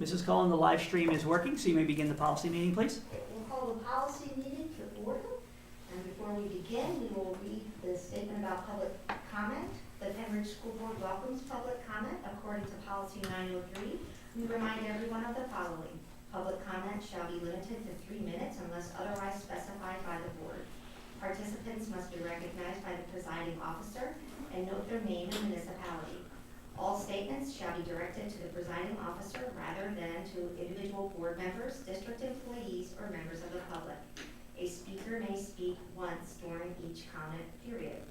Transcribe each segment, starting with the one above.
Mrs. Cullen, the live stream is working, so you may begin the policy meeting, please. We'll call the policy meeting to order. And before we begin, we will read the statement about public comment. The Pembridge School Board welcomes public comment according to policy 903. We remind everyone of the following. Public comment shall be limited to 3 minutes unless otherwise specified by the board. Participants must be recognized by the presiding officer and note their name and municipality. All statements shall be directed to the presiding officer rather than to individual board members, district employees, or members of the public. A speaker may speak once during each comment period.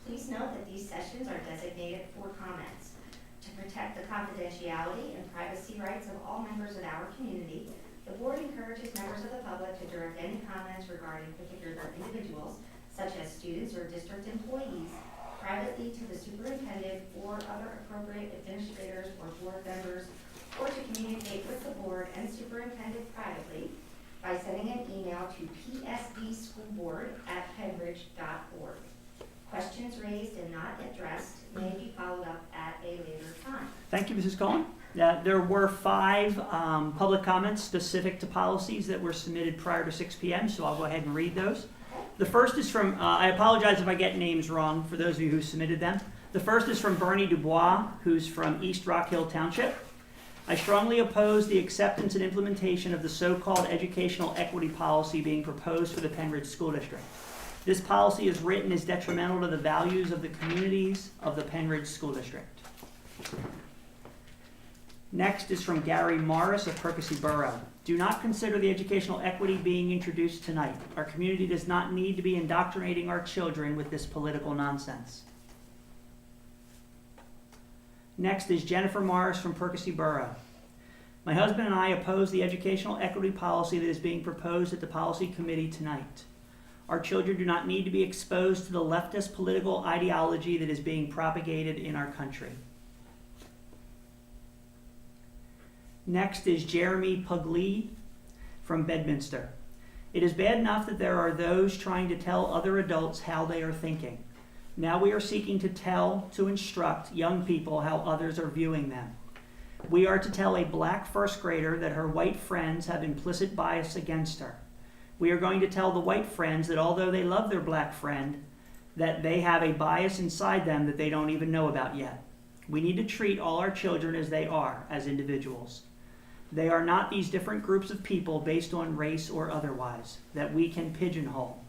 Please note that these sessions are designated for comments. To protect the confidentiality and privacy rights of all members of our community, the board encourages members of the public to direct any comments regarding particular individuals, such as students or district employees, privately to the superintendent or other appropriate administrators or board members, or to communicate with the board and superintendent privately by sending an email to psdschoolboard@pembridge.org. Questions raised and not addressed may be followed up at a later time. Thank you, Mrs. Cullen. There were 5 public comments specific to policies that were submitted prior to 6 p.m., so I'll go ahead and read those. The first is from, I apologize if I get names wrong for those of you who submitted them. The first is from Bernie Dubois, who's from East Rock Hill Township. I strongly oppose the acceptance and implementation of the so-called educational equity policy being proposed for the Pembridge School District. This policy is written as detrimental to the values of the communities of the Pembridge School District. Next is from Gary Morris of Percy Borough. Do not consider the educational equity being introduced tonight. Our community does not need to be indoctrinating our children with this political nonsense. Next is Jennifer Morris from Percy Borough. My husband and I oppose the educational equity policy that is being proposed at the policy committee tonight. Our children do not need to be exposed to the leftist political ideology that is being propagated in our country. Next is Jeremy Puglee from Bedminster. It is bad enough that there are those trying to tell other adults how they are thinking. Now we are seeking to instruct young people how others are viewing them. We are to tell a black first grader that her white friends have implicit bias against her. We are going to tell the white friends that although they love their black friend, that they have a bias inside them that they don't even know about yet. We need to treat all our children as they are, as individuals. They are not these different groups of people based on race or otherwise, that we can pigeonhole.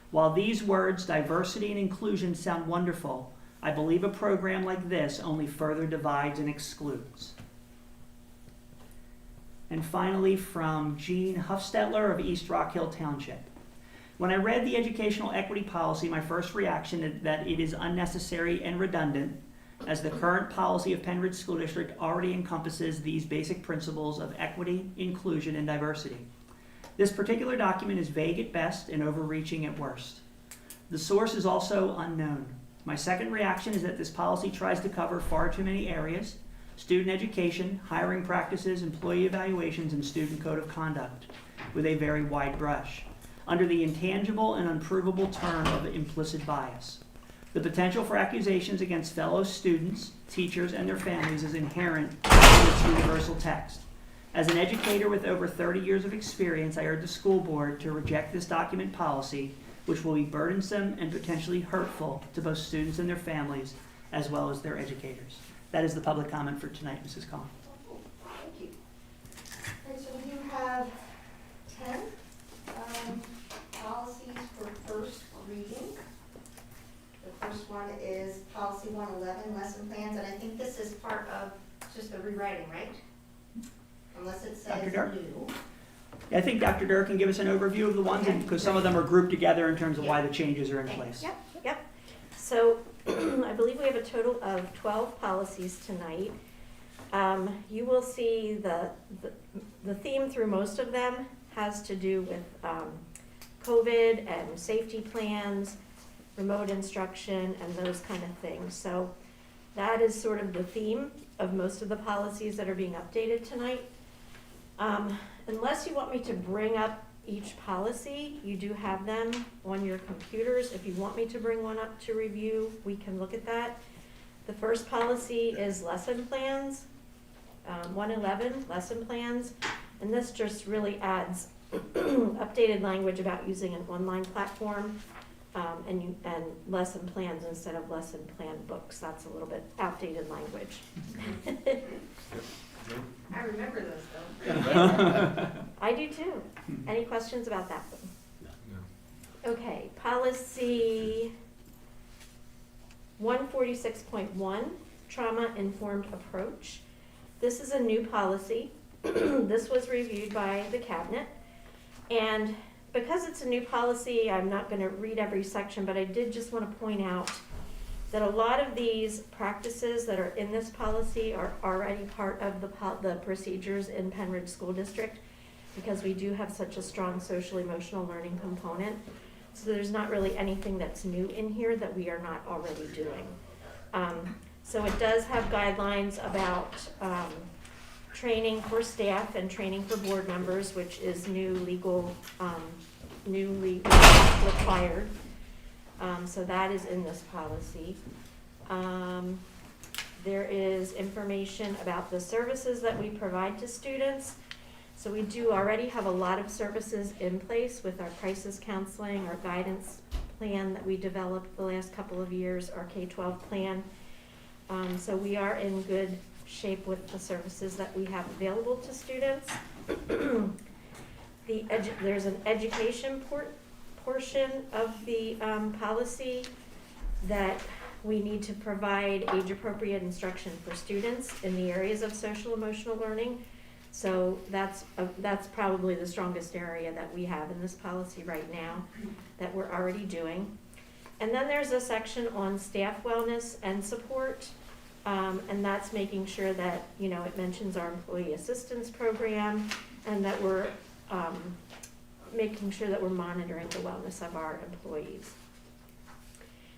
While these words, diversity and inclusion, sound wonderful, I believe a program like this only further divides and excludes. And finally, from Jean Huffstetler of East Rock Hill Township. When I read the educational equity policy, my first reaction is that it is unnecessary and redundant, as the current policy of Pembridge School District already encompasses these basic principles of equity, inclusion, and diversity. This particular document is vague at best and overreaching at worst. The source is also unknown. My second reaction is that this policy tries to cover far too many areas: student education, hiring practices, employee evaluations, and student code of conduct, with a very wide brush, under the intangible and unprovable term of implicit bias. The potential for accusations against fellow students, teachers, and their families is inherent in its universal text. As an educator with over 30 years of experience, I urge the school board to reject this document policy, which will be burdensome and potentially hurtful to both students and their families, as well as their educators. That is the public comment for tonight, Mrs. Collins. Thank you. And so you have 10 policies for first reading. The first one is policy 111, lesson plans, and I think this is part of just the rewriting, right? Unless it says new. I think Dr. Durr can give us an overview of the ones, because some of them are grouped together in terms of why the changes are in place. Yep. So I believe we have a total of 12 policies tonight. You will see the theme through most of them has to do with COVID and safety plans, remote instruction, and those kind of things. So that is sort of the theme of most of the policies that are being updated tonight. Unless you want me to bring up each policy, you do have them on your computers. If you want me to bring one up to review, we can look at that. The first policy is lesson plans. 111, lesson plans, and this just really adds updated language about using an online platform and lesson plans instead of lesson plan books. That's a little bit outdated language. I remember those though. I do too. Any questions about that one? No. Okay, policy 146.1, trauma-informed approach. This is a new policy. This was reviewed by the cabinet. And because it's a new policy, I'm not going to read every section, but I did just want to point out that a lot of these practices that are in this policy are already part of the procedures in Penridge School District, because we do have such a strong social emotional learning component. So there's not really anything that's new in here that we are not already doing. So it does have guidelines about training for staff and training for board members, which is newly required. So that is in this policy. There is information about the services that we provide to students. So we do already have a lot of services in place with our crisis counseling, our guidance plan that we developed the last couple of years, our K-12 plan. So we are in good shape with the services that we have available to students. There's an education portion of the policy that we need to provide age-appropriate instruction for students in the areas of social emotional learning. So that's probably the strongest area that we have in this policy right now that we're already doing. And then there's a section on staff wellness and support, and that's making sure that, it mentions our employee assistance program and that we're making sure that we're monitoring the wellness of our employees.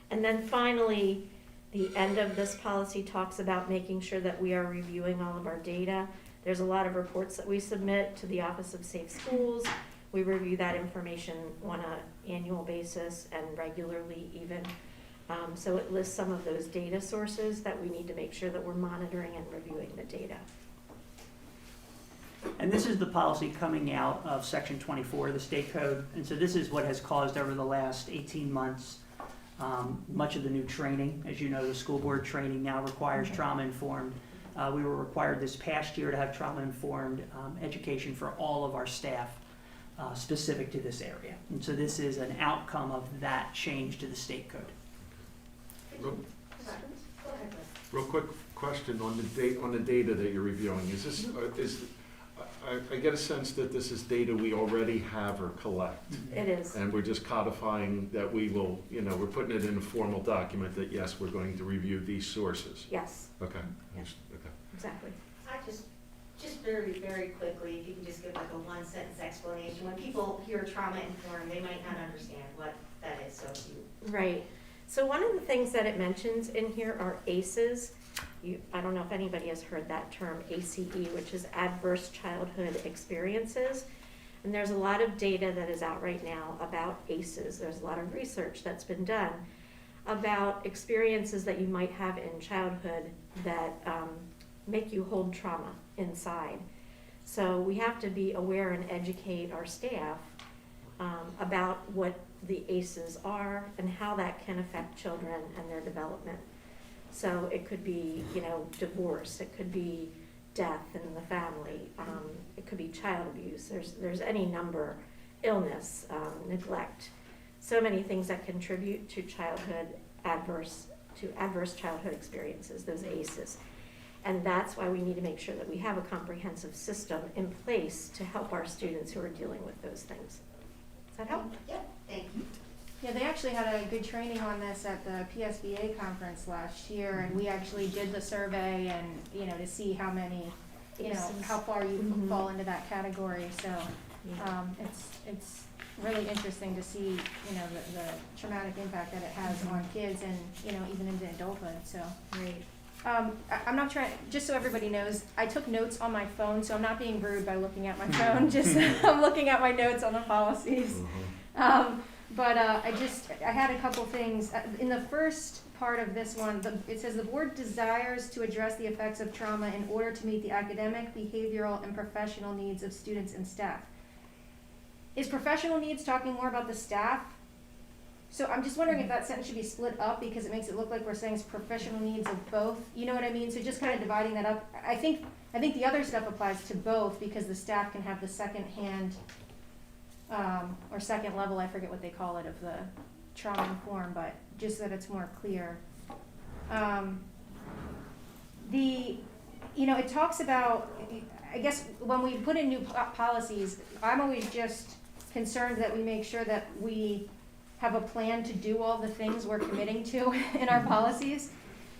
And then finally, the end of this policy talks about making sure that we are reviewing all of our data. There's a lot of reports that we submit to the Office of Safe Schools. We review that information on an annual basis and regularly even. So it lists some of those data sources that we need to make sure that we're monitoring and reviewing the data. And this is the policy coming out of Section 24 of the state code. And so this is what has caused over the last 18 months much of the new training. As you know, the school board training now requires trauma-informed. We were required this past year to have trauma-informed education for all of our staff specific to this area. And so this is an outcome of that change to the state code. Real quick question on the data that you're reviewing. Is this I get a sense that this is data we already have or collect. It is. And we're just codifying that we will, we're putting it in a formal document that yes, we're going to review these sources. Yes. Okay. Yeah. Okay. Exactly. I just very, very quickly, if you can just give like a one-sentence explanation. When people hear trauma-informed, they might not understand what that is, so if you... Right. So one of the things that it mentions in here are ACEs. I don't know if anybody has heard that term, ACE, which is Adverse Childhood Experiences. And there's a lot of data that is out right now about ACEs. There's a lot of research that's been done about experiences that you might have in childhood that make you hold trauma inside. So we have to be aware and educate our staff about what the ACEs are and how that can affect children and their development. So it could be, divorce, it could be death in the family, it could be child abuse, there's any number, illness, neglect, so many things that contribute to adverse childhood experiences, those ACEs. And that's why we need to make sure that we have a comprehensive system in place to help our students who are dealing with those things. Does that help? Yep, thank you. Yeah, they actually had a good training on this at the PSBA conference last year, and we actually did the survey and, to see how many, how far you fall into that category. So it's really interesting to see, the traumatic impact that it has on kids and, even into adulthood. So. Right. I'm not trying, just so everybody knows, I took notes on my phone, so I'm not being rude by looking at my phone, just I'm looking at my notes on the policies. But I had a couple things. In the first part of this one, it says the board desires to address the effects of trauma in order to meet the academic, behavioral, and professional needs of students and staff. Is professional needs talking more about the staff? So I'm just wondering if that sentence should be split up because it makes it look like we're saying it's professional needs of both. You know what I mean? So just kind of dividing that up. I think the other stuff applies to both because the staff can have the second hand or second level, I forget what they call it, of the trauma informed, but just that it's more clear. It talks about, I guess when we put in new policies, I'm always just concerned that we make sure that we have a plan to do all the things we're committing to in our policies.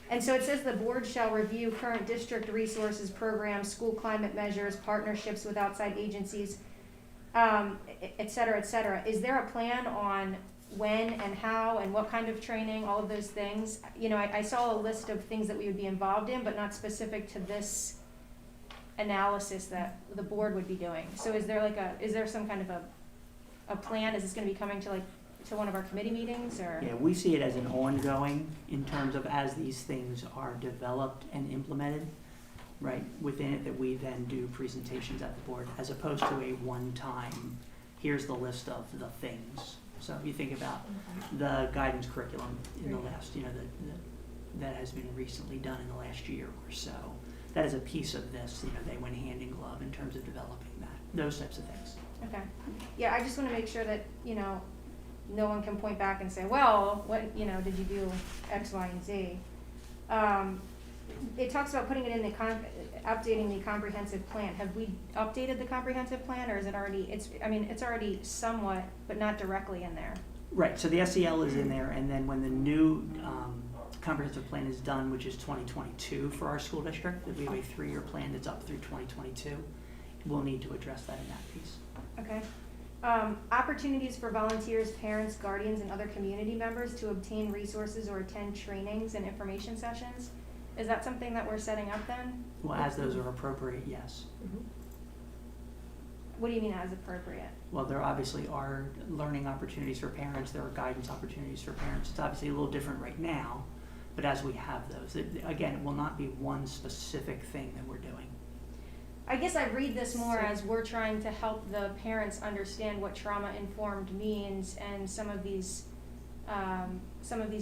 And so it says the board shall review current district resources, programs, school climate measures, partnerships with outside agencies, et cetera, et cetera. Is there a plan on when and how and what kind of training, all of those things? I saw a list of things that we would be involved in, but not specific to this analysis that the board would be doing. So is there some kind of a plan? Is this gonna be coming to one of our committee meetings or? Yeah, we see it as an ongoing in terms of as these things are developed and implemented, right, within it, that we then do presentations at the board as opposed to a one-time, here's the list of the things. So if you think about the guidance curriculum in the last, that has been recently done in the last year or so, that is a piece of this, they went hand in glove in terms of developing that, those types of things. Okay. Yeah, I just want to make sure that, no one can point back and say, well, what, did you do X, Y, and Z? It talks about putting it in updating the comprehensive plan. Have we updated the comprehensive plan, or is it already, it's already somewhat, but not directly in there? Right, so the SEL is in there, and then when the new comprehensive plan is done, which is 2022 for our school district, we have a 3-year plan that's up through 2022, we'll need to address that in that piece. Okay. Opportunities for volunteers, parents, guardians, and other community members to obtain resources or attend trainings and information sessions. Is that something that we're setting up then? Well, as those are appropriate, yes. Mhm. What do you mean as appropriate? Well, there obviously are learning opportunities for parents, there are guidance opportunities for parents. It's obviously a little different right now, but as we have those, again, it will not be one specific thing that we're doing. I guess I read this more as we're trying to help the parents understand what trauma-informed means and some of these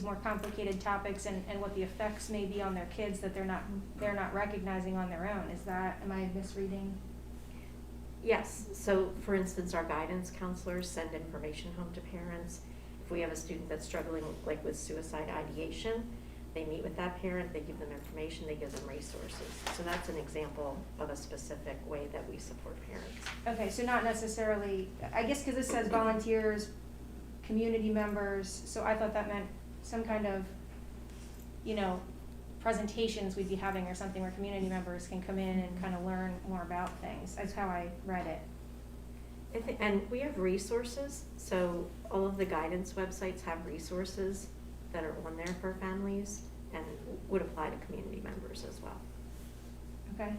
more complicated topics and what the effects may be on their kids that they're not recognizing on their own. Am I misreading? Yes, so for instance, our guidance counselors send information home to parents. If we have a student that's struggling with suicide ideation, they meet with that parent, they give them information, they give them resources. So that's an example of a specific way that we support parents. Okay, so not necessarily, I guess because it says volunteers, community members, so I thought that meant some kind of, presentations we'd be having or something where community members can come in and kind of learn more about things. That's how I read it. And we have resources, so all of the guidance websites have resources that are on there for families and would apply to community members as well. Okay.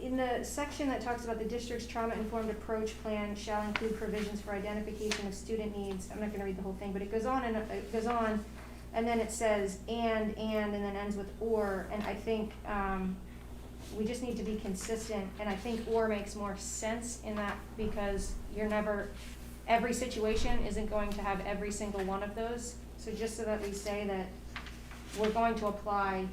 In the section that talks about the district's trauma-informed approach plan shall include provisions for identification of student needs, I'm not going to read the whole thing, but it goes on, and then it says and then ends with or, and I think we just need to be consistent, and I think or makes more sense in that because every situation isn't going to have every single one of those. So just so that we say that we're going to apply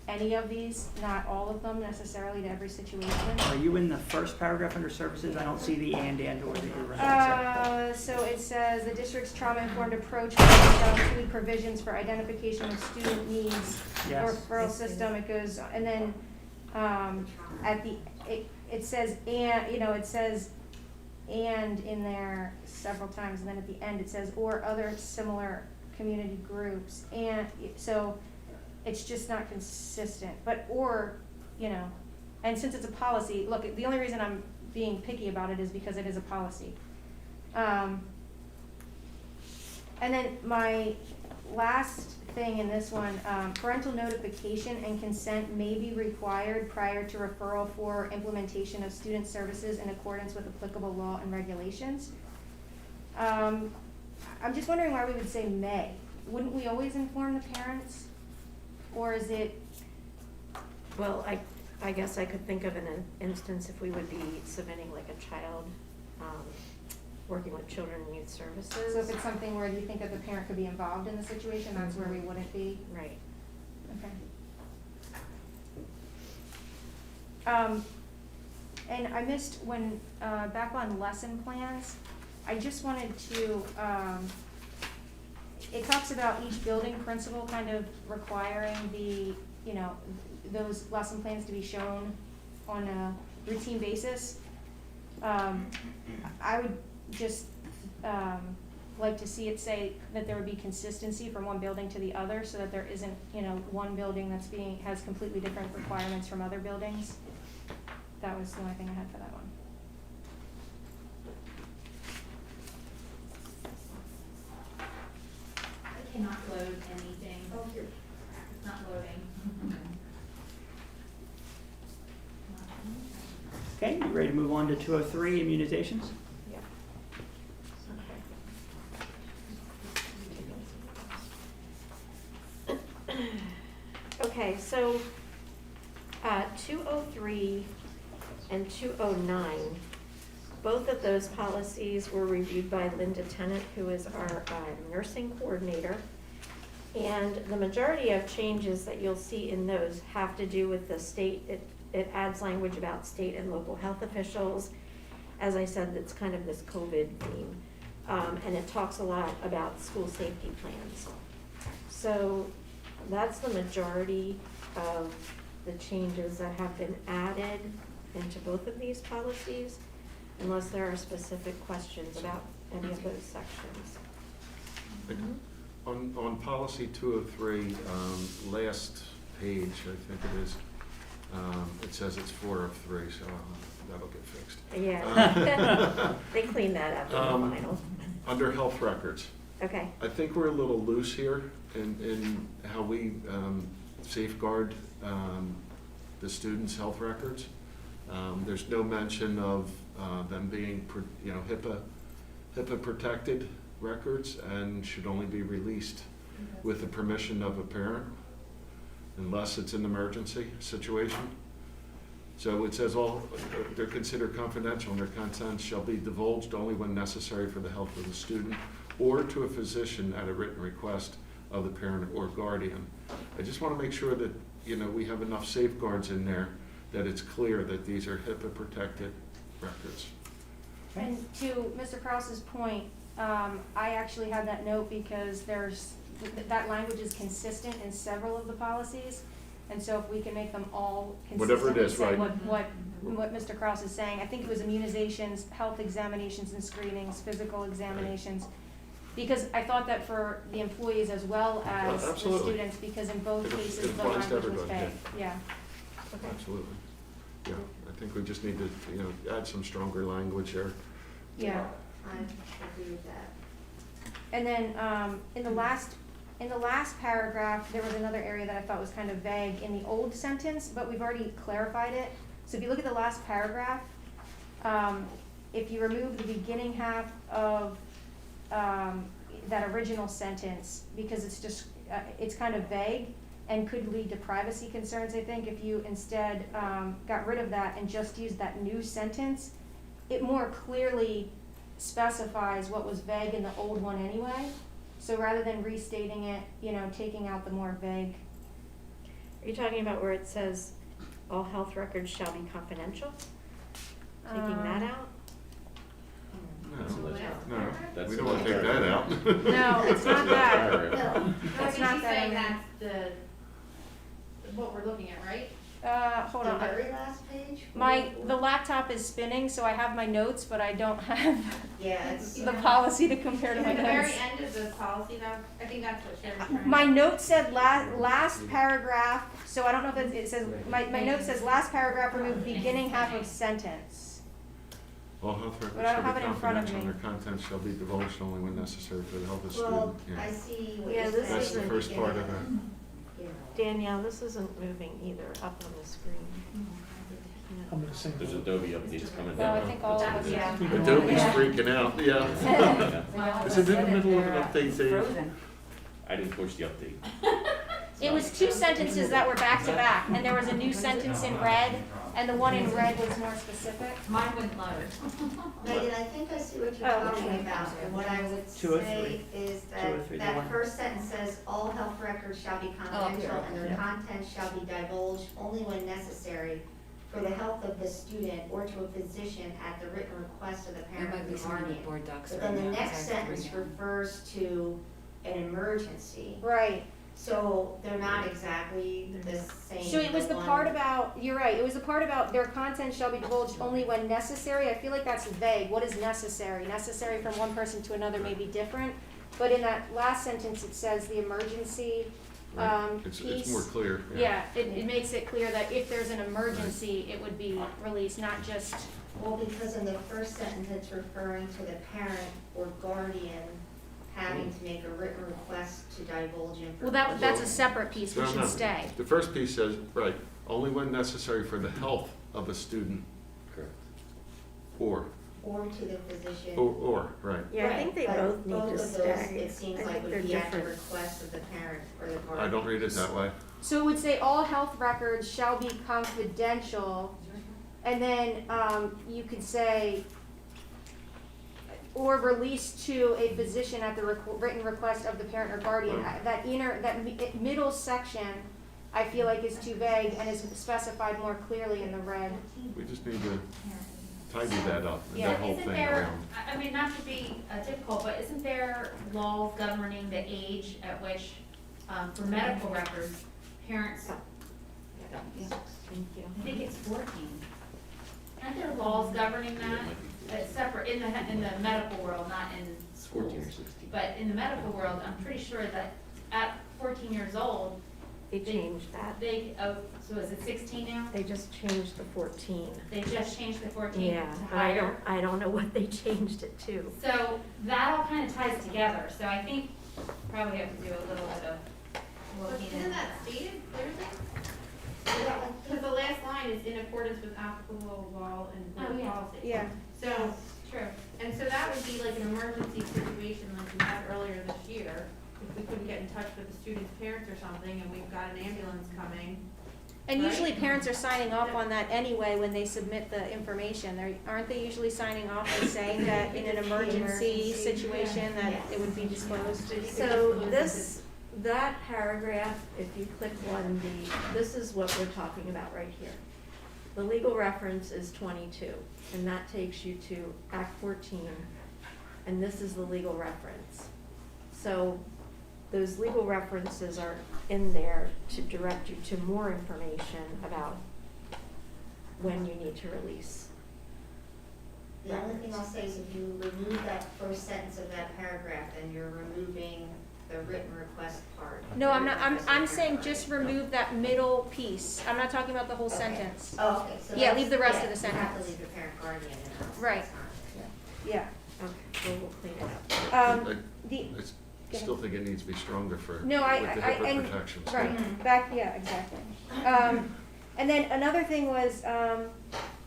any of these, not all of them necessarily to every situation. Are you in the first paragraph under services? I don't see the and or that you're referencing. So it says the district's trauma-informed approach shall include provisions for identification of student needs, Yes. referral system. It goes, and then it says it says and in there several times, and then at the end it says or other similar community groups, and so it's just not consistent. But and since it's a policy, look, the only reason I'm being picky about it is because it is a policy. And then my last thing in this one, parental notification and consent may be required prior to referral for implementation of student services in accordance with applicable law and regulations. I'm just wondering why we would say may. Wouldn't we always inform the parents? Or is it, Well, I guess I could think of an instance if we would be submitting like a child, working with children and youth services. so if it's something where you think that the parent could be involved in the situation, that's where we wouldn't be? Right. Okay. And I missed when, back on lesson plans, I just wanted to, it talks about each building principal kind of requiring the, those lesson plans to be shown on a routine basis. I would just, like to see it say that there would be consistency from one building to the other, so that there isn't, one building that's has completely different requirements from other buildings. That was the only thing I had for that one. I cannot load anything. Oh, here. It's not loading. Okay, you ready to move on to 203, immunizations? Yeah. Okay. Okay, so, 203 and 209, both of those policies were reviewed by Linda Tennant, who is our nursing coordinator. And the majority of changes that you'll see in those have to do with the state. It adds language about state and local health officials. As I said, it's kind of this COVID theme. And it talks a lot about school safety plans. So that's the majority of the changes that have been added into both of these policies, unless there are specific questions about any of those sections. On policy 203, last page, I think it is, it says it's 4 of 3, so that'll get fixed. Yeah. They cleaned that up in the final. Under health records, Okay. I think we're a little loose here in how we safeguard the students' health records. There's no mention of them being, HIPAA protected records and should only be released with the permission of a parent unless it's an emergency situation. So it says they're considered confidential and their contents shall be divulged only when necessary for the health of the student or to a physician at a written request of the parent or guardian. I just want to make sure that, we have enough safeguards in there that it's clear that these are HIPAA protected records. And to Mr. Krause's point, I actually had that note because that language is consistent in several of the policies. And so if we can make them all consistent. Whatever it is, and say right. what Mr. Krause is saying, I think it was immunizations, health examinations and screenings, physical examinations. Because I thought that for the employees as well as the Absolutely. students, because in both It cases the applies to language was everybody, vague, yeah. Absolutely. Yeah, I think we just need to, add some stronger language there. Yeah. I agree with that. And then, in the last paragraph, there was another area that I thought was kind of vague in the old sentence, but we've already clarified it. So if you look at the last paragraph, if you remove the beginning half of, that original sentence, because it's just, it's kind of vague and could lead to privacy concerns, I think, if you instead, got rid of that and just used that new sentence, it more clearly specifies what was vague in the old one anyway. So rather than restating it, taking out the more vague. Are you talking about where it says all health records shall be confidential? Taking that out? No, we don't want to take that out. No, it's not that. No, It's I not think she's that, saying that's what we're looking at, right? Hold the on. very last page? The laptop is spinning, so I have my notes, but I don't have Yeah, it's. the policy to compare to my At the very notes. end of the policy, though, I think that's what Sharon's trying to. My note said last paragraph, so I don't know if it says, my note says last paragraph remove beginning half of sentence. All health records But I shall don't be have it in front of confidential, and me. their contents shall be divulged only when necessary for the health of the Well, student. I Yeah. see what Yeah, you're this saying. That's the isn't first part of it. You know. Danielle, this isn't moving either up on the screen. I'm gonna sing. There's Adobe updates coming No, down. I think all of us. Yeah. Adobe's freaking out, yeah. Well, Is it in the middle of an update, Dave? Frozen. I didn't push the update. It was two sentences that were back to back, and there was a new sentence in red, and the one in red was more specific. Mine went loud. Megan, I think I see what you're Oh, talking okay. about, and what I would Two or say is Two or three to one. that first sentence says, all health records shall be confidential and their contents shall be divulged only when necessary for the health of the student or to a physician at the written request of the There parent might be or some of the guardian. board docs But right then the now, 'cause next I have to sentence read it. refers to an emergency, Right. so they're not exactly the same. So it was the one- part about, you're right, it was the part about their content shall be divulged only when necessary. I feel like that's vague. What is necessary? Necessary from one person to another may be different. But in that last sentence, it says the emergency Right. It's piece. more clear. Yeah, it makes it clear that if there's an emergency, it would be released, not just, Well, because in the first sentence, it's referring to the parent or guardian having to make a written request to divulge information. well, that's a separate piece, No, which should no. stay. The first piece says, right, only when necessary for the health of a student, Correct. or, Or to the physician. right. Yeah, I think they But both need to Both of those, stay. it seems I like think would they're be at the different. request of the parent or the guardian. I don't read it that way. So it would say all health records shall be confidential, and then, you could say, or released to a physician at the written request of the parent or guardian. That middle section, I feel like is too vague and is specified more clearly in the red. We just need to tidy that up, Yeah. that whole Isn't thing there, around. I mean, not to be difficult, but isn't there laws governing the age at which, for medical records, parents, Thank you. I think it's 14. Aren't there laws governing that? It's separate, in the medical world, not in It's 14 or schools. 16. But in the medical world, I'm pretty sure that at 14 years old, They changed that. so is it 16 now? They just changed the 14. They just changed the 14 Yeah, to but higher. I don't know what they changed it to. So that all kind of ties together, so I think probably have to do a little bit of But looking isn't into that that. stated clearly? Because the last line is in accordance with applicable law and board Oh, yeah. policy. Yeah. So, True. and so that would be like an emergency situation like we had earlier this year. If we couldn't get in touch with the student's parents or something and we've got an ambulance coming. And Right. usually parents are signing off on that anyway when they submit the information. Aren't they usually signing off and saying that in an emergency situation that it would be disclosed? So that paragraph, if you click 1B, this is what we're talking about right here. The legal reference is 22, and that takes you to Act 14, and this is the legal reference. So those legal references are in there to direct you to more information about when you need to release. The only thing I'll say is if you remove that first sentence of that paragraph, then you're removing the written request part. No, I'm not, I'm saying just remove that middle piece. I'm not talking about the whole Okay. sentence. Oh, okay, so Yeah, that's- leave the rest of the You have sentence. to leave the parent guardian in house. Right. Yeah. Okay, so we'll clean it up. I still think it needs to be stronger for, with No, the I- HIPAA and- protections. Right, Mhm. back, yeah, exactly. And then another thing was,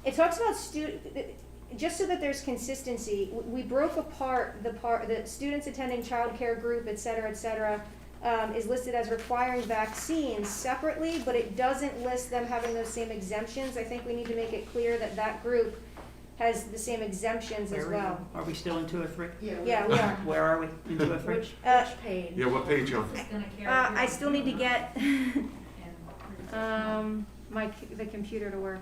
it talks about just so that there's consistency, we broke apart the students attending childcare group, et cetera, is listed as requiring vaccines separately, but it doesn't list them having those same exemptions. I think we need to make it clear that that group has the same exemptions as well. Are we still in 2 or 3? Yeah, we are. Where are we, in 2 or 3? Which page? Yeah, what page on? This is gonna carry I through still need to get, and- the computer to work.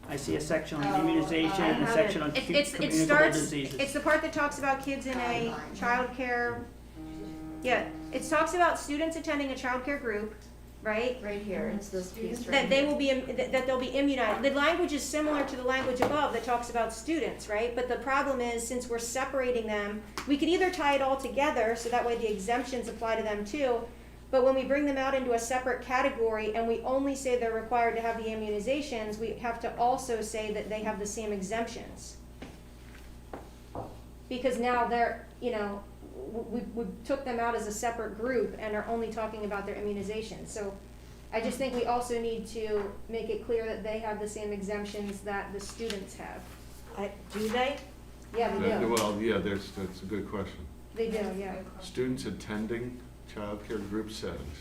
I see a section on Oh, immunization I and a have section it. on It communicable starts, diseases. it's the part that talks about kids in a childcare, yeah, it talks about students attending a childcare group, right? Right here, it's this piece right That they here. will be, that they'll be immunized. The language is similar to the language above that talks about students, right? But the problem is, since we're separating them, we could either tie it all together, so that way the exemptions apply to them too, but when we bring them out into a separate category and we only say they're required to have the immunizations, we have to also say that they have the same exemptions. because now they're, we took them out as a separate group and are only talking about their immunizations. So I just think we also need to make it clear that they have the same exemptions that the students have. Do they? Yeah, they do. Well, yeah, that's a good question. They do, yeah. Students attending childcare group settings,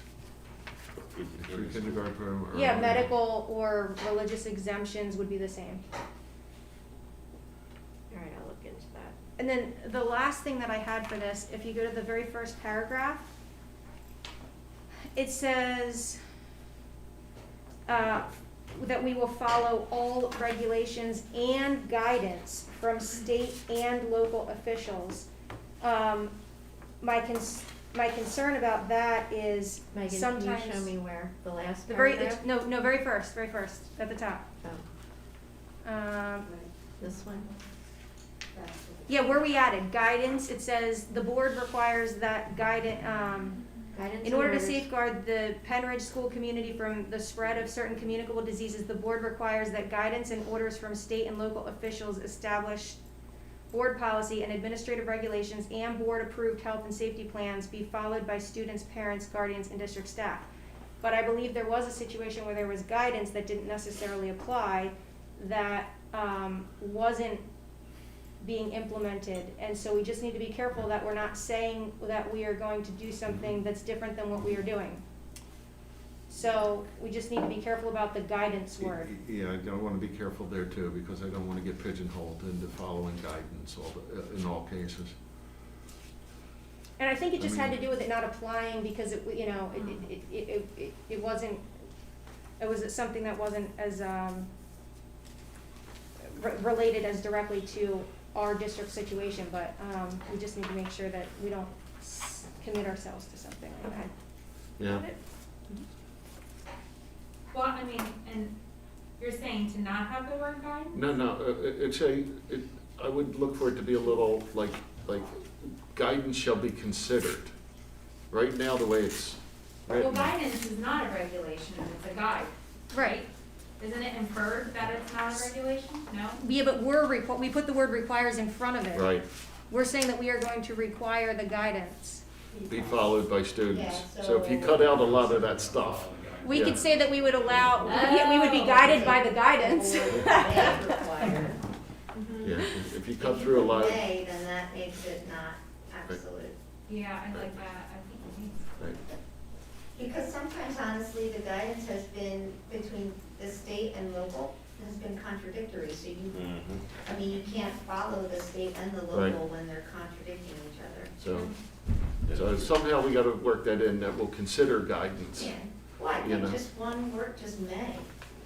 pre-kindergarten program. or- Yeah, medical or religious exemptions would be the same. All right, I'll look into that. And then the last thing that I had for this, if you go to the very first paragraph, it says that we will follow all regulations and guidance from state and local officials. My concern about that is Megan, can sometimes you show me where the last the paragraph? very first at the top. Oh, this one? Yeah, where we added guidance, it says the board requires that Guidance in and order to orders. safeguard the Penridge school community from the spread of certain communicable diseases, the board requires that guidance and orders from state and local officials establish board policy and administrative regulations and board-approved health and safety plans be followed by students, parents, guardians, and district staff. But I believe there was a situation where there was guidance that didn't necessarily apply, that wasn't being implemented, and so we just need to be careful that we're not saying that we are going to do something that's different than what we are doing. So we just need to be careful about the guidance word. Yeah, I don't want to be careful there too, because I don't want to get pigeonholed into following guidance in all cases. And I think it just had to do with it not applying because it wasn't, it was something that wasn't as related as directly to our district situation, but we just need to make sure that we don't commit ourselves to something like that. Yeah. Well, I mean, and you're saying to not have the word guidance? No, I would look for it to be a little like guidance shall be considered. Right now, the way it's Well, written. guidance is not a regulation, it's a guide. Right. Isn't it inferred that it's not a regulation? No? Yeah, but we put the word requires in front of it. Right, We're saying that we are going to require the guidance. be followed by students. Yeah, So if you cut out a lot of that stuff, We Yeah. could say that we would allow, we would be guided by the guidance. May require. yeah, if you cut through a lot of, May, then that makes it not absolute. Yeah, I like that, I think it means. right, Because sometimes honestly, the guidance has been between the state and local, has been contradictory, so you, I mean, you can't follow the state and the Right. local when they're contradicting each other. so somehow we gotta work that in, that we'll consider guidance. Yeah, well, I You think know. just one word, just may.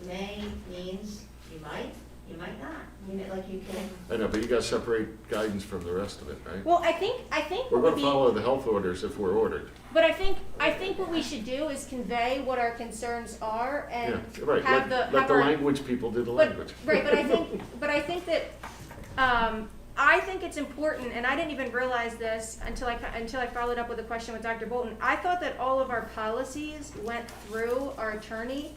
May means you might not, like you can. I know, but you gotta separate guidance from the rest of it, right? Well, I think We're what would gonna be, follow the health orders if we're ordered. but I think what we should do is convey what our concerns are Yeah, and right, have let the our- language people do the But, language. right, but I think that, I think it's important, and I didn't even realize this until I followed up with a question with Dr. Bolton. I thought that all of our policies went through our attorney.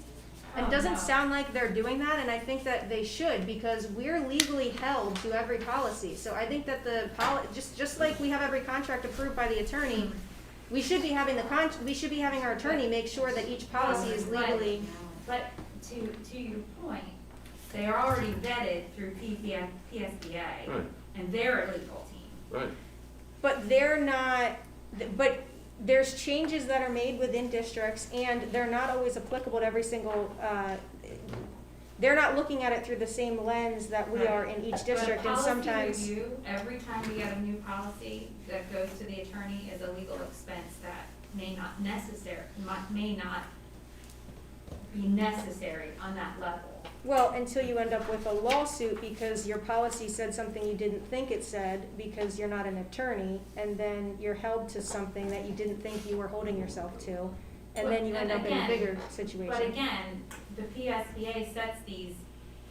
It Oh, doesn't no. sound like they're doing that, and I think that they should, because we're legally held to every policy. So I think that just like we have every contract approved by the attorney, we should be having our attorney make sure that each policy is legally. But to your point, they are already vetted through PSBA, Right, and they're a legal team. right. But they're not, but there's changes that are made within districts, and they're not always applicable to every single, they're not looking at it through the same lens that we are in each district, and sometimes. But a policy review, every time we get a new policy that goes to the attorney is a legal expense that may not be necessary on that level. Well, until you end up with a lawsuit because your policy said something you didn't think it said, because you're not an attorney, and then you're held to something that you didn't think you were holding yourself to, and then you But- end and up in a again- bigger But situation. again, the PSBA sets these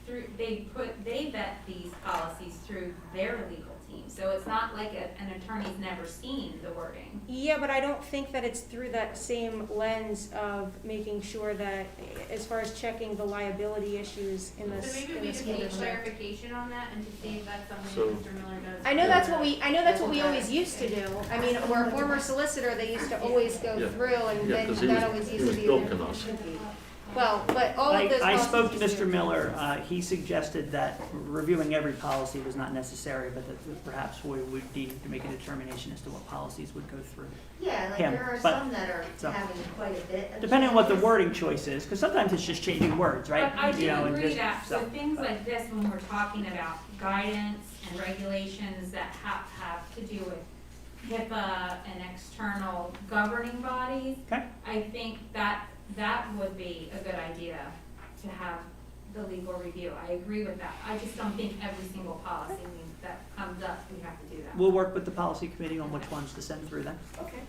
through, they vet these policies through their legal team. team. So it's not like an attorney's never seen the wording. Yeah, but I don't think that it's through that same lens of making sure that, as far as checking the liability issues in this, So maybe in we the just school need district. clarification on that and to see if that's something So- that Mr. Miller does. I know that's what we always used to do. I mean, we're a former solicitor, they used to always go Yeah. through, and Yeah, then 'cause he that was- always he used to was be. bilking us. Well, but all of this. I spoke to policies Mr. do. Miller, he suggested that reviewing every policy was not necessary, but that perhaps we would need to make a determination as to what policies would go through. Yeah, like Him, there are but- some that are so- having quite a bit of. Depending on what the changes. wording choice is, because sometimes it's just changing words, right? But I do You know, and agree just- that so, with things but- like this, when we're talking about guidance and regulations that have to do with HIPAA and external governing bodies, Okay. I think that would be a good idea to have the legal review. I agree with that. I just don't think every single policy that comes up, we have to do that. We'll work with the policy committee on which ones to send through then. Okay.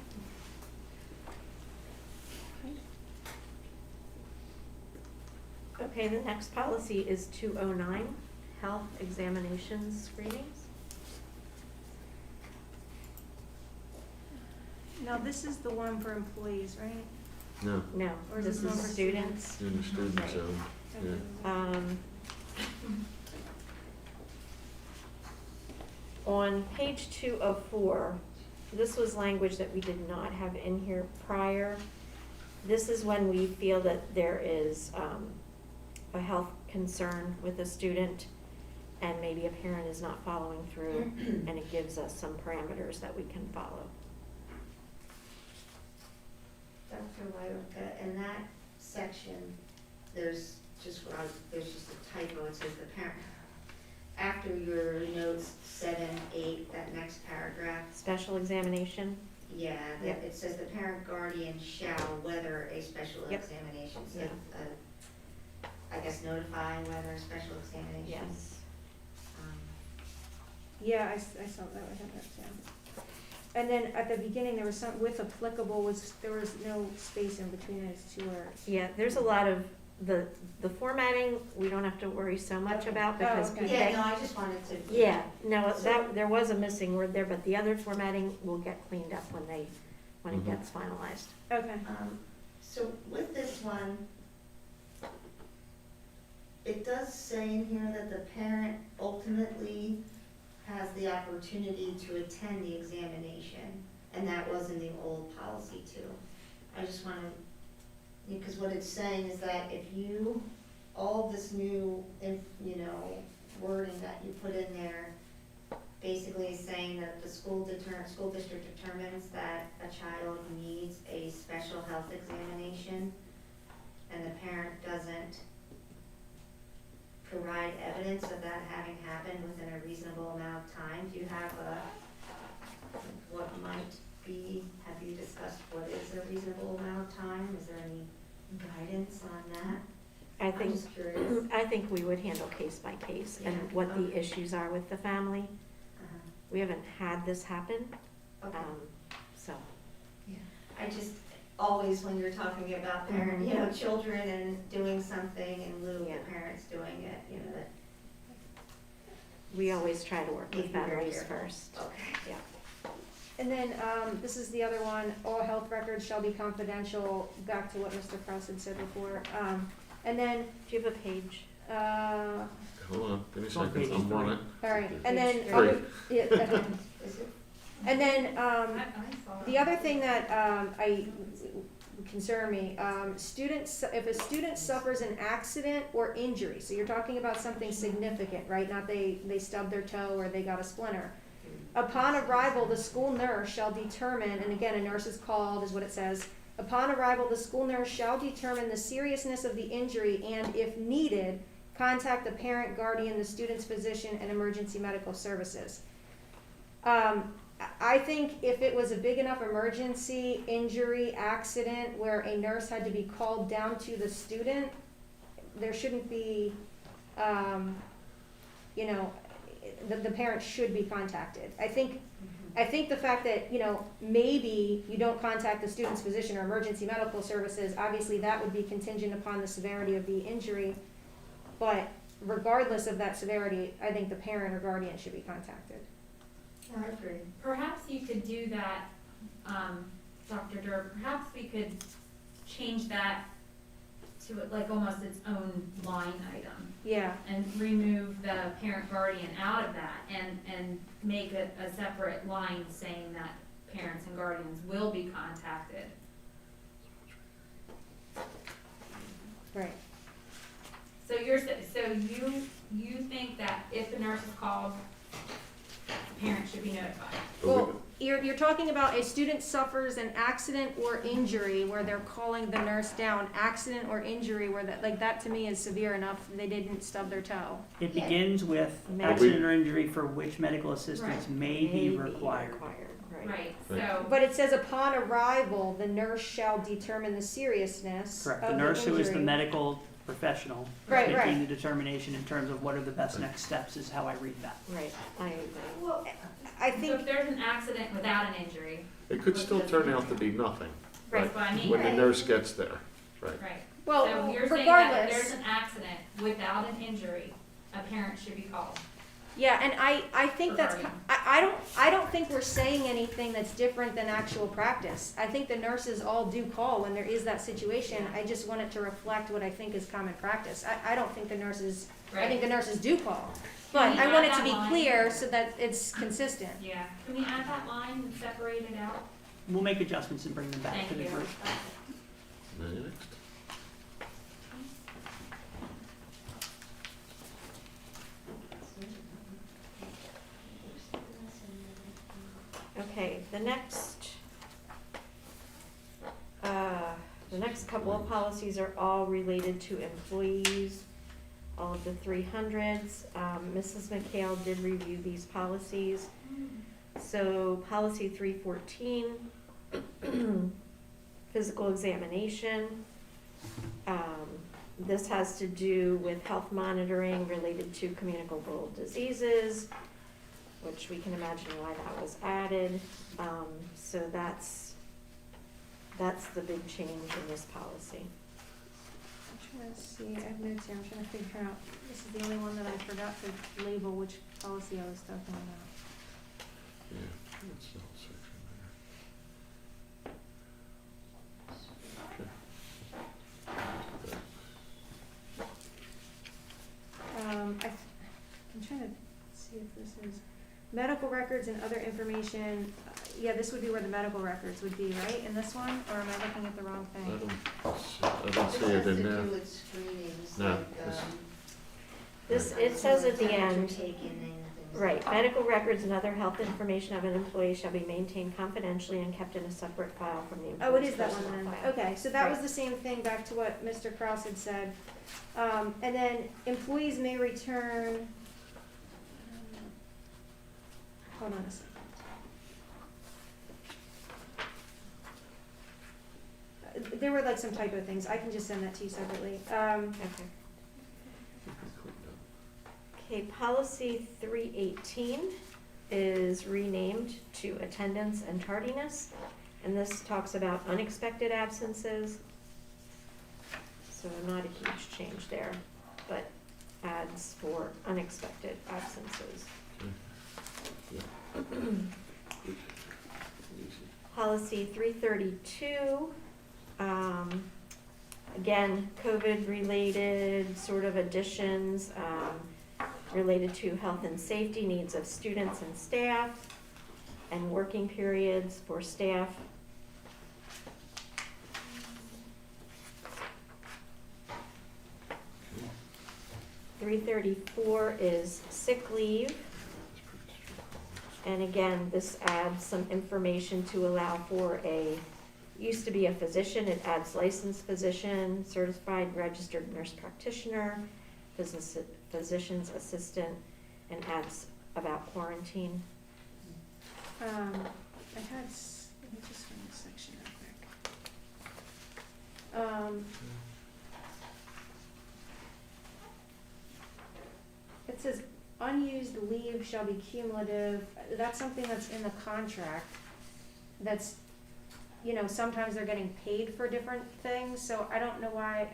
Okay, the next policy is 209, health examinations screenings. Now, this is the one for employees, right? No, No, Or is this this one is for students. in the student zone, yeah. On page 204, this was language that we did not have in here prior. This is when we feel that there is a health concern with a student and maybe a parent is not following through, and it gives us some parameters that we can follow. Dr. Wyrica, in that section, there's just a typo, it says the parent, after your notes 7, 8, that next paragraph, Special examination, yeah, Yep. it says the parent guardian shall whether a special Yep. examination, so, Yeah. I guess notifying whether a special examination. yes. Yeah, I saw that, I had that too. And then at the beginning, there was some, with applicable, there was no space in between those two words. Yeah, there's a lot of, the formatting, we don't have to worry so much about because okay. Yeah, no, I just wanted to. yeah, no, there was a missing word there, but the other formatting will get cleaned up when it Mhm. gets finalized. Okay. So with this one, it does say in here that the parent ultimately has the opportunity to attend the examination, and that was in the old policy too. I just wanna, because what it's saying is that if all this new, wording that you put in there, basically is saying that the school district determines that a child needs a special health examination, and the parent doesn't provide evidence of that having happened within a reasonable amount of time. Do you have what might be, have you discussed what is a reasonable amount of time? Is there any guidance on that? I I'm think, just curious. I think we would handle case by case and Yeah, what the okay. issues are with the family. Uh-huh. We haven't had this happen, Okay. so. I just, always when you're talking about children and doing something in lieu of Yeah. the parents doing it, that, We always try to work with Be very families careful. first. okay. Yeah. And then, this is the other one, all health records shall be confidential, back to what Mr. Krause had said before. And then, Do you have a page? all Hold on, give me a It's on second, page I'm on it. right, and then, Page other, three. yeah, okay. Is it? And then, I saw the that. other thing that concern me, if a student suffers an accident or injury, so you're talking about something significant, right? Not they stubbed their toe or they got a splinter. Upon arrival, the school nurse shall determine, and again, a nurse is called, is what it says. Upon arrival, the school nurse shall determine the seriousness of the injury and, if needed, contact the parent, guardian, the student's physician, and emergency medical services. I think if it was a big enough emergency, injury, accident, where a nurse had to be called down to the student, there shouldn't be, the parent should be contacted. I think the fact that, maybe you don't contact the student's physician or emergency medical services, obviously that would be contingent upon the severity of the injury. But regardless of that severity, I think the parent or guardian should be contacted. I agree. Perhaps you could do that, Dr. Durr, perhaps we could change that to like almost its own line item Yeah, and remove the parent guardian out of that and make it a separate line saying that parents and guardians will be contacted. right. So you think that if the nurse is called, the parent should be notified? Well, you're talking about a student suffers an accident or injury where they're calling the nurse down, accident or injury where that, like, that to me is severe enough, they didn't stub their toe. It begins with May- accident or injury for which medical assistance Right. may be required. Right. Right, Right. so, But it says upon arrival, the nurse shall determine the seriousness Correct. of The nurse who is the injury. medical professional Right, making right. the determination in terms of what are the best next steps is how I read that. Right, I agree. Well, I so think, if there's an accident without an injury, It could still turn out to be nothing, right? that's what I mean, When the right? nurse gets there, right? well, So you're saying that if there's regardless, an accident without an injury, a parent should be called. yeah, and I think that's, Regarding. I don't think we're saying anything that's different than actual practice. I think the nurses all do call when there is that situation, I just want it to reflect what I think is common practice. I don't think the nurses, I think the nurses do call. But we I want add it to that be line? clear so that it's consistent. Yeah, can we add that line and separate it out? We'll make adjustments and bring them back to Thank the you. group. Next. Okay, the next couple of policies are all related to employees, all of the 300s. Mrs. McHale did review these policies. So policy 314, physical examination. This has to do with health monitoring related to communicable diseases, which we can imagine why that was added. So that's the big change in this policy. I'm trying to see, I have notes here, I'm trying to figure out, this is the only one that I forgot to label which policy I was talking about. Yeah, that's the whole section there. I'm trying to see if this is, medical records and other information, yeah, this would be where the medical records would be, right, in this one, or am I looking at the wrong I thing? don't see it in there. This has to do with screenings, No, like, This, it says at the end, taken and things right, like medical records and other health information of an employee shall be maintained confidentially and kept in a separate file from the Oh, it employee's is that one personal then, file. okay, so that was Right. the same thing, back to what Mr. Kraus had said. And then employees may return, hold on a second. There were like some typo things, I can just send that to you separately. Okay. Okay, policy 318 is renamed to attendance and tardiness, and this talks about unexpected absences. So not a huge change there, but adds for unexpected absences. Policy 332, again, COVID-related sort of additions, related to health and safety needs of students and staff, and working periods for staff. Okay. 334 is sick leave. That's pretty straightforward. And again, this adds some information to allow for used to be a physician, it adds licensed physician, certified registered nurse practitioner, physician's assistant, and adds about quarantine. I had, let me just find this section real quick. It says unused leave shall be cumulative, that's something that's in the contract, that's, you know, sometimes they're getting paid for different things, so I don't know why,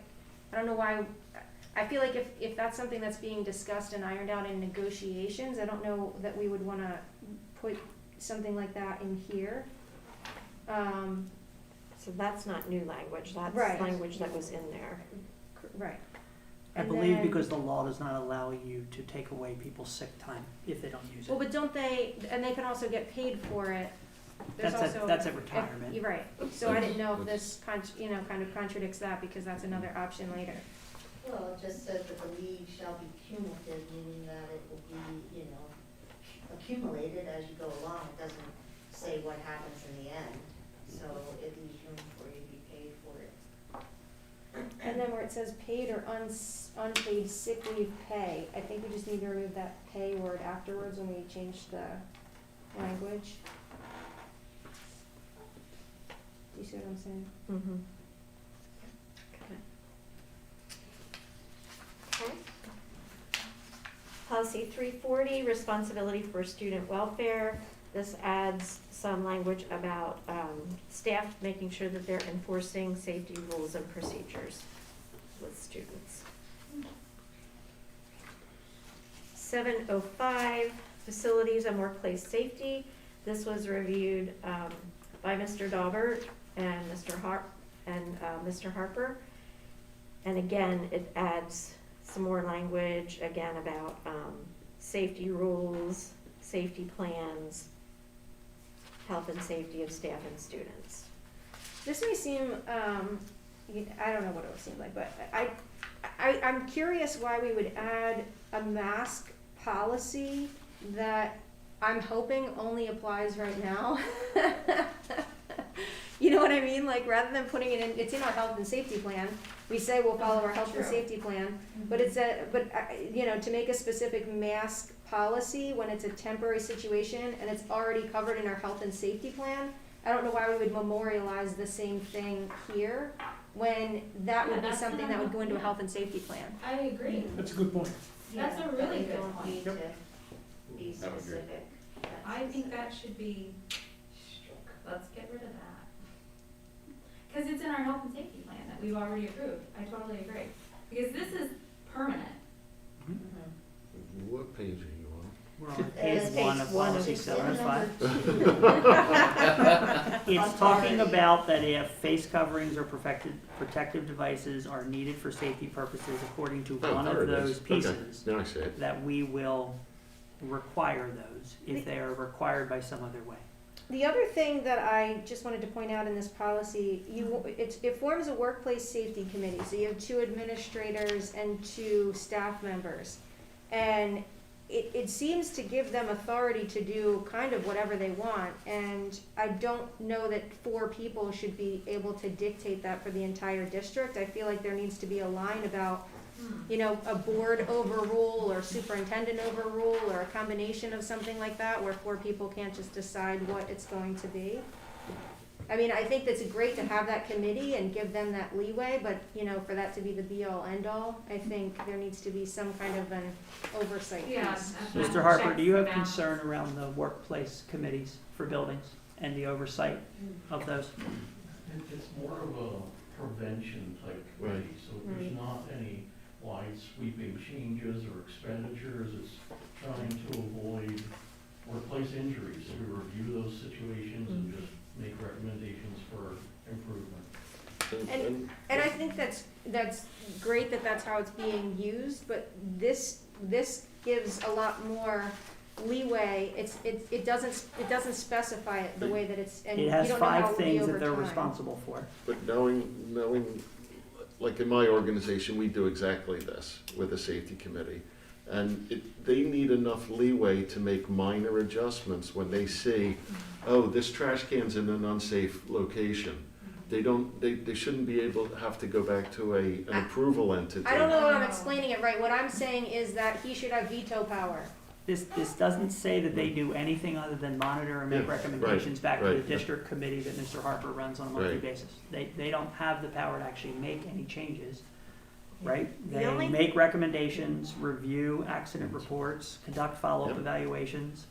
I feel like if that's something that's being discussed and ironed out in negotiations, I don't know that we would wanna put something like that in here. So that's not new language, that's Right. language that was in there. Right. I And believe then- because the law does not allow you to take away people's sick time if they don't use Well, it. but don't they, and they can also get paid for it. There's That's also. that's at retirement. You're right, so I didn't know if this kind of contradicts that, because that's another option later. Well, it just says that the leave shall be cumulative, meaning that it will be, accumulated as you go along. It doesn't say what happens in the end, so it leaves room for you to be paid for it. And then where it says paid or unpaid sick leave pay, I think we just need to remove that pay word afterwards when we change the language. Do you see what I'm saying? Mm-hmm. Okay. Policy 340, responsibility for student welfare. This adds some language about staff making sure that they're enforcing safety rules and procedures with students. 705, facilities and workplace safety. This was reviewed by Mr. Daubert and Mr. Harper. And again, it adds some more language, again, about safety rules, safety plans, health and safety of staff and students. This may seem, I don't know what it would seem like, but I'm curious why we would add a mask policy that I'm hoping only applies right now. You know what I mean? Like, rather than putting it in, it's in our health and safety plan. We say we'll follow our health and True. safety plan, but to make a specific mask policy when it's a temporary situation and it's already covered in our health and safety plan, I don't know why we would memorialize the same thing here when that would be that's something in that our- would go into a yeah. health and safety plan. I agree. That's a good point. That's a Yeah, really but we good don't point. need to be I would agree. specific. I think that should be, let's get rid of that. Cause it's in our health and safety plan that we've already approved, I totally agree. Because this is permanent. Mhm. What page are you on? We're on It's page 1 of page one of policy it. 705. It's talking Authority. about that if face coverings or protective devices are needed for safety purposes according to Oh, one there of it is. those Okay. pieces, Now I see it. that we will require those if they are required by some other way. The other thing that I just wanted to point out in this policy, it forms a workplace safety committee, so you have 2 administrators and 2 staff members. And it seems to give them authority to do kind of whatever they want, and I don't know that 4 people should be able to dictate that for the entire district. I feel like there needs to be a line about, a board overrule or superintendent overrule or a combination of something like that where 4 people can't just decide what it's going to be. I mean, I think that's great to have that committee and give them that leeway, but, for that to be the be-all, end-all, I think there needs to be some kind of an oversight Yeah. piece. Mr. Harper, do you have concern around the workplace committees for buildings and the oversight of those? It's more of a prevention type Right. committee, so there's not any wide sweeping changes or expenditures. It's trying to avoid workplace injuries. We review those situations and just make recommendations for improvement. And I think that's great that that's how it's being used, but this gives a lot more leeway. It doesn't specify it the way that it's, and It you has don't know how 5 it will be things over that they're time. responsible for. But knowing, like in my organization, we do exactly this with a safety committee. And they need enough leeway to make minor adjustments when they see, oh, this trash can's in an unsafe location. They shouldn't be able to have to go back to an approval entity. I don't know if I'm explaining it right. What I'm saying is that he should have veto power. This doesn't say that they do anything other than monitor and make Yeah, recommendations back to the right. district committee that Mr. Harper runs on a monthly Right. basis. They don't have the power to actually make any changes, right? The They only- make recommendations, review accident reports, conduct follow-up Yep. evaluations.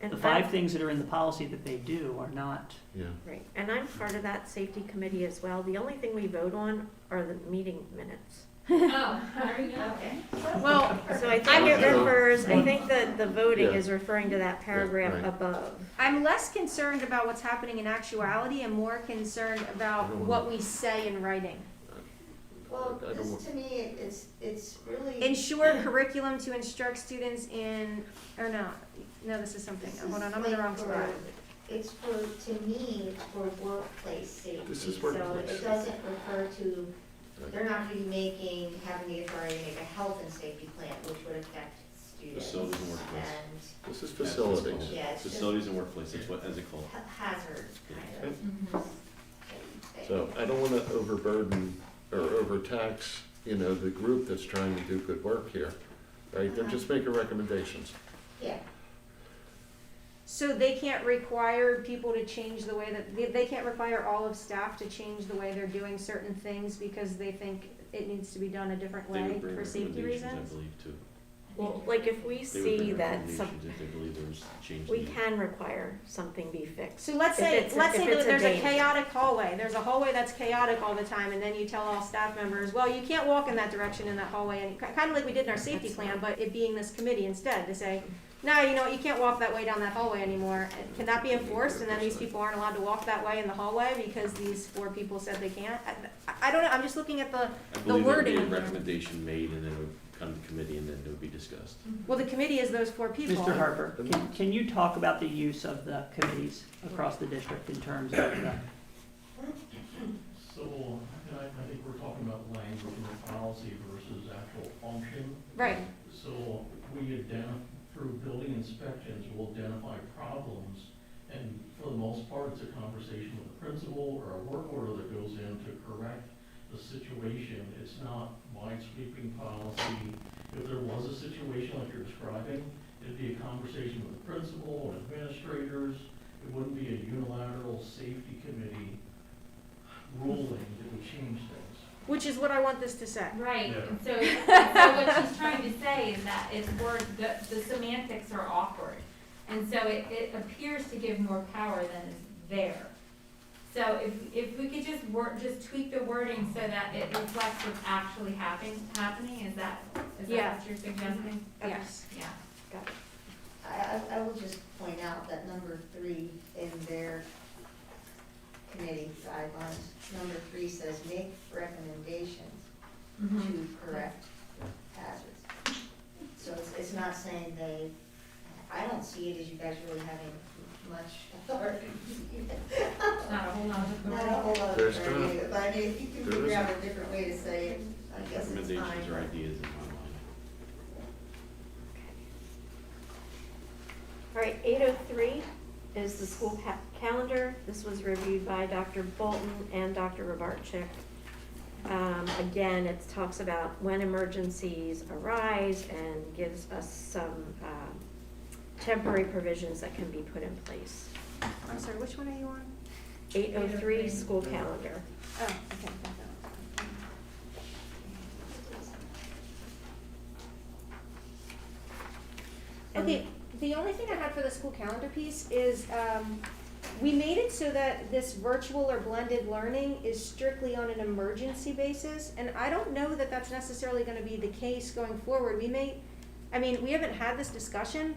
And The 5 things that are in the policy that they do are not, Yeah. Right, and I'm part of that safety committee as well. The only thing we vote on are the meeting minutes. Oh, there you go. Okay. Well, So I think it So- refers, I think that the voting Yeah. is referring to that paragraph right. above. I'm less concerned about what's happening in actuality and more concerned about I don't what we say in writing. Well, I don't this want- to me, it's really. Ensure curriculum to instruct students in, or no, this is something, This hold on, is I'm in the like wrong for- spot. It's for, to me, it's for workplace safety. This is So workplace it doesn't refer to, they're not gonna be having the authority to make a health and safety plan, which would affect students. Facilities and workplace. And, This is That's what it's facilities. called. yeah, it's just Facilities and workplace, that's what, as it called. hazard kind of Mhm. thing. So I don't wanna overburden or overtax, the group that's trying to do good work here, right? They're just making recommendations. Yeah, So they can't require people to change the way that, they can't require all of staff to change the way they're doing certain things because they think it needs to be done a different They would way bring for safety recommendations, reasons? I believe, too. Well, like if we They would see bring that some, recommendations if they believe there's change we needed. can require something be fixed. So let's If say, it's a- let's if say it's that there's a danger. chaotic hallway, there's a hallway that's chaotic all the time, and then you tell all staff members, well, you can't walk in that direction in that hallway, and kind of like we did in our safety plan, but it being this committee instead, to say, no, you know what, you can't walk that way down that hallway anymore. And can that be enforced, and then these people aren't allowed to walk that way in the hallway because these 4 people said they can't? I don't know, I'm just looking at the I believe there would be wording a in here. recommendation made, and then it would come to committee, and then it would be discussed. Well, the committee is those 4 people. Mr. Harper, can you talk about the use of the committees across the district in terms of the, So, I think we're talking about language in the policy versus actual function. Right. So we through building inspections, we'll identify problems, and for the most part, it's a conversation with the principal or a work order that goes in to correct the situation. It's not wide sweeping policy. If there was a situation like you're describing, it'd be a conversation with the principal and administrators. It wouldn't be a unilateral safety committee ruling that would change things. Which is what I want this to say. Right, Yeah. and so what she's trying to say is that it's word, the semantics are awkward. And so it appears to give more power than is there. So if we could just tweak the wording so that it reflects what's actually happening, is that Yeah. what you're suggesting? Yes. Yeah. Got it. I will just point out that number 3 in their committee guidelines, number 3 says make recommendations Mhm. to correct hazards. So it's not saying I don't see it as you guys really having much authority. Not a whole lot of. Not a whole lot of There's authority, not. but I mean, if you can There figure out isn't. a different way to say it, I guess it's fine. Recommendations or ideas in my mind. All right, 803 is the school calendar. This was reviewed by Dr. Bolton and Dr. Robarczyk. Again, it talks about when emergencies arise and gives us some temporary provisions that can be put in place. I'm sorry, which one are you on? 803 school calendar. Oh, okay, got that. Okay, the only thing I had for the school calendar piece is, we made it so that this virtual or blended learning is strictly on an emergency basis, and I don't know that that's necessarily gonna be the case going forward. We haven't had this discussion,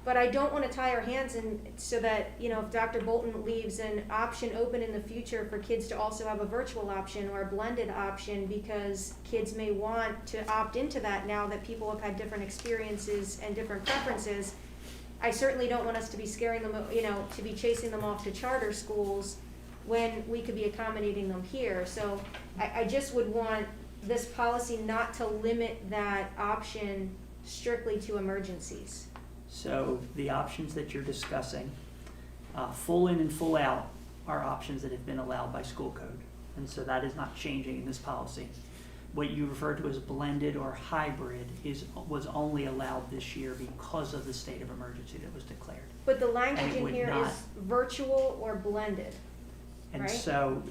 but I don't wanna tie our hands in so that, if Dr. Bolton leaves an option open in the future for kids to also have a virtual option or a blended option, because kids may want to opt into that now that people have had different experiences and different preferences. I certainly don't want us to be scaring them, to be chasing them off to charter schools when we could be accommodating them here. So I just would want this policy not to limit that option strictly to emergencies. so the options that you're discussing, full in and full out are options that have been allowed by school code. And so that is not changing in this policy. What you refer to as blended or hybrid was only allowed this year because of the state of emergency that was declared. But the language And it in would here not- is virtual or blended. And Right. so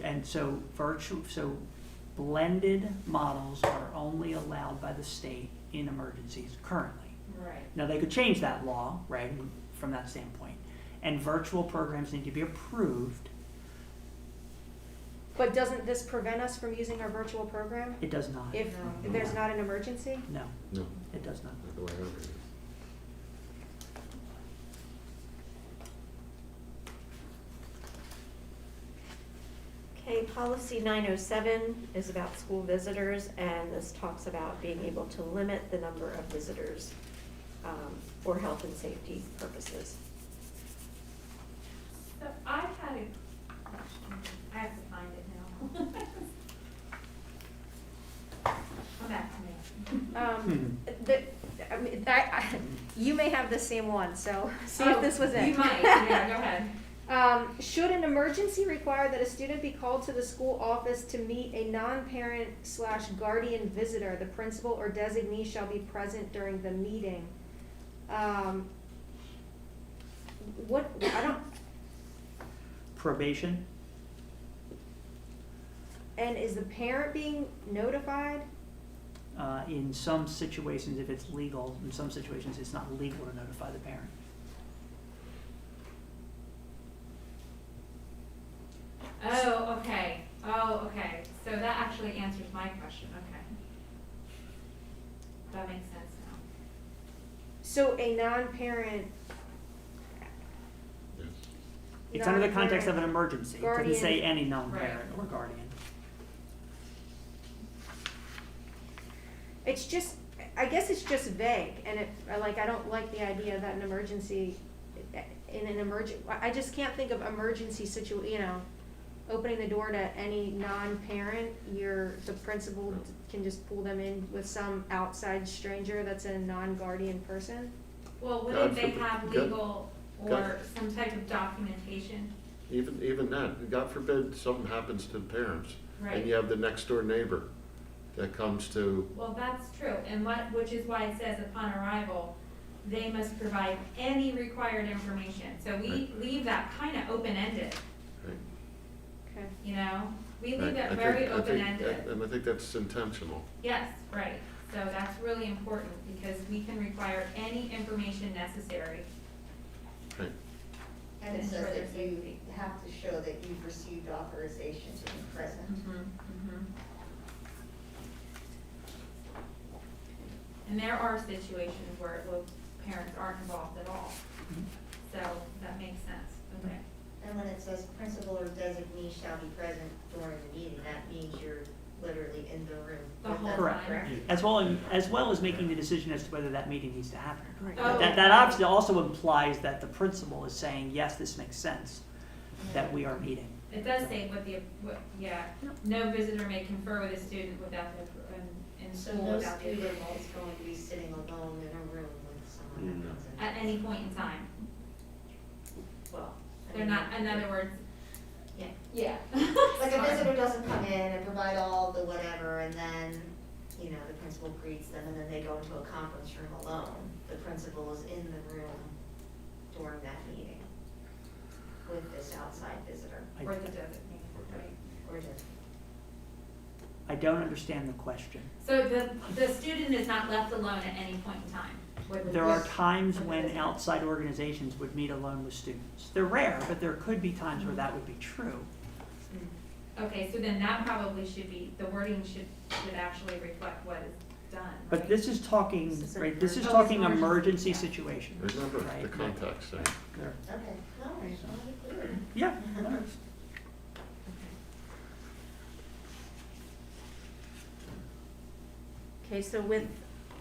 blended models are only allowed by the state in emergencies currently. Right. Now, they could change that law, right, from that standpoint. And virtual programs need to be approved But doesn't this prevent us from using our virtual program It does not. if there's not an emergency? No, No, it does not. not the way I read it. Okay, policy 907 is about school visitors, and this talks about being able to limit the number of visitors for health and safety purposes. So I had a question, I have to find it now. Come back to me. You may have the same one, so see if Oh, this was it. You might, yeah, go ahead. Should an emergency require that a student be called to the school office to meet a non-parent / guardian visitor, the principal or designee shall be present during the meeting. What, I don't, Probation, and is the parent being notified? in some situations, if it's legal, in some situations, it's not legal to notify the parent. Oh, okay, so that actually answers my question, okay. That makes sense now. So a non-parent, Yes. It's under the context of an non-parent emergency. It doesn't say guardian. any non-parent or guardian. It's just, I guess it's just vague, and I don't like the idea that an emergency, in an I just can't think of emergency opening the door to any non-parent, the principal can just pull them in with some outside stranger that's a non-guardian person. Well, wouldn't God they forbid- have God- legal or God- some type of documentation? Even that, God forbid something happens to the parents, Right. and you have the next door neighbor that comes to, Well, that's true, and which is why it says upon arrival, they must provide any required information. So we Right. leave that kind of open-ended, right? Okay. you know? We Right. leave I it think- very I think- open-ended. And I think that's intentional. Yes, right. So that's really important because we can require any information necessary. Right. And it Ensure says their that you safety. have to show that you've received authorization to be present. And there are situations where parents aren't involved at all. So that makes sense, okay. And when it says principal or designee shall be present during the meeting, that means you're literally in the room. The with whole them, Correct. correct? As well as making the decision as to whether that meeting needs to happen. Right. Oh. That obviously also implies that the principal is saying, yes, this makes sense, that we are meeting. It does say no visitor may confer with a student without in So school no without the student approval is going to be sitting alone in a room with someone that No. comes in. at any point in time. Well, I They're mean, not, in other words. Yeah. Yeah. Like a visitor doesn't come in and provide all the whatever, and then, the principal greets them, and then they go into a conference room alone. The principal is in the room during that meeting with this outside visitor, Or the designee, right? or just. I don't understand the question. So the student is not left alone at any point in time. There are times when outside organizations would meet alone with students. They're rare, but there could be times where that would be true. Okay, so then that probably should be, the wording should actually reflect what is done, right? But this is talking, This is an right, this is Oh, talking it's emergency emergency, yeah. situations. Remember right? the context there. There. Okay, no, it's not clear. Yeah. Okay, so with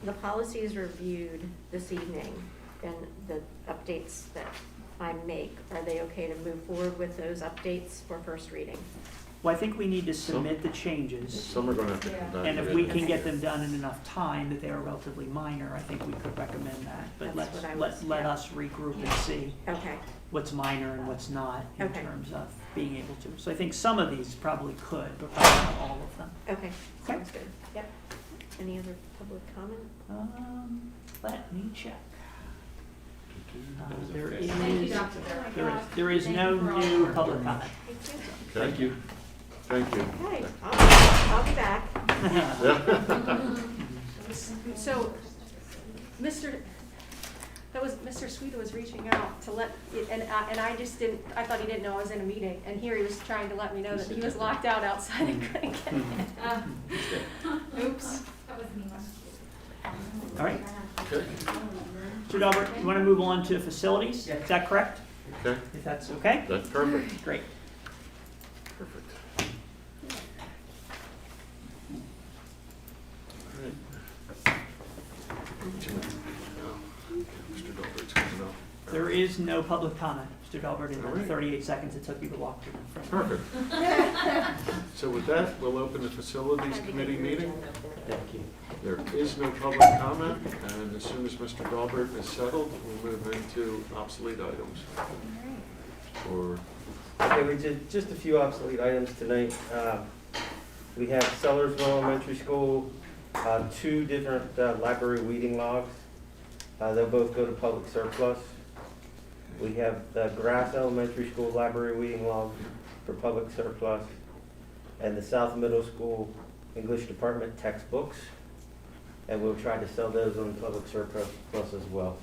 the policies reviewed this evening and the updates that I make, are they okay to move forward with those updates for first reading? Well, I think we need to submit the changes, Some are gonna have to come back. and if later we this can get year. them done in enough time that they are relatively minor, I think we could recommend that. But That's what I was- let yeah. us regroup and see Okay, what's minor and what's not in Okay. terms of being able to. So I think some of these probably could, but probably not all of them. okay, sounds good. Yep. Any other public comment? Let me check. That was There okay. is, Thank you, Dr. there is Thank no you for all new your work. public comment. Thank you. Thank you. Okay, I'll be back. So, That was, Mr. Sweeta was reaching out to let, and I just didn't, I thought he didn't know I was in a meeting, and here he was trying to let me know that he was locked out outside and couldn't get in. Oops. That was me. All right. Okay, Mr. Delbert, you want to move on to facilities? Is that correct? okay, If that's okay? that's perfect, Great. perfect. All right. Mr. Gilbert's coming up. There is no public comment, Mr. Delbert, in All the right. 38 seconds it took you to walk through the front. Perfect. So with that, we'll open the Facilities Committee meeting. Thank you. There is no public comment, and as soon as Mr. Dahlberg is settled, we'll move into obsolete items. Or, Okay, we did just a few obsolete items tonight. We have Sellersville Elementary School, 2 different library weeding logs. They'll both go to public surplus. We have the Grass Elementary School library weeding log for public surplus, and the South Middle School English Department textbooks. And we'll try to sell those on public surplus as well.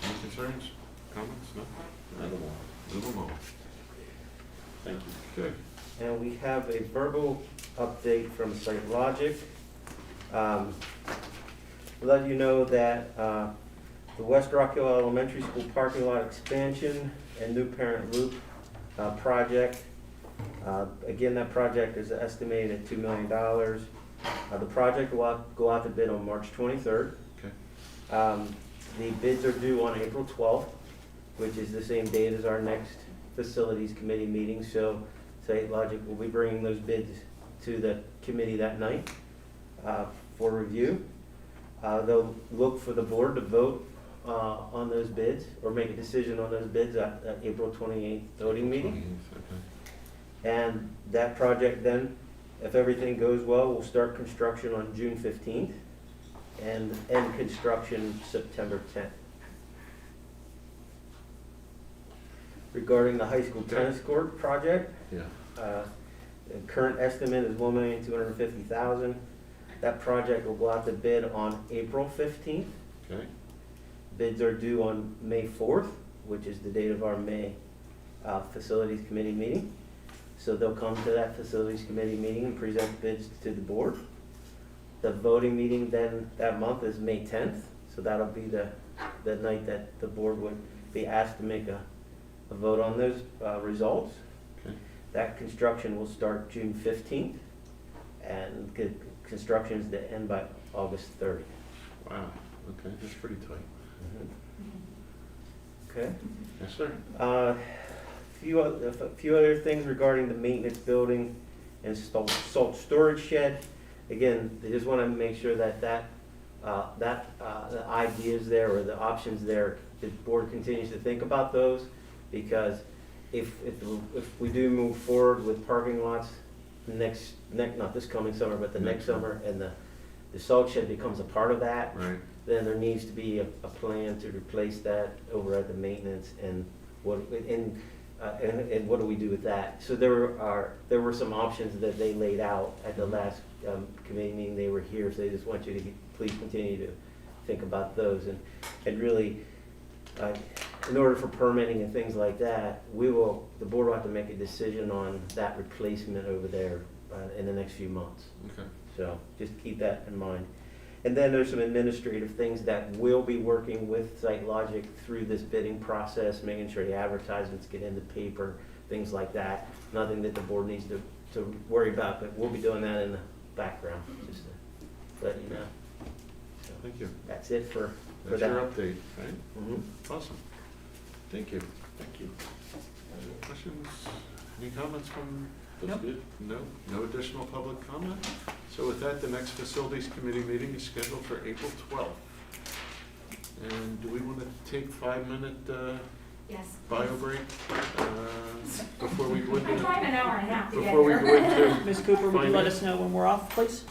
any concerns, comments? No? Another one. Move them on. Thank you. Okay. And we have a verbal update from SiteLogic. Let you know that the West Rock Hill Elementary School parking lot expansion and new parent loop project. Again, that project is estimated at $2 million. The project will go out to bid on March 23rd. Okay. The bids are due on April 12th, which is the same date as our next Facilities Committee meeting. So SiteLogic will be bringing those bids to the committee that night for review. They'll look for the board to vote on those bids or make a decision on those bids at April 28th voting meeting. 28th, okay. And that project then, if everything goes well, will start construction on June 15th and end construction September 10th. Regarding the high school tennis court project, Yeah. the current estimate is $1,250,000. That project will go out to bid on April 15th. Okay. Bids are due on May 4th, which is the date of our May Facilities Committee meeting. So they'll come to that Facilities Committee meeting and present bids to the board. The voting meeting then that month is May 10th, so that'll be the night that the board would be asked to make a vote on those results. Okay. That construction will start June 15th, and construction is to end by August 30th. Wow, okay, that's pretty tight. Okay. Yes, sir. A few other things regarding the maintenance building and salt storage shed. Again, they just want to make sure that the ideas there or the options there, the board continues to think about those, because if we do move forward with parking lots not this coming summer, but the next summer, and the salt shed becomes a part of that, Right. then there needs to be a plan to replace that over at the maintenance, and what do we do with that? So there were some options that they laid out at the last committee meeting. They were here, so they just want you to please continue to think about those, and really, in order for permitting and things like that, the board will have to make a decision on that replacement over there in the next few months. Okay. So just keep that in mind. And then there's some administrative things that we'll be working with SiteLogic through this bidding process, making sure the advertisements get in the paper, things like that. Nothing that the board needs to worry about, but we'll be doing that in the background, just to let you know. So Thank you. that's it for That's that. your update, right? Mhm. Awesome. Thank you. Thank you. Questions? Any comments from? Nope. That's good. No additional public comment? So with that, the next Facilities Committee meeting is scheduled for April 12th. And do we want to take 5-minute Yes. bio break before we go I into? drive an hour and a half to get Before we here. go into Ms. Cooper, would you let Finance. us know when we're off, please?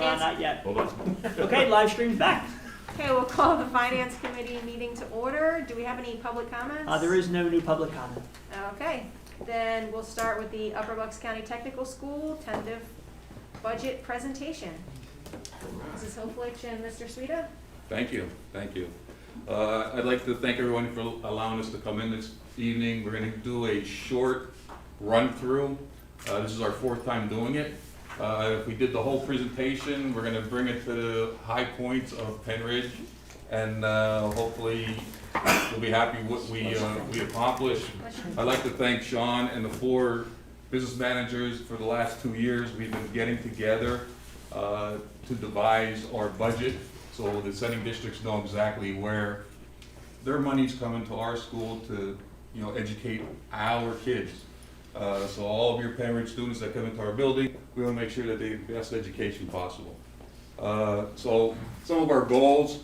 Not yet. Hold on. Okay, live stream's back. Okay, we'll call the finance committee meeting to order. Do we have any public comments? There is no new public comment. Okay, then we'll start with the Upper Bucks County Technical School tentative budget presentation. Mrs. Hoplich and Mr. Sueda? Thank you, thank you. I'd like to thank everyone for allowing us to come in this evening. We're gonna do a short run-through. This is our fourth time doing it. If we did the whole presentation, we're gonna bring it to the high points of Penridge, and hopefully you'll be happy with what we accomplished. I'd like to thank Sean and the 4 business managers for the last 2 years. We've been getting together to devise our budget, so the sending districts know exactly where their money's coming to our school to, educate our kids. So all of your Penridge students that come into our building, we want to make sure that they get the best education possible. So some of our goals,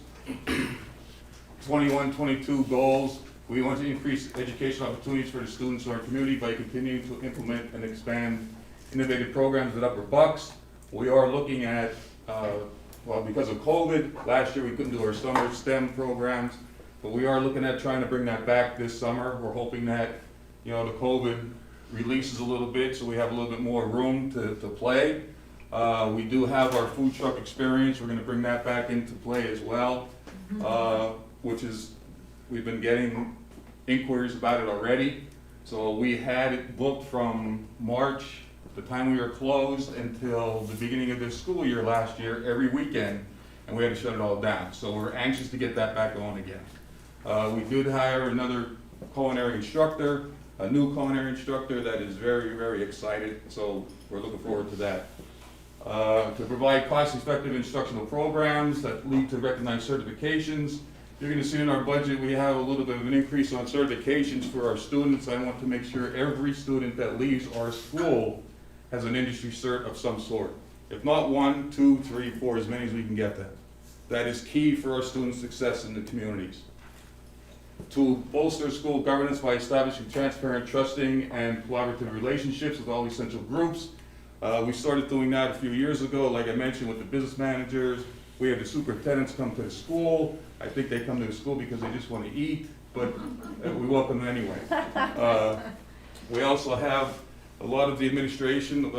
21-22 goals, we want to increase educational opportunities for the students in our community by continuing to implement and expand innovative programs at Upper Bucks. We are looking at, because of COVID, last year we couldn't do our summer STEM programs, but we are looking at trying to bring that back this summer. We're hoping that, the COVID releases a little bit, so we have a little bit more room to play. We do have our food truck experience. We're gonna bring that back into play as well, which is, we've been getting inquiries about it already. So we had it booked from March, the time we were closed, until the beginning of this school year last year, every weekend, and we had to shut it all down. So we're anxious to get that back on again. We did hire another culinary instructor, a new culinary instructor that is very, very excited, so we're looking forward to that. To provide cost-effective instructional programs that lead to recognized certifications. You're gonna see in our budget, we have a little bit of an increase on certifications for our students. I want to make sure every student that leaves our school has an industry cert of some sort. If not 1, 2, 3, 4, as many as we can get them. That is key for our students' success in the communities. To bolster school governance by establishing transparent, trusting, and collaborative relationships with all essential groups. We started doing that a few years ago, like I mentioned, with the business managers. We have the superintendents come to the school. I think they come to the school because they just want to eat, but we welcome them anyway. We also have a lot of the administration.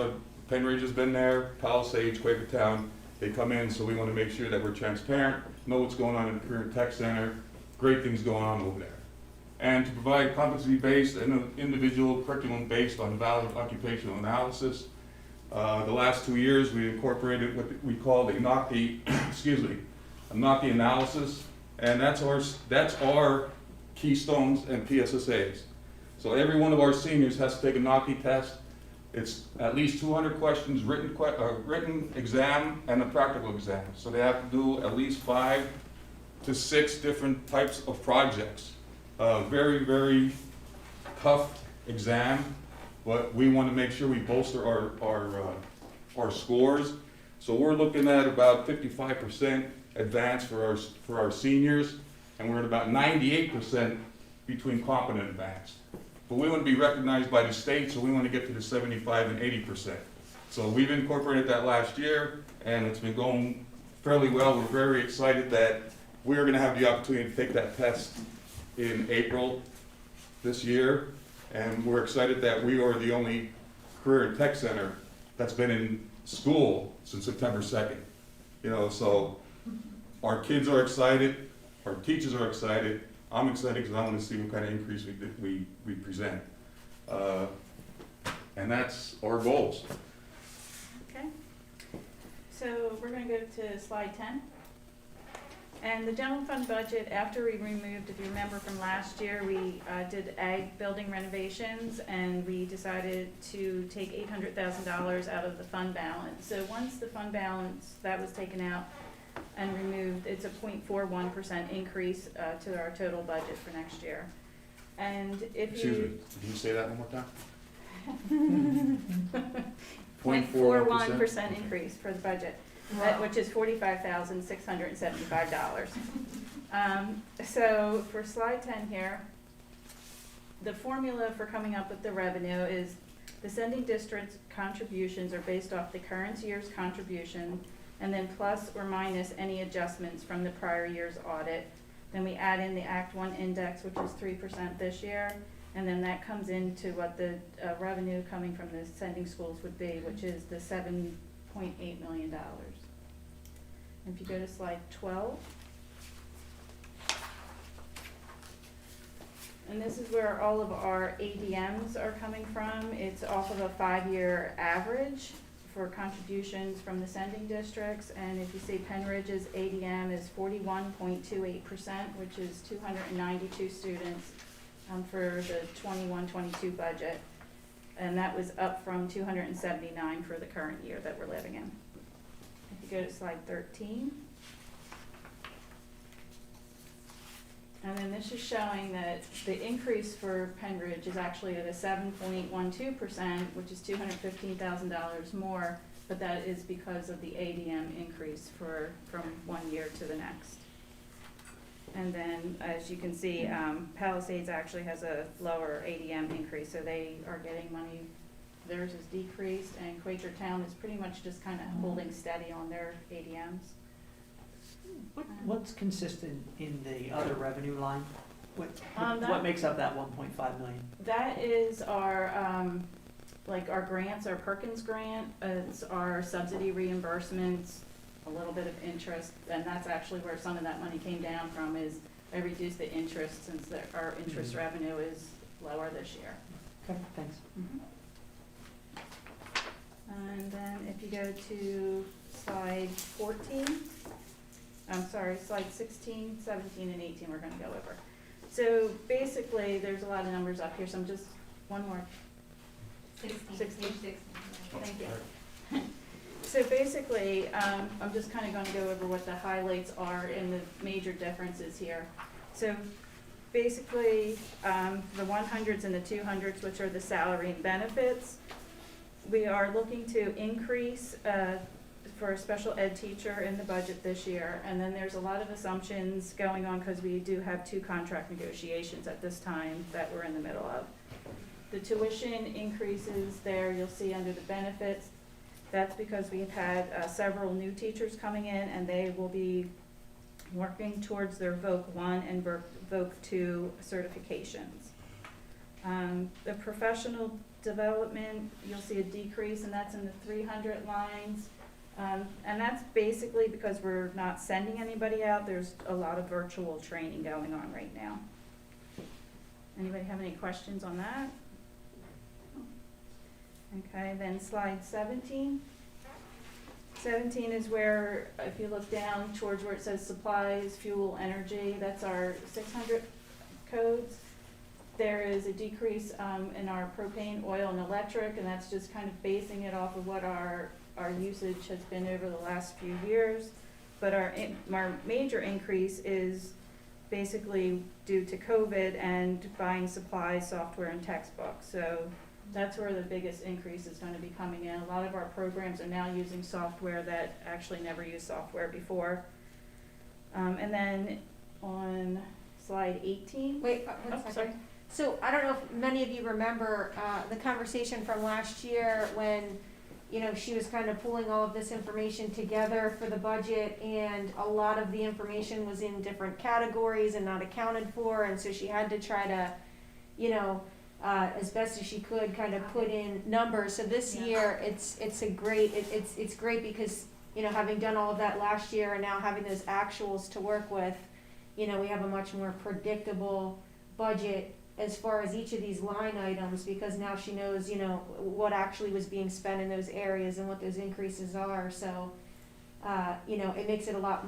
Penridge has been there, Palisades, Quakertown. They come in, so we want to make sure that we're transparent, know what's going on in the Career Tech Center. Great things going on over there. And to provide competency-based and individual curriculum-based on valid occupational analysis. The last 2 years, we incorporated what we call the NOCTI, a NOCTI analysis, and that's our keystones and PSSAs. So every one of our seniors has to take a NOCTI test. It's at least 200 questions, written exam and a practical exam. So they have to do at least 5 to 6 different types of projects. Very, very tough exam, but we want to make sure we bolster our scores. So we're looking at about 55% advance for our seniors, and we're at about 98% between competent and advanced. But we want to be recognized by the state, so we want to get to the 75 and 80%. So we've incorporated that last year, and it's been going fairly well. We're very excited that we're going to have the opportunity to take that test in April this year, and we're excited that we are the only career and tech center that's been in school since September 2nd. So our kids are excited, our teachers are excited. I'm excited because I want to see what kind of increase we present. And that's our goals. Okay. So we're going to go to slide 10. And the general fund budget, after we removed, if you remember from last year, we did ag building renovations, and we decided to take $800,000 out of the fund balance. So once the fund balance, that was taken out and removed, it's a 0.41% increase to our total budget for next year. And if Excuse me, you... can you say that one more time? 0.41% increase for the budget. Which is $45,675. So for slide 10 here, the formula for coming up with the revenue is the sending district's contributions are based off the current year's contribution and then plus or minus any adjustments from the prior year's audit. Then we add in the Act 1 index, which is 3% this year, and then that comes into what the revenue coming from the sending schools would be, which is the $7.8 million. If you go to slide 12. And this is where all of our ADMs are coming from. It's off of a 5-year average for contributions from the sending districts. And if you see Penridge's ADM is 41.28%, which is 292 students for the 21-22 budget. And that was up from 279 for the current year that we're living in. If you go to slide 13. And then this is showing that the increase for Penridge is actually at a 7.12%, which is $215,000 more, but that is because of the ADM increase from one year to the next. And then, as you can see, Palisades actually has a lower ADM increase, so they are getting money. Theirs is decreased, and Quakertown is pretty much just kind of holding steady on their ADMs. What's consistent in the other revenue line? That- What makes up that 1.5 million? That is our, like our grants, our Perkins grant, it's our subsidy reimbursements, a little bit of interest, and that's actually where some of that money came down from, is I reduced the interest since our interest revenue is lower this year. Okay, thanks. And then if you go to slide 14, I'm sorry, slide 16, 17, and 18 we're gonna go over. So basically, there's a lot of numbers up here, so I'm just, one more. 16, 16. page 16. Thank you. So basically, I'm just kind of going to go over what the highlights are and the major differences here. So basically, the 100s and the 200s, which are the salary and benefits, we are looking to increase for a special ed teacher in the budget this year. And then there's a lot of assumptions going on because we do have 2 contract negotiations at this time that we're in the middle of. The tuition increases there, you'll see under the benefits. That's because we've had several new teachers coming in, and they will be working towards their VOC 1 and VOC 2 certifications. The professional development, you'll see a decrease, and that's in the 300 lines. And that's basically because we're not sending anybody out. There's a lot of virtual training going on right now. Anybody have any questions on that? Okay, then slide 17. 17 is where, if you look down towards where it says supplies, fuel, energy, that's our 600 codes. There is a decrease in our propane, oil, and electric, and that's just kind of basing it off of what our usage has been over the last few years. But our major increase is basically due to COVID and buying supplies, software, and textbooks. So that's where the biggest increase is going to be coming in. A lot of our programs are now using software that actually never used software before. And then on slide 18. Wait, one second. Sorry. So I don't know if many of you remember the conversation from last year when, you know, she was kind of pulling all of this information together for the budget, and a lot of the information was in different categories and not accounted for, and so she had to try to, you know, as best as she could kind of put in numbers. So this year it's great because, you know, having done all of that last year and now having those actuals to work with, you know, we have a much more predictable budget as far as each of these line items, because now she knows, you know, what actually was being spent in those areas and what those increases are. So you know, it makes it a lot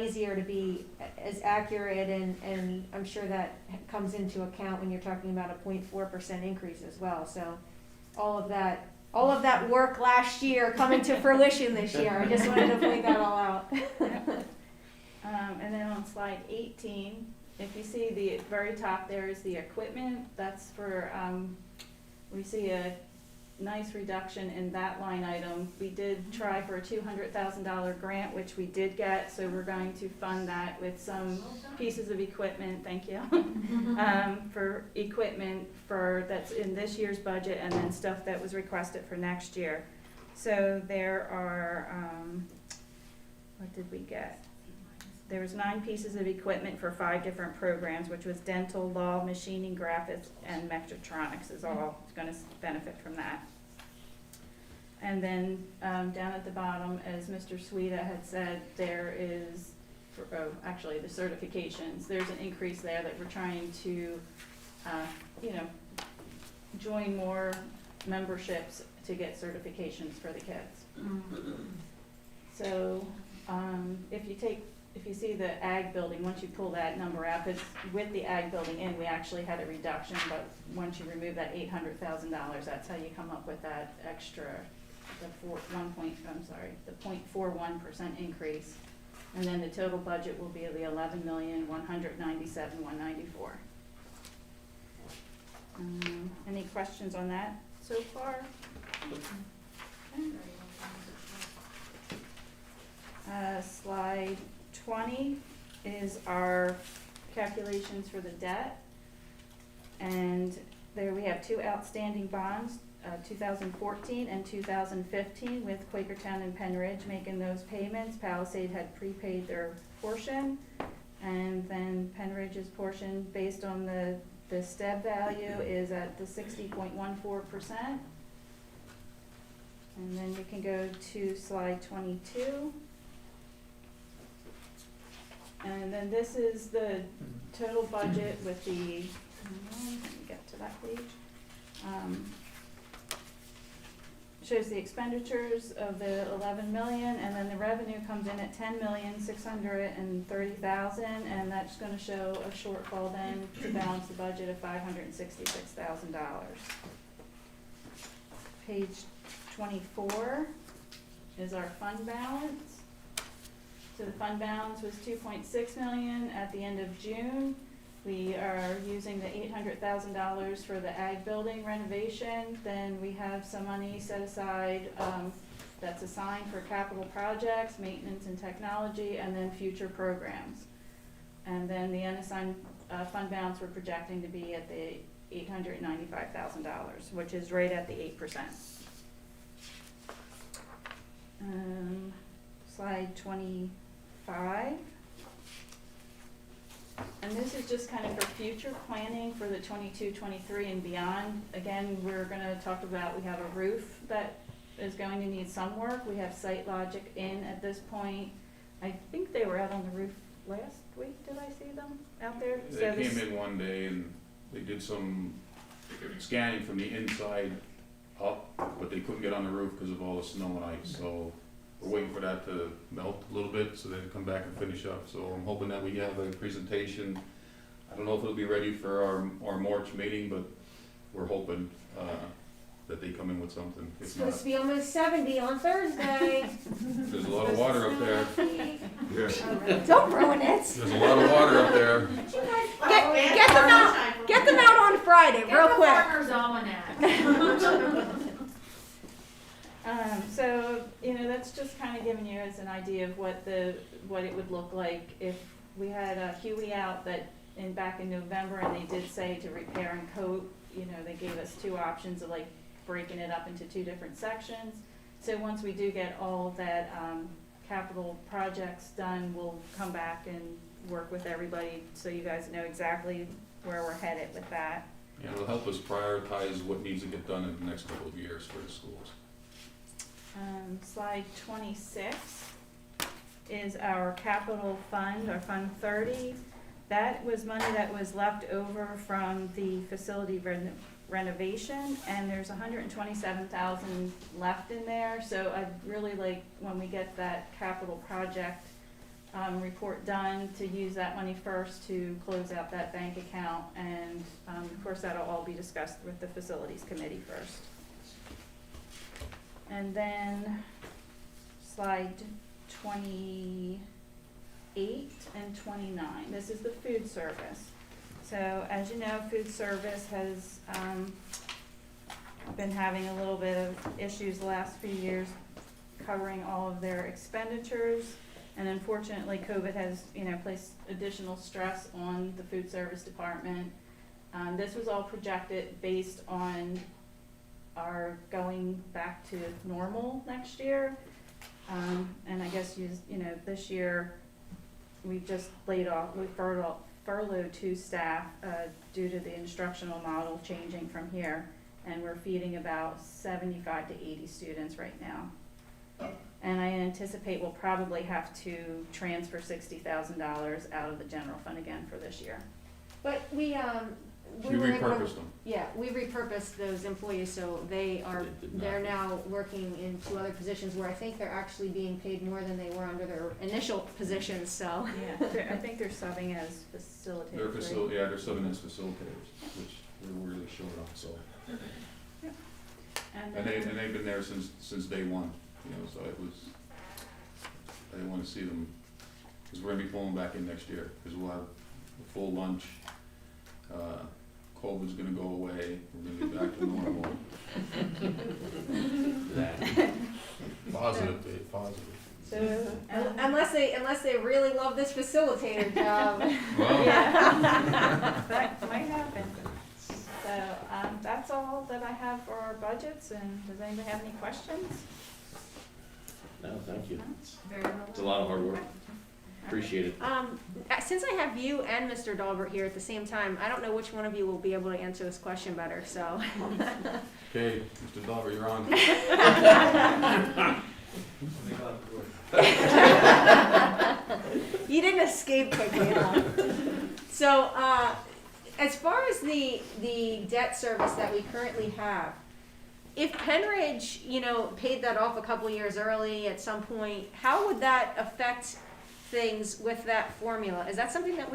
easier to be as accurate, and I'm sure that comes into account when you're talking about a 0.4% increase as well. So all of that work last year coming to fruition this year. I just wanted to point that all out. And then on slide 18, if you see the very top there is the equipment. That's for, we see a nice reduction in that line item. We did try for a $200,000 grant, which we did get, so we're going to fund that with some pieces of equipment, thank you, for equipment that's in this year's budget, and then stuff that was requested for next year. So there are, what did we get? There was 9 pieces of equipment for 5 different programs, which was dental, law, machining, graphics, and mechatronics is all gonna benefit from that. And then, down at the bottom, as Mr. Sueda had said, there is, actually the certifications, there's an increase there that we're trying to, join more memberships to get certifications for the kids. So, if you see the ag building, once you pull that number out, because with the ag building in, we actually had a reduction, but once you remove that $800,000, that's how you come up with that extra, the 0.41% increase. And then the total budget will be the $11,197,194. Any questions on that so far? Slide 20 is our calculations for the debt. And there we have 2 outstanding bonds, 2014 and 2015, with Quakertown and Penn Ridge making those payments. Palisade had prepaid their portion, and then Penn Ridge's portion, based on the STEB value, is at the 60.14%. And then you can go to slide 22. And then this is the total budget with the, let me get to that page. Shows the expenditures of the 11 million, and then the revenue comes in at 10,630,000, and that's gonna show a shortfall then to balance the budget of $566,000. Page 24 is our fund balance. So the fund balance was 2.6 million at the end of June. We are using the $800,000 for the ag building renovation. Then we have some money set aside that's assigned for capital projects, maintenance and technology, and then future programs. And then the unassigned fund balance we're projecting to be at the $895,000, which is right at the 8%. Slide 25. And this is just kind of for future planning for the 22, 23 and beyond. Again, we're gonna talk about, we have a roof that is going to need some work. We have Site Logic in at this point. I think they were out on the roof last week. Did I see them out there? They came in one day and they did some scanning from the inside up, but they couldn't get on the roof because of all the snow and ice. So we're waiting for that to melt a little bit so they can come back and finish up. So I'm hoping that we have a presentation. I don't know if it'll be ready for our March meeting, but we're hoping that they come in with something. It's If not, supposed to be almost 70 on Thursday. there's a lot of water up there. Yeah. Don't ruin it. There's a lot of water up there. Get them out on Friday, real quick. Farmer's Almanac. So, that's just kind of giving you as an idea of what it would look like if we had a Huey out back in November, and they did say to repair and coat. They gave us 2 options of like breaking it up into 2 different sections. So once we do get all of that capital projects done, we'll come back and work with everybody so you guys know exactly where we're headed with that. Yeah, it'll help us prioritize what needs to get done in the next couple of years for the schools. Slide 26 is our capital fund, our Fund 30. That was money that was left over from the facility renovation, and there's $127,000 left in there. So I'd really like, when we get that capital project report done, to use that money first to close out that bank account, and of course that'll all be discussed with the facilities committee first. And then slide 28 and 29. This is the food service. So as you know, food service has been having a little bit of issues the last few years covering all of their expenditures. And unfortunately, COVID has, placed additional stress on the food service department. This was all projected based on are going back to normal next year. And I guess this year, we just we furloughed 2 staff, due to the instructional model changing from here. And we're feeding about 75 to 80 students right now. And I anticipate we'll probably have to transfer $60,000 out of the general fund again for this year. But we We were able to- repurposed them. Yeah, we repurposed those employees, so they're now working in 2 other positions where I think they're actually being paid more than they were under their initial positions, so. Yeah, I think they're subbing as facilitators. They're right? they're subbing as facilitators, which we're really short on, so. And And then, they've been there since day one, so I didn't wanna see them, cause we're gonna be pulling back in next year, cause we'll have a full lunch. COVID's gonna go away, we're gonna be back to normal. Positive, Dave, positive. so, Unless they really love this facilitator job. Well, that might happen. So, that's all that I have for our budgets, and does anybody have any questions? No, thank you. Very well. It's a lot of hard work. Appreciate it. Since I have you and Mr. Dalbert here at the same time, I don't know which one of you will be able to answer this question better, so. okay, Mr. Dauber, you're on. You didn't escape quickly enough. So, as far as the debt service that we currently have, if Penridge, paid that off a couple years early at some point, how would that affect things with that formula? Is that something that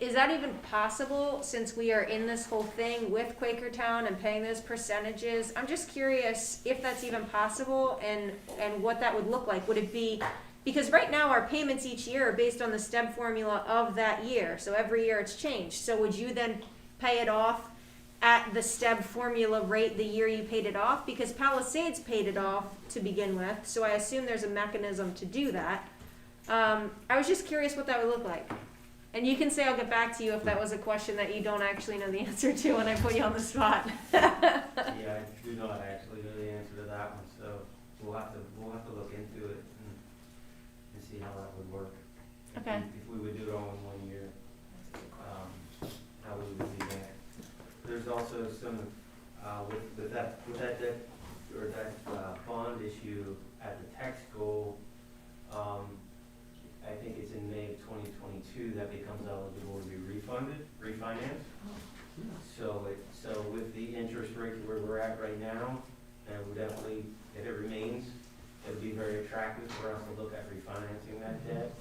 is that even possible since we are in this whole thing with Quakertown and paying those percentages? I'm just curious if that's even possible and what that would look like. Would it be, because right now our payments each year are based on the STEB formula of that year, so every year it's changed. So would you then pay it off at the STEB formula rate the year you paid it off? Because Palisades paid it off to begin with, so I assume there's a mechanism to do that. I was just curious what that would look like. And you can say I'll get back to you if that was a question that you don't actually know the answer to when I put you on the spot. Yeah, I do not actually know the answer to that one, so we'll have to look into it and see how that would work. Okay. If we would do it all in 1 year, how we would do that. There's also some, with that debt, or that bond issue at the tech school, I think it's in May of 2022 that becomes eligible to be refinanced. So with the interest rate where we're at right now, and we definitely, if it remains, it would be very attractive for us to look at refinancing that debt.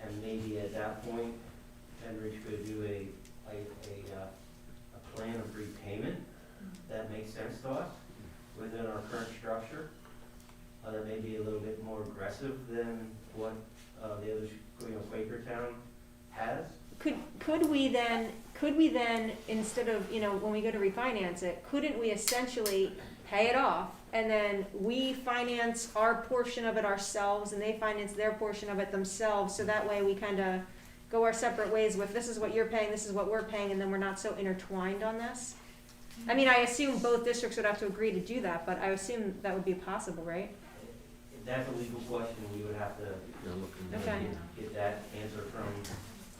And maybe at that point, Penridge could do a plan of repayment that makes sense to us within our current structure. That may be a little bit more aggressive than what the other, Quakertown has. Could we then instead of when we go to refinance it, couldn't we essentially pay it off and then we finance our portion of it ourselves and they finance their portion of it themselves, so that way we kind of go our separate ways with this is what you're paying, this is what we're paying, and then we're not so intertwined on this? I mean, I assume both districts would have to agree to do that, but I assume that would be possible, right? That's a legal question, we would have to Okay. get that answer from.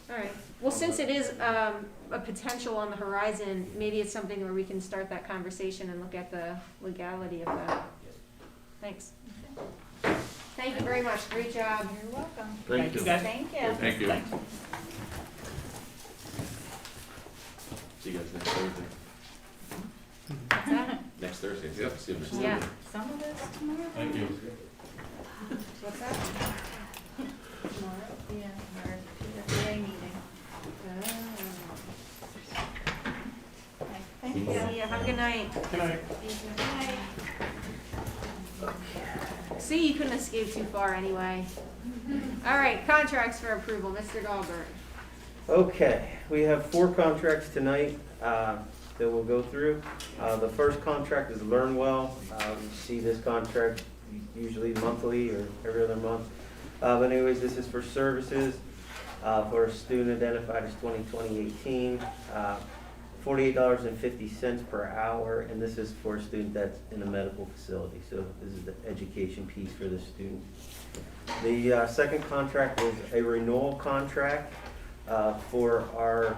All right. Well, since it is a potential on the horizon, maybe it's something where we can start that conversation and look at the legality of that. Thanks. Thank you very much. Great job. You're welcome. Thank you. guys. Thank you. Thank you. Thanks. See you guys next Thursday. What's that? Next Thursday. Yep. See you next Yeah. Thursday. Some of this tomorrow? Thank you. What's that? Tomorrow? Yeah, our PFA meeting. Okay, thank you. See ya. Have a good night. Good night. See, you couldn't escape too far anyway. All right, contracts for approval. Mr. Dahlberg. Okay, we have 4 contracts tonight that we'll go through. The first contract is Learn Well. You see this contract usually monthly or every other month. But anyways, this is for services for a student identified as 2018. $48.50 per hour, and this is for a student that's in a medical facility. So this is the education piece for the student. The second contract was a renewal contract for our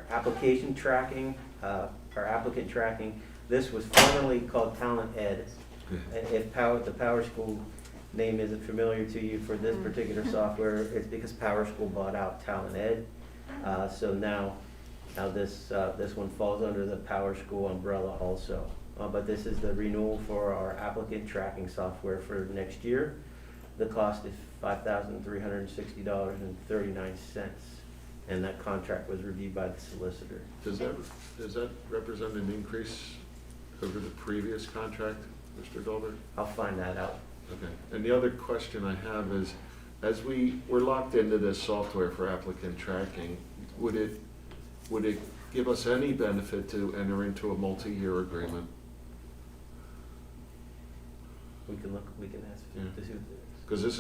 application tracking, our applicant tracking. This was formerly called Talent Ed. If the Power School name isn't familiar to you for this particular software, it's because Power School bought out Talent Ed. So now this one falls under the Power School umbrella also. But this is the renewal for our applicant tracking software for next year. The cost is $5,360.39, and that contract was reviewed by the solicitor. Does that represent an increase over the previous contract, Mr. Goldberg? I'll find that out. Okay. And the other question I have is, as we're locked into this software for applicant tracking, would it give us any benefit to enter into a multi-year agreement? We can ask Yeah. to see. Because it's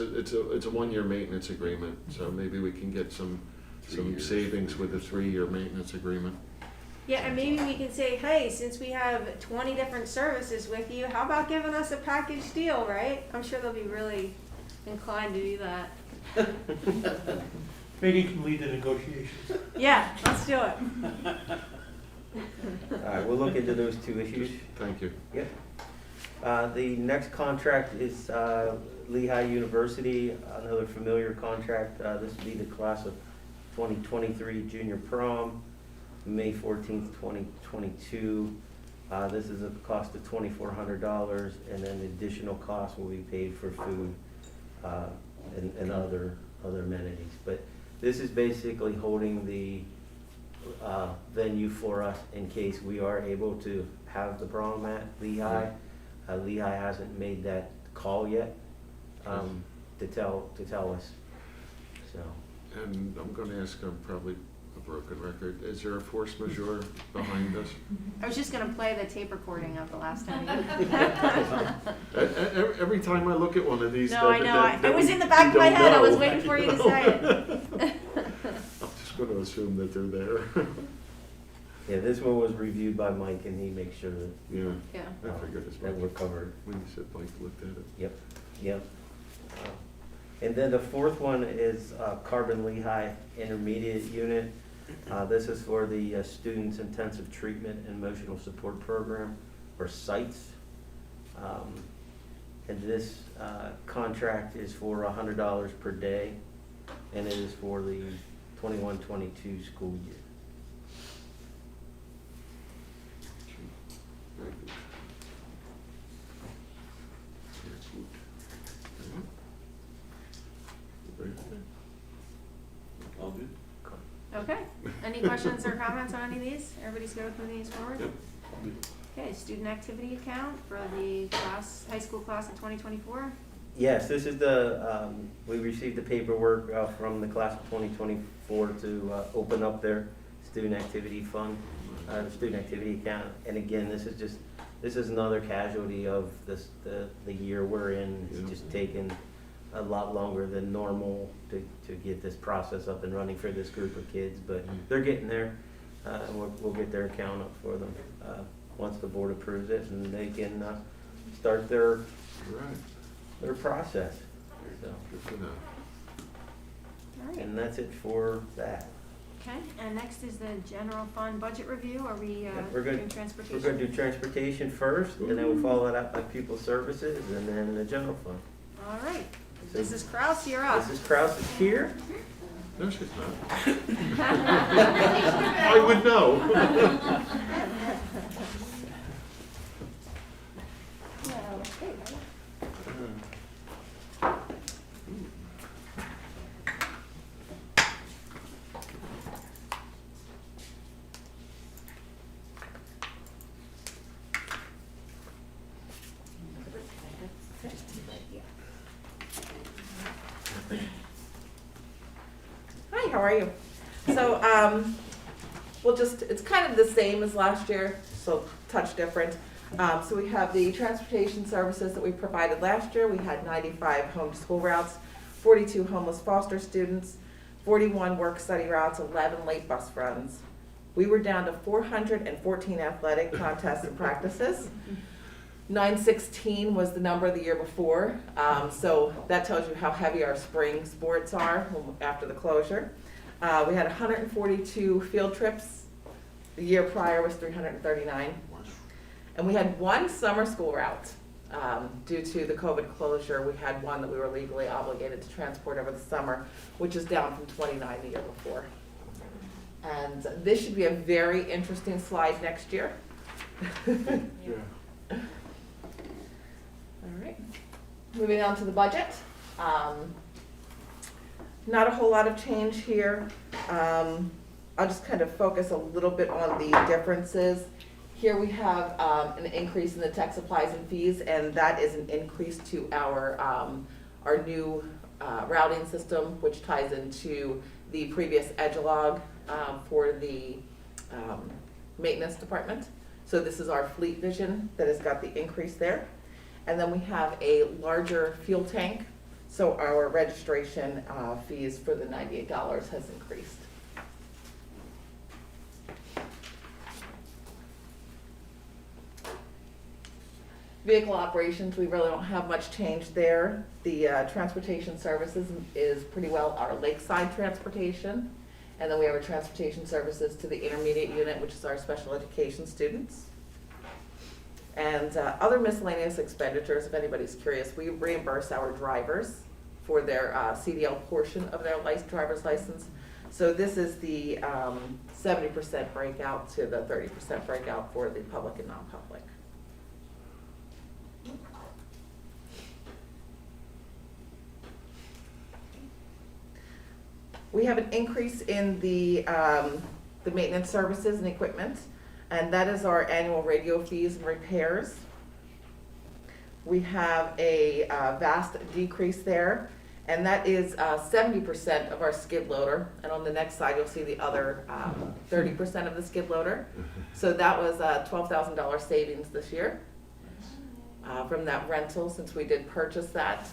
a 1-year maintenance agreement, so maybe we can get some 3 years. savings with a 3-year maintenance agreement. Yeah, and maybe we can say, hey, since we have 20 different services with you, how about giving us a package deal, right? I'm sure they'll be really inclined to do that. Maybe you can lead the negotiations. Yeah, let's do it. All right, we'll look into those two issues. Thank you. Yep. The next contract is Lehigh University, another familiar contract. This will be the class of 2023 junior prom, May 14th, 2022. This is a cost of $2,400, and then the additional cost will be paid for food and other amenities. But this is basically holding the venue for us in case we are able to have the prom at Lehigh. Lehigh hasn't made that call yet to tell us. So. And I'm going to ask, I'm probably a broken record, is there a force majeure behind us? I was just gonna play the tape recording of the last time. Every time I look at one of these. No, I know. It was in the back of my head. I was waiting for you to say it. I'm just going to assume that they're there. Yeah, this one was reviewed by Mike, and he makes sure that, Yeah, Yeah. I figured as that much. we're covered. When you said Mike looked at it. Yep. And then the fourth one is Carbon Lehigh Intermediate Unit. This is for the Students Intensive Treatment and Emotional Support Program, or SITES. And this contract is for $100 per day, and it is for the 21-22 school year. Very good. Very good. Very good. All good? Okay. Any questions or comments on any of these? Everybody's good with moving these forward? Yep. Okay, student activity account for the high school class of 2024. Yes, this is we received the paperwork from the class of 2024 to open up their student activity fund, student activity account. And again, this is another casualty of the year we're in. It's just taken a lot longer than normal to get this process up and running for this group of kids, but they're getting there. And we'll get their account up for them once the board approves it, and they can start their process. So, Good for them. All right. and that's it for that. Okay, and next is the general fund budget review. Are we We're doing going transportation? to do transportation first, and then we'll follow that up by pupil services, and then the general fund. All right. So Mrs. Kraus, you're up. Mrs. Kraus is here. No, she's not. I would know. Hi, how are you? So, it's kind of the same as last year, so touch different. So we have the transportation services that we provided last year. We had 95 home to school routes, 42 homeless foster students, 41 work-study routes, 11 late bus runs. We were down to 414 athletic contests and practices. 916 was the number the year before, so that tells you how heavy our spring sports are after the closure. We had 142 field trips. The year prior was 339. And we had one summer school route. Due to the COVID closure, we had one that we were legally obligated to transport over the summer, which is down from 29 the year before. And this should be a very interesting slide next year. Yeah. All right, moving on to the budget. Not a whole lot of change here. I'll just kind of focus a little bit on the differences. Here we have an increase in the tech supplies and fees, and that is an increase to our new routing system, which ties into the previous Edgelog for the maintenance department. So this is our fleet vision that has got the increase there. And then we have a larger fuel tank, so our registration fees for the $98 has increased. Vehicle operations, we really don't have much change there. The transportation services is pretty well our lakeside transportation. And then we have our transportation services to the intermediate unit, which is our special education students. And other miscellaneous expenditures, if anybody's curious, we reimburse our drivers for their CDL portion of their driver's license. So this is the 70% breakout to the 30% breakout for the public and non-public. We have an increase in the maintenance services and equipment, and that is our annual radio fees and repairs. We have a vast decrease there, and that is 70% of our skid loader. And on the next slide, you'll see the other 30% of the skid loader. So that was a $12,000 savings this year from that rental, since we did purchase that.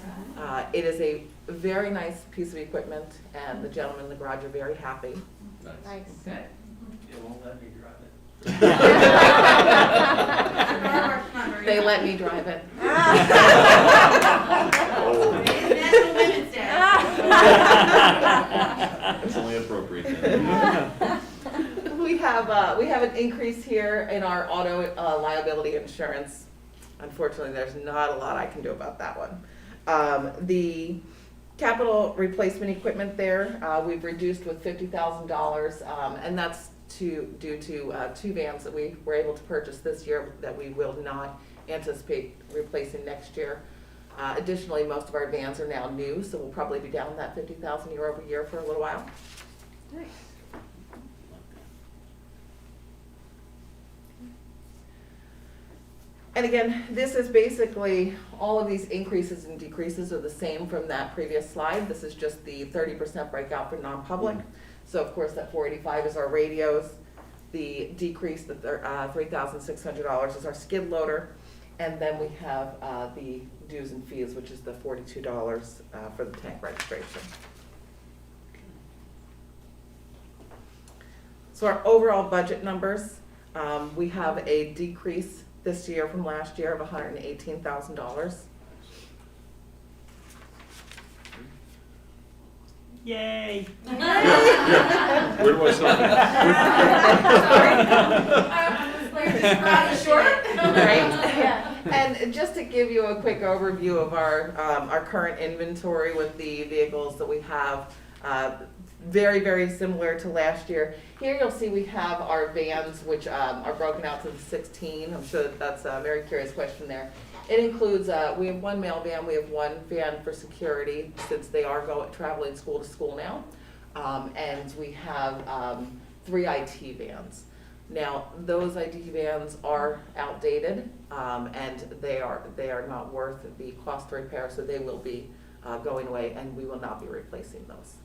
It is a very nice piece of equipment, and the gentlemen in the garage are very happy. Nice. Good. It won't let me drive it. They let me drive it. National Women's Day. That's only appropriate then. We have an increase here in our auto liability insurance. Unfortunately, there's not a lot I can do about that one. The capital replacement equipment there, we've reduced with $50,000, and that's due to 2 vans that we were able to purchase this year that we will not anticipate replacing next year. Additionally, most of our vans are now new, so we'll probably be down that $50,000 year over year for a little while. Nice. And again, this is basically, all of these increases and decreases are the same from that previous slide. This is just the 30% breakout for non-public. So of course that 485 is our radios. The decrease, the $3,600 is our skid loader. And then we have the dues and fees, which is the $42 for the tank registration. So our overall budget numbers, we have a decrease this year from last year of $118,000. Yay. Where do I sign? Right? And just to give you a quick overview of our current inventory with the vehicles that we have, very, very similar to last year. Here you'll see we have our vans, which are broken out to the 16. I'm sure that's a very curious question there. It includes, we have 1 mail van, we have 1 van for security, since they are traveling school to school now. And we have 3 IT vans. Now, those IT vans are outdated, and they are not worth the cost to repair, so they will be going away, and we will not be replacing those.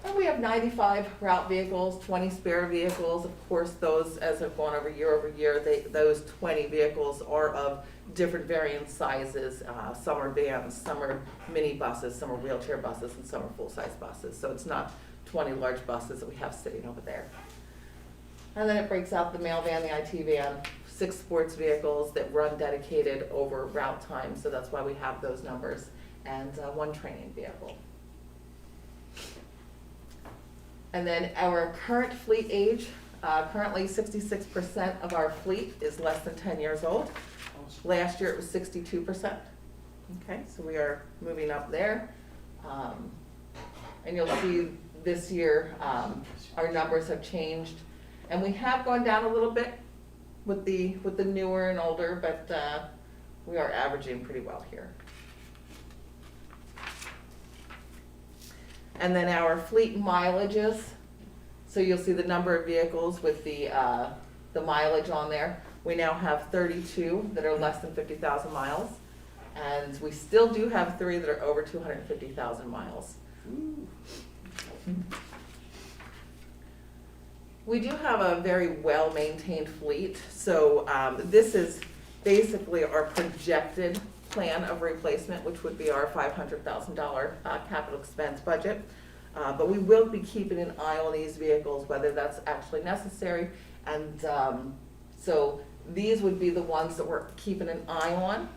And we have 95 route vehicles, 20 spare vehicles. Of course, those, as have gone over year, those 20 vehicles are of different variant sizes. Some are vans, some are mini buses, some are wheelchair buses, and some are full-size buses. So it's not 20 large buses that we have sitting over there. And then it breaks out the mail van, the IT van, 6 sports vehicles that run dedicated over route time, so that's why we have those numbers, and 1 training vehicle. And then our current fleet age, currently 66% of our fleet is less than 10 years old. Last year it was 62%. Okay, so we are moving up there. And you'll see this year our numbers have changed. And we have gone down a little bit with the newer and older, but we are averaging pretty well here. And then our fleet mileages. So you'll see the number of vehicles with the mileage on there. We now have 32 that are less than 50,000 miles. And we still do have 3 that are over 250,000 miles. We do have a very well-maintained fleet. So this is basically our projected plan of replacement, which would be our $500,000 capital expense budget. But we will be keeping an eye on these vehicles, whether that's actually necessary. And so these would be the ones that we're keeping an eye on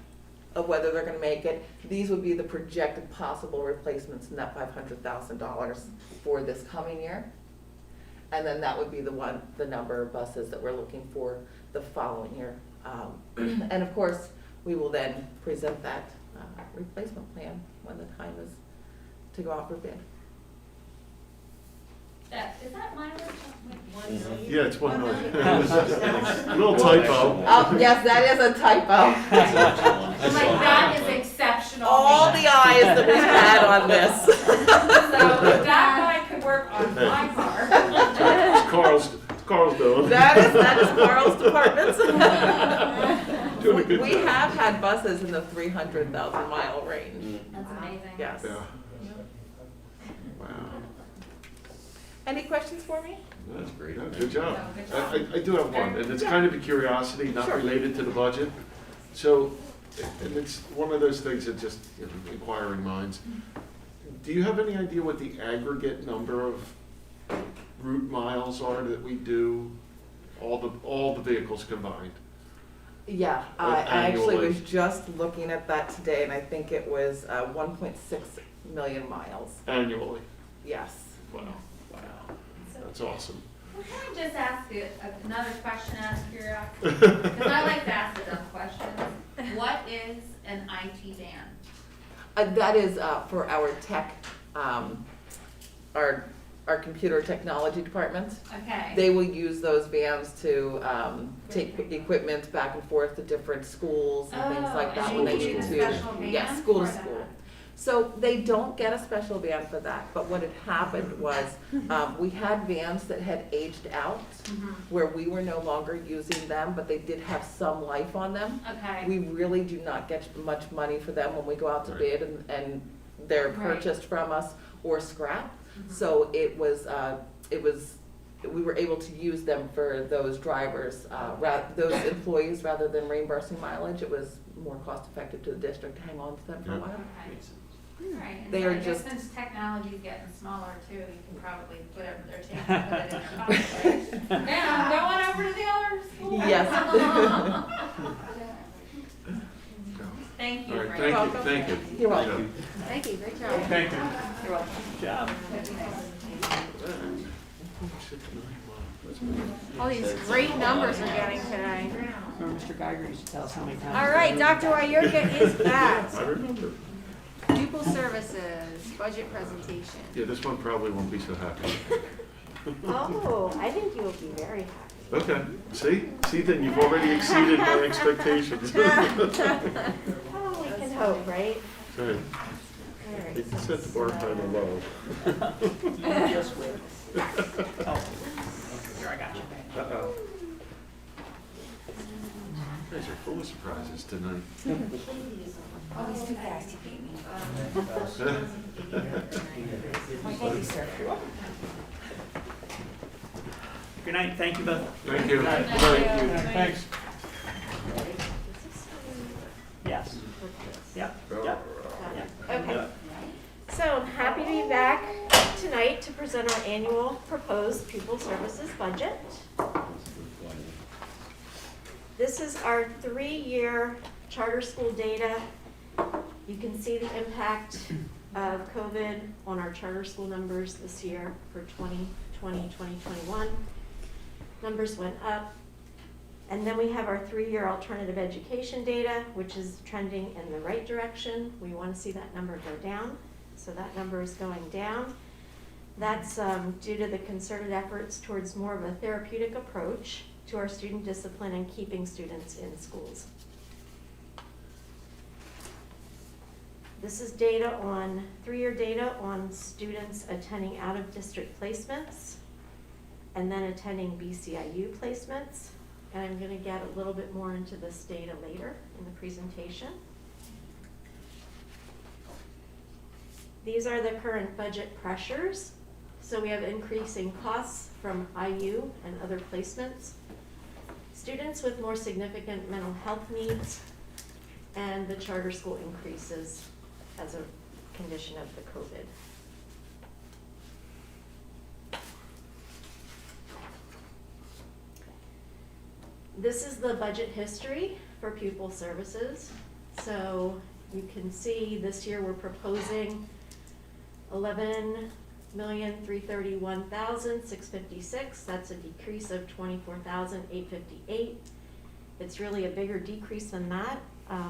of whether they're gonna make it. These would be the projected possible replacements in that $500,000 for this coming year. And then that would be the number of buses that we're looking for the following year. And of course, we will then present that replacement plan when the time is to go out for bid. Is that mileage? Yeah, it's 1 million. Little typo. Oh, yes, that is a typo. I'm like, that is exceptional. All the eyes that we've had on this. So if that guy could work on my car. It's Carl's doing. That is Carl's department. Doing a good We job. have had buses in the 300,000 mile range. That's amazing. Yes. Yeah. Wow. Any questions for me? That's great. Good job. No, good job. I do have one, and it's kind of a curiosity, not Sure. related to the budget. So, and it's one of those things that just, inquiring minds. Do you have any idea what the aggregate number of route miles are that we do, all the vehicles combined? Yeah, I actually Annually. was just looking at that today, and I think it was 1.6 million miles. Annually? Yes. Wow. That's awesome. Well, can I just ask you another question out of curiosity? Because I like to ask the dumb questions. What is an IT van? That is for our tech, our computer technology department. Okay. They will use those vans to take equipment back and forth to different schools and things like that when they need to. Yes, school to school. So they don't get a special van for that, but what had happened was we had vans that had aged out where we were no longer using them, but they did have some life on them. Okay. We really do not get much money for them when we go out to Right. bid and they're Right. purchased from us or scrap. So it was, we were able to use them for those drivers, those employees, rather than reimbursing mileage. It was more cost effective to the district to hang on to them for a Yeah. while. Okay. All right. And They so are I guess just- since technology's getting smaller too, you can probably whatever they're taking, put it in their pocket. Right? Now I'm going over to the other school. Yes. Thank you. All right, Fran. thank you. You're welcome. Thank you, great job. Thank you. You're welcome. Good job. All these great numbers we're getting today. Remember Mr. Geiger used to tell us how many times. All right, Dr. Wayurka is back. I remember. Pupil services, budget presentation. Yeah, this one probably won't be so happy. Oh, I think you will be very happy. Okay, see, then you've already exceeded my expectations. Oh, we can hope, right? Right. All right. You can set the bar kind of low. You just wait. Oh, here, I got you. Uh-oh. You guys are full of surprises tonight. Always too fast, you beat me. Thank you, sir. Good night, thank you both. Thank you. Thank Bye. you. Thanks. click this. Yep, Oh, yep. Got it. Yeah. Okay. So I'm happy to be back tonight to present our annual proposed pupil services budget. This is our 3-year charter school data. You can see the impact of COVID on our charter school numbers this year for 2020, 2021. Numbers went up. And then we have our 3-year alternative education data, which is trending in the right direction. We want to see that number go down. So that number is going down. That's due to the concerted efforts towards more of a therapeutic approach to our student discipline and keeping students in schools. This is data on, 3-year data on students attending out-of-district placements and then attending BCIU placements. And I'm going to get a little bit more into this data later in the presentation. These are the current budget pressures. So we have increasing costs from IU and other placements, students with more significant mental health needs, and the charter school increases as a condition of the COVID. This is the budget history for pupil services. So you can see this year we're proposing $11,331,656. That's a decrease of $24,858. It's really a bigger decrease than that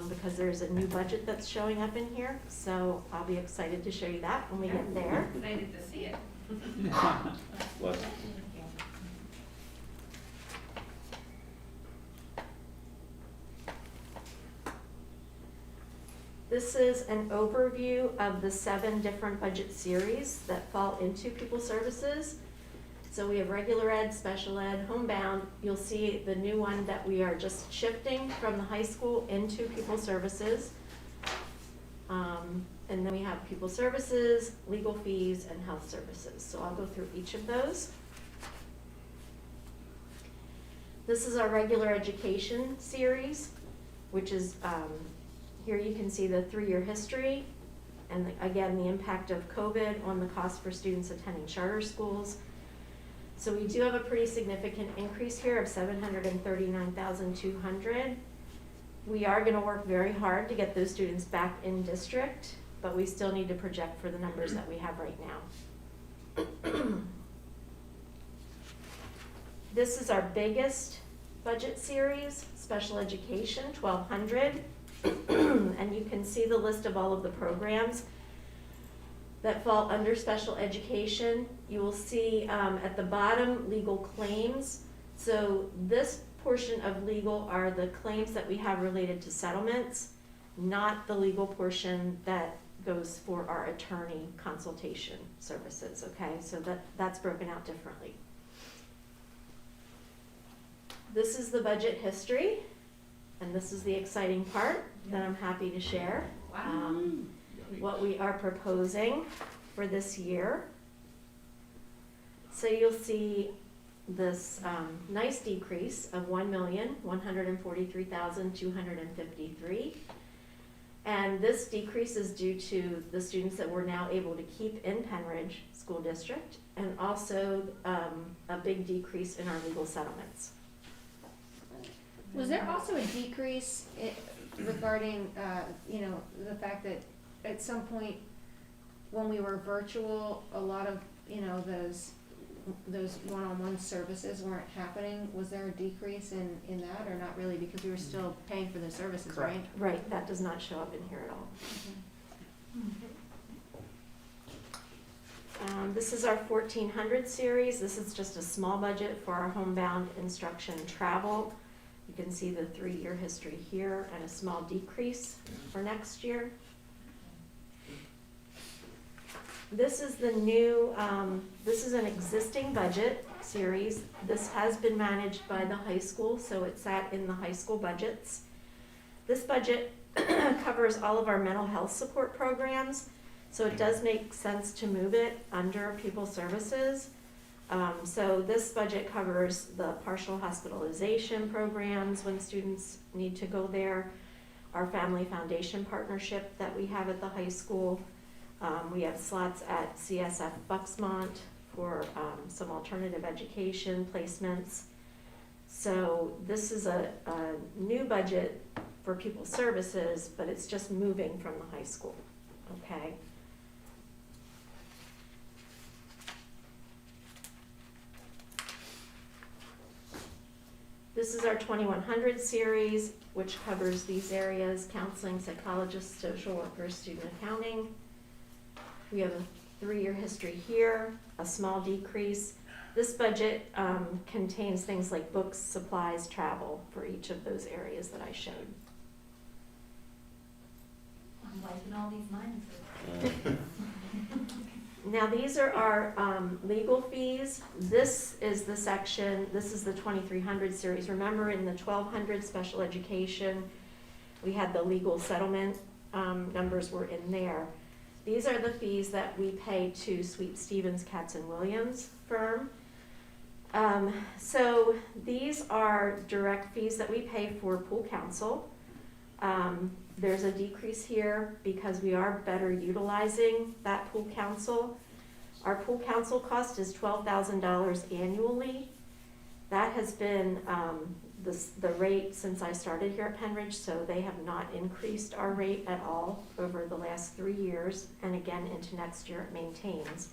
because there's a new budget that's showing up in here. So I'll be excited to show you that when we get there. Excited to see it. What? This is an overview of the 7 different budget series that fall into pupil services. So we have regular ed, special ed, homebound. You'll see the new one that we are just shifting from the high school into pupil services. And then we have pupil services, legal fees, and health services. So I'll go through each of those. This is our regular education series, which is here you can see the 3-year history, and again, the impact of COVID on the cost for students attending charter schools. So we do have a pretty significant increase here of $739,200. We are gonna work very hard to get those students back in district, but we still need to project for the numbers that we have right now. This is our biggest budget series, special education, 1,200. And you can see the list of all of the programs that fall under special education. You will see at the bottom, legal claims. So this portion of legal are the claims that we have related to settlements, not the legal portion that goes for our attorney consultation services, okay? So that's broken out differently. This is the budget history. And this is the exciting part that I'm happy to share. What we are proposing for this year. So you'll see this nice decrease of $1,143,253. And this decrease is due to the students that we're now able to keep in Penridge School District, and also a big decrease in our legal settlements. Was there also a decrease regarding, the fact that at some point when we were virtual, a lot of, those one-on-one services weren't happening? Was there a decrease in that, or not really, because we were still paying for the services, right? Right, that does not show up in here at all. This is our 1,400 series. This is just a small budget for our homebound instruction and travel. You can see the 3-year history here and a small decrease for next year. This is the new, this is an existing budget series. This has been managed by the high school, so it sat in the high school budgets. This budget covers all of our mental health support programs, so it does make sense to move it under pupil services. So this budget covers the partial hospitalization programs when students need to go there, our Family Foundation partnership that we have at the high school. We have slots at CSF Bucksmont for some alternative education placements. So this is a new budget for pupil services, but it's just moving from the high school, okay? This is our 2100 series, which covers these areas: counseling, psychologists, social workers, student accounting. We have a 3-year history here, a small decrease. This budget contains things like books, supplies, travel for each of those areas that I showed. I'm wiping all these minuses. Now these are our legal fees. This is the section, this is the 2300 series. Remember in the 1200 special education, we had the legal settlement numbers were in there. These are the fees that we pay to Sweet Stevens, Katz and Williams firm. So these are direct fees that we pay for pool counsel. There's a decrease here because we are better utilizing that pool counsel. Our pool counsel cost is $12,000 annually. That has been the rate since I started here at Penridge, so they have not increased our rate at all over the last 3 years, and again into next year it maintains.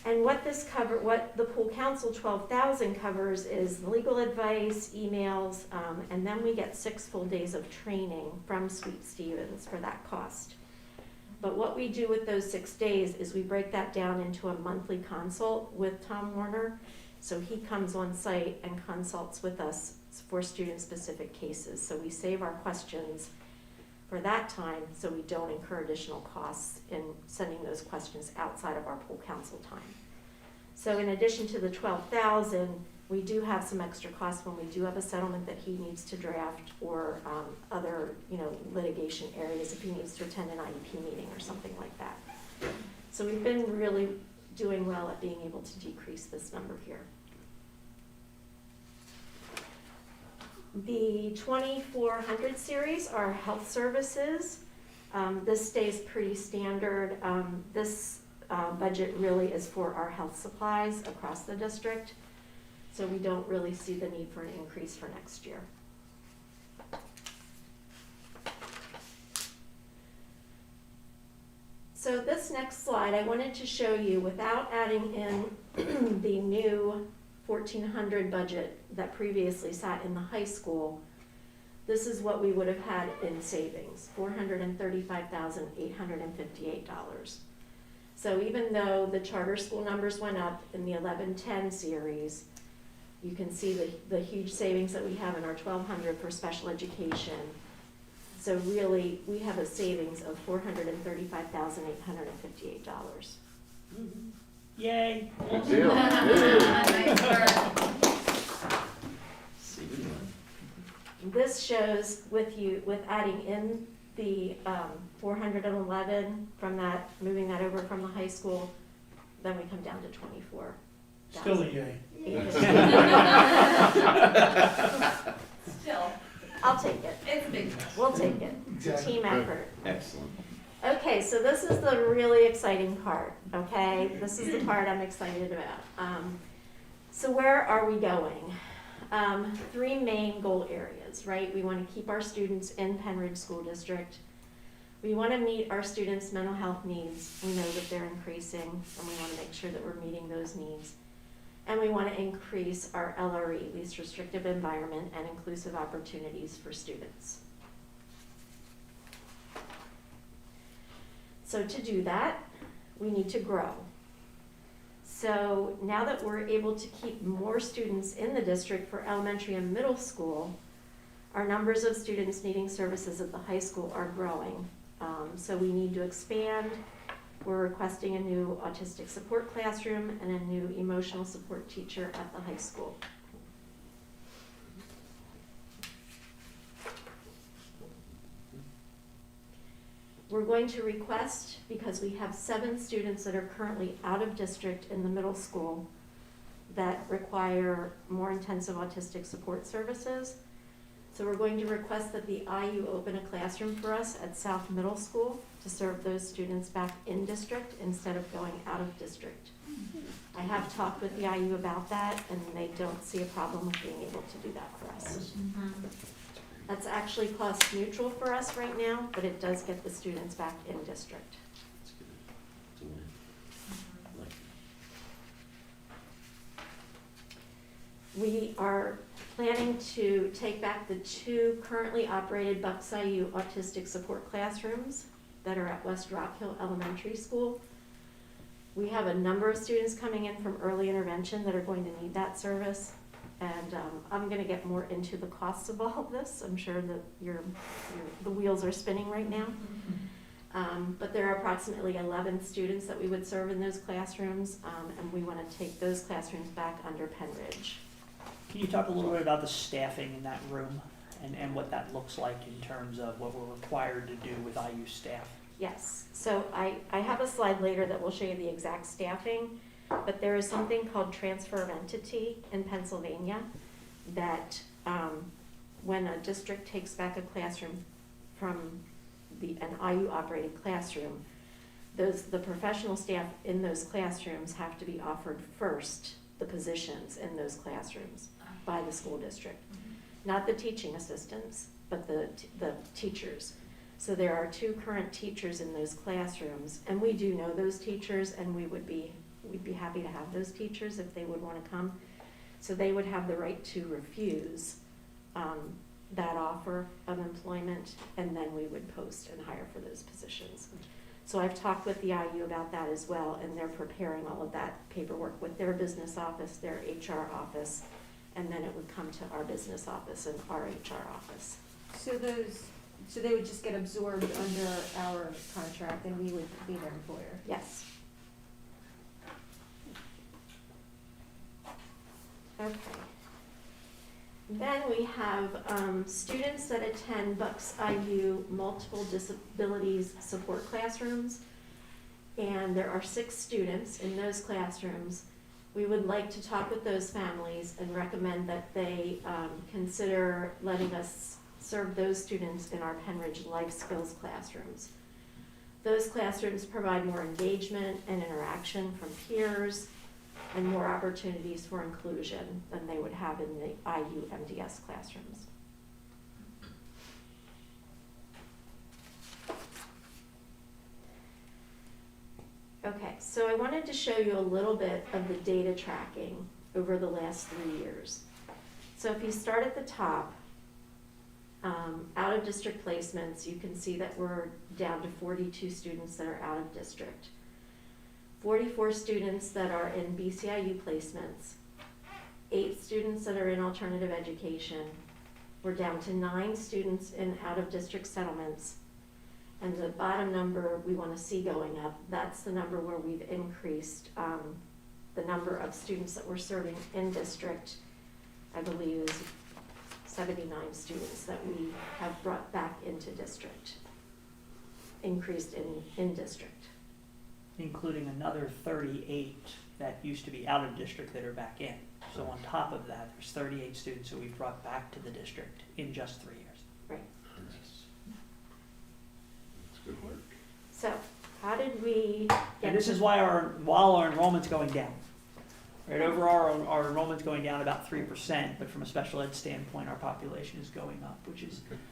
And what the pool counsel 12,000 covers is legal advice, emails, and then we get 6 full days of training from Sweet Stevens for that cost. But what we do with those 6 days is we break that down into a monthly consult with Tom Warner. So he comes on site and consults with us for student-specific cases. So we save our questions for that time so we don't incur additional costs in sending those questions outside of our pool counsel time. So in addition to the 12,000, we do have some extra costs when we do have a settlement that he needs to draft or other litigation areas if he needs to attend an IEP meeting or something like that. So we've been really doing well at being able to decrease this number here. The 2400 series are health services. This stays pretty standard. This budget really is for our health supplies across the district, so we don't really see the need for an increase for next year. So this next slide, I wanted to show you without adding in the new 1400 budget that previously sat in the high school. This is what we would have had in savings, $435,858. So even though the charter school numbers went up in the 1110 series, you can see the huge savings that we have in our 1200 for special education. So really, we have a savings of $435,858. Yay. Good deal. Nice work. This shows with adding in the 411 from that, moving that over from the high school, then we come down to 24. Still a yay. Still, I'll take it. it's a big deal. We'll take it. It's a Exactly. team effort. Excellent. Okay, so this is the really exciting part, okay? This is the part I'm excited about. So where are we going? 3 main goal areas, right? We want to keep our students in Penridge School District. We want to meet our students' mental health needs. We know that they're increasing, and we want to make sure that we're meeting those needs. And we want to increase our LRE, least restrictive environment, and inclusive opportunities for students. So to do that, we need to grow. So now that we're able to keep more students in the district for elementary and middle school, our numbers of students needing services at the high school are growing. So we need to expand. We're requesting a new autistic support classroom and a new emotional support teacher at the high school. We're going to request, because we have 7 students that are currently out of district in the middle school that require more intensive autistic support services. So we're going to request that the IU open a classroom for us at South Middle School to serve those students back in district instead of going out of district. I have talked with the IU about that, and they don't see a problem with being able to do that for us. That's actually cost neutral for us right now, but it does get the students back in district. It's good. It's a win. Like, We are planning to take back the 2 currently operated Bucks IU autistic support classrooms that are at West Rock Hill Elementary School. We have a number of students coming in from early intervention that are going to need that service. And I'm going to get more into the costs of all of this. I'm sure that the wheels are spinning right now. But there are approximately 11 students that we would serve in those classrooms, and we want to take those classrooms back under Penridge. Can you talk a little bit about the staffing in that room and what that looks like in terms of what we're required to do with IU staff? Yes, so I have a slide later that will show you the exact staffing, but there is something called transfer of entity in Pennsylvania that when a district takes back a classroom from an IU operated classroom, the professional staff in those classrooms have to be offered first the positions in those classrooms by the school district. Not the teaching assistants, but the teachers. So there are 2 current teachers in those classrooms, and we do know those teachers, and we'd be happy to have those teachers if they would want to come. So they would have the right to refuse that offer of employment, and then we would post and hire for those positions. So I've talked with the IU about that as well, and they're preparing all of that paperwork with their business office, their HR office, and then it would come to our business office and our HR office. So they would just get absorbed under our contract and we would be their employer? Yes. Okay. Then we have students that attend Bucks IU multiple disabilities support classrooms, and there are 6 students in those classrooms. We would like to talk with those families and recommend that they consider letting us serve those students in our Penridge Life Skills classrooms. Those classrooms provide more engagement and interaction from peers and more opportunities for inclusion than they would have in the IU MDS classrooms. Okay, so I wanted to show you a little bit of the data tracking over the last 3 years. So if you start at the top, out of district placements, you can see that we're down to 42 students that are out of district. 44 students that are in BCIU placements, 8 students that are in alternative education. We're down to 9 students in out-of-district settlements. And the bottom number we want to see going up, that's the number where we've increased the number of students that we're serving in district, I believe is 79 students that we have brought back into district, increased in district. Including another 38 that used to be out of district that are back in. So on top of that, there's 38 students that we've brought back to the district in just 3 years. Right. That's good work. So how did we get And this is why while our enrollment's going down. Right, overall, our enrollment's going down about 3%, but from a special ed standpoint, our population is going up,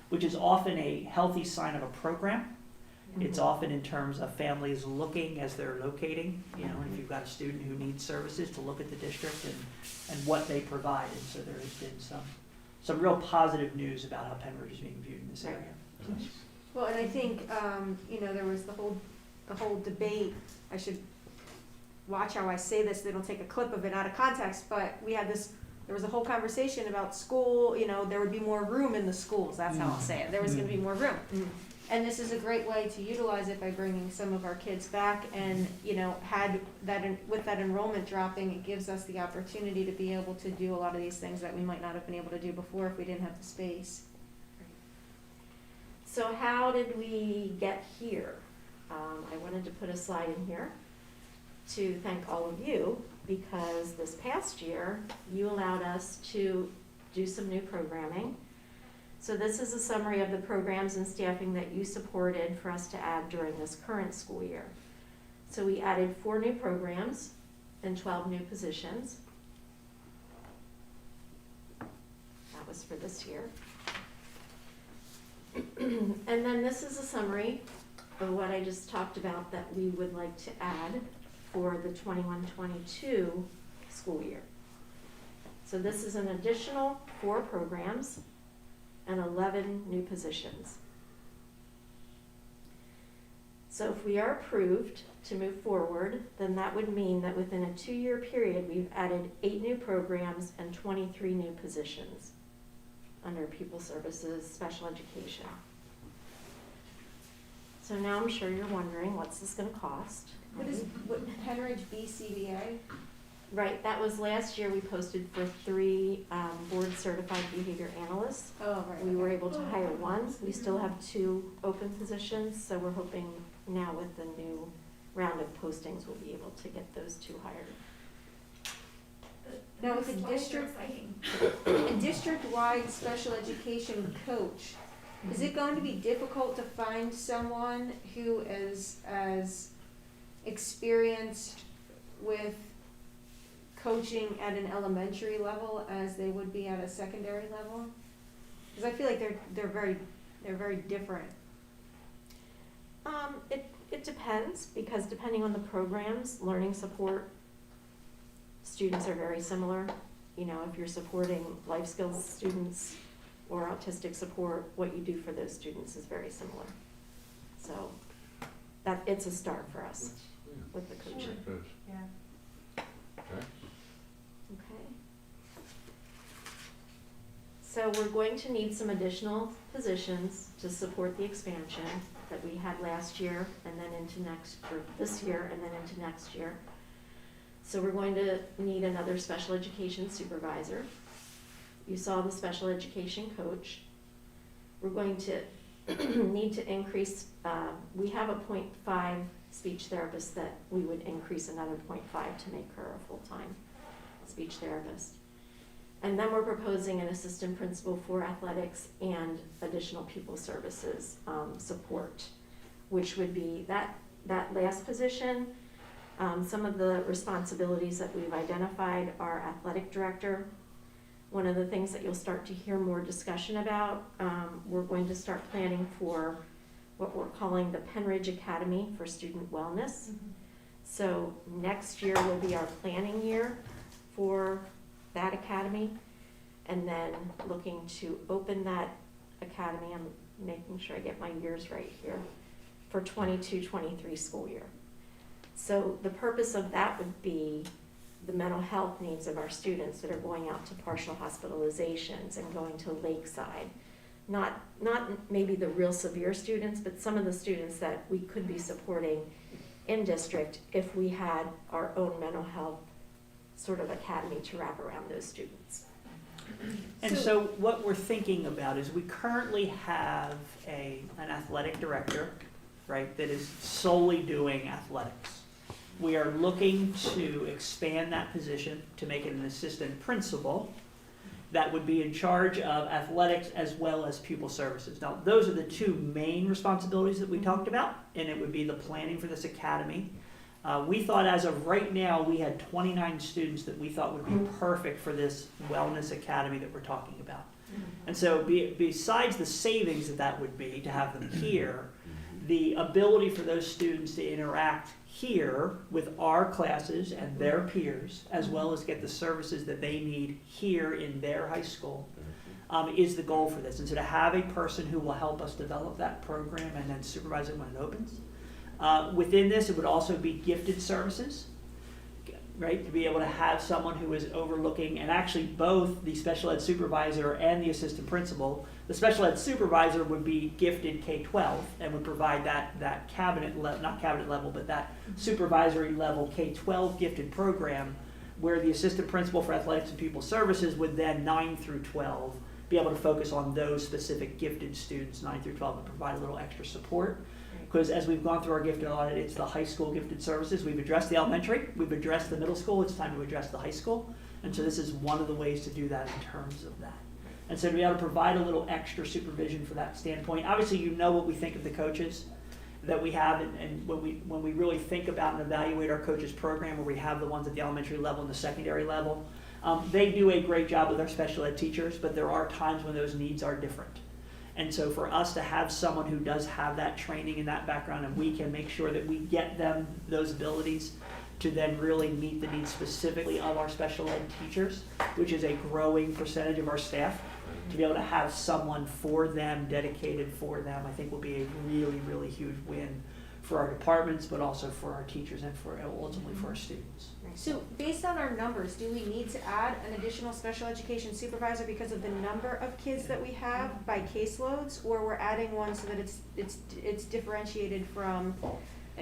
which is often a healthy sign of a program. It's often in terms of families looking as they're locating, and if you've got a student who needs services, to look at the district and what they provide. And so there has been some real positive news about how Penridge is being viewed in this area. Well, and I think, there was the whole debate, I should watch how I say this, they don't take a clip of it out of context, but there was a whole conversation about school, there would be more room in the schools, that's how I'll say it, there was gonna be more room. And this is a great way to utilize it by bringing some of our kids back and, with that enrollment dropping, it gives us the opportunity to be able to do a lot of these things that we might not have been able to do before if we didn't have the space. So how did we get here? I wanted to put a slide in here to thank all of you, because this past year, you allowed us to do some new programming. So this is a summary of the programs and staffing that you supported for us to add during this current school year. So we added 4 new programs and 12 new positions. That was for this year. And then this is a summary of what I just talked about that we would like to add for the 21-22 school year. So this is an additional 4 programs and 11 new positions. So if we are approved to move forward, then that would mean that within a 2-year period, we've added 8 new programs and 23 new positions under Pupil Services, Special Education. So now I'm sure you're wondering, what's this gonna cost? What is, Henridge BCBA? Right, that was last year, we posted for 3 board certified behavior analysts. Oh, right. We were able to hire 1, we still have 2 open positions, so we're hoping now with the new round of postings, we'll be able to get those 2 hired. Now with the district, a district-wide special education coach, is it going to be difficult to find someone who is as experienced with coaching at an elementary level as they would be at a secondary level? Because I feel like they're very different. It depends, because depending on the programs, learning support students are very similar. You know, if you're supporting life skills students or autistic support, what you do for those students is very similar. So that, it's a start for us with the coaching. Good. Yeah. Okay. Okay. So we're going to need some additional positions to support the expansion that we had last year and then into this year and then into next year. So we're going to need another special education supervisor. You saw the special education coach. We're going to need to increase, we have a 0.5 speech therapist that we would increase another 0.5 to make her a full-time speech therapist. And then we're proposing an assistant principal for athletics and additional pupil services support, which would be that last position. Some of the responsibilities that we've identified are athletic director. One of the things that you'll start to hear more discussion about, we're going to start planning for what we're calling the Penridge Academy for Student Wellness. Mm-hmm. So next year will be our planning year for that academy, and then looking to open that academy, I'm making sure I get my years right here, for 22-23 school year. So the purpose of that would be the mental health needs of our students that are going out to partial hospitalizations and going to Lakeside. Not maybe the real severe students, but some of the students that we could be supporting in district if we had our own mental health sort of academy to wrap around those students. And so what we're thinking about is we currently have an athletic director, right, that is solely doing athletics. We are looking to expand that position to make it an assistant principal that would be in charge of athletics as well as pupil services. Now, those are the 2 main responsibilities that we talked about, and it would be the planning for this academy. We thought as of right now, we had 29 students that we thought would be perfect for this wellness academy that we're talking about. And so besides the savings that would be to have them here, the ability for those students to interact here with our classes and their peers, as well as get the services that they need here in their high school, is the goal for this. And so to have a person who will help us develop that program and then supervise it when it opens. Within this, it would also be gifted services, right? To be able to have someone who is overlooking, and actually both the special ed supervisor and the assistant principal. The special ed supervisor would be gifted K-12 and would provide that cabinet, not cabinet level, but that supervisory level K-12 gifted program, where the assistant principal for athletics and pupil services would then 9 through 12 be able to focus on those specific gifted students, 9 through 12, and provide a little extra support. Because as we've gone through our gifted audit, it's the high school gifted services. We've addressed the elementary, we've addressed the middle school, it's time to address the high school. And so this is one of the ways to do that in terms of that. And so to be able to provide a little extra supervision for that standpoint, obviously you know what we think of the coaches that we have, and when we really think about and evaluate our coaches program, where we have the ones at the elementary level and the secondary level, they do a great job with our special ed teachers, but there are times when those needs are different. And so for us to have someone who does have that training and that background, and we can make sure that we get them those abilities to then really meet the needs specifically of our special ed teachers, which is a growing percentage of our staff, to be able to have someone for them, dedicated for them, I think will be a really, really huge win for our departments, but also for our teachers and for ultimately for our students. So based on our numbers, do we need to add an additional special education supervisor because of the number of kids that we have by caseloads, or we're adding one so that it's differentiated from,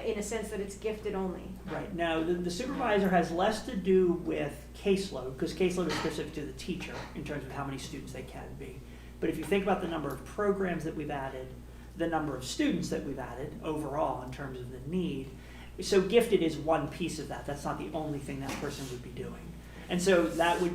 in a sense that it's gifted only? Right, now, the supervisor has less to do with caseload, because caseload is specific to the teacher in terms of how many students they can be. But if you think about the number of programs that we've added, the number of students that we've added overall in terms of the need, so gifted is one piece of that. That's not the only thing that person would be doing. And so that would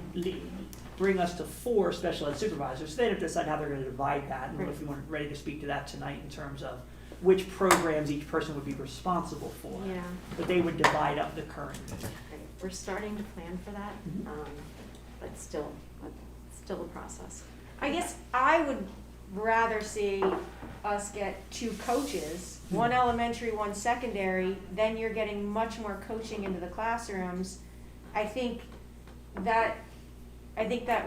bring us to 4 special ed supervisors. So they'd have to decide how they're going to divide that. And if you weren't ready to speak to that tonight in terms of which programs each person would be responsible for. Yeah. But they would divide up the current. Right. We're starting to plan for that, but still a process. I guess I would rather see us get 2 coaches, one elementary, one secondary, then you're getting much more coaching into the classrooms. I think that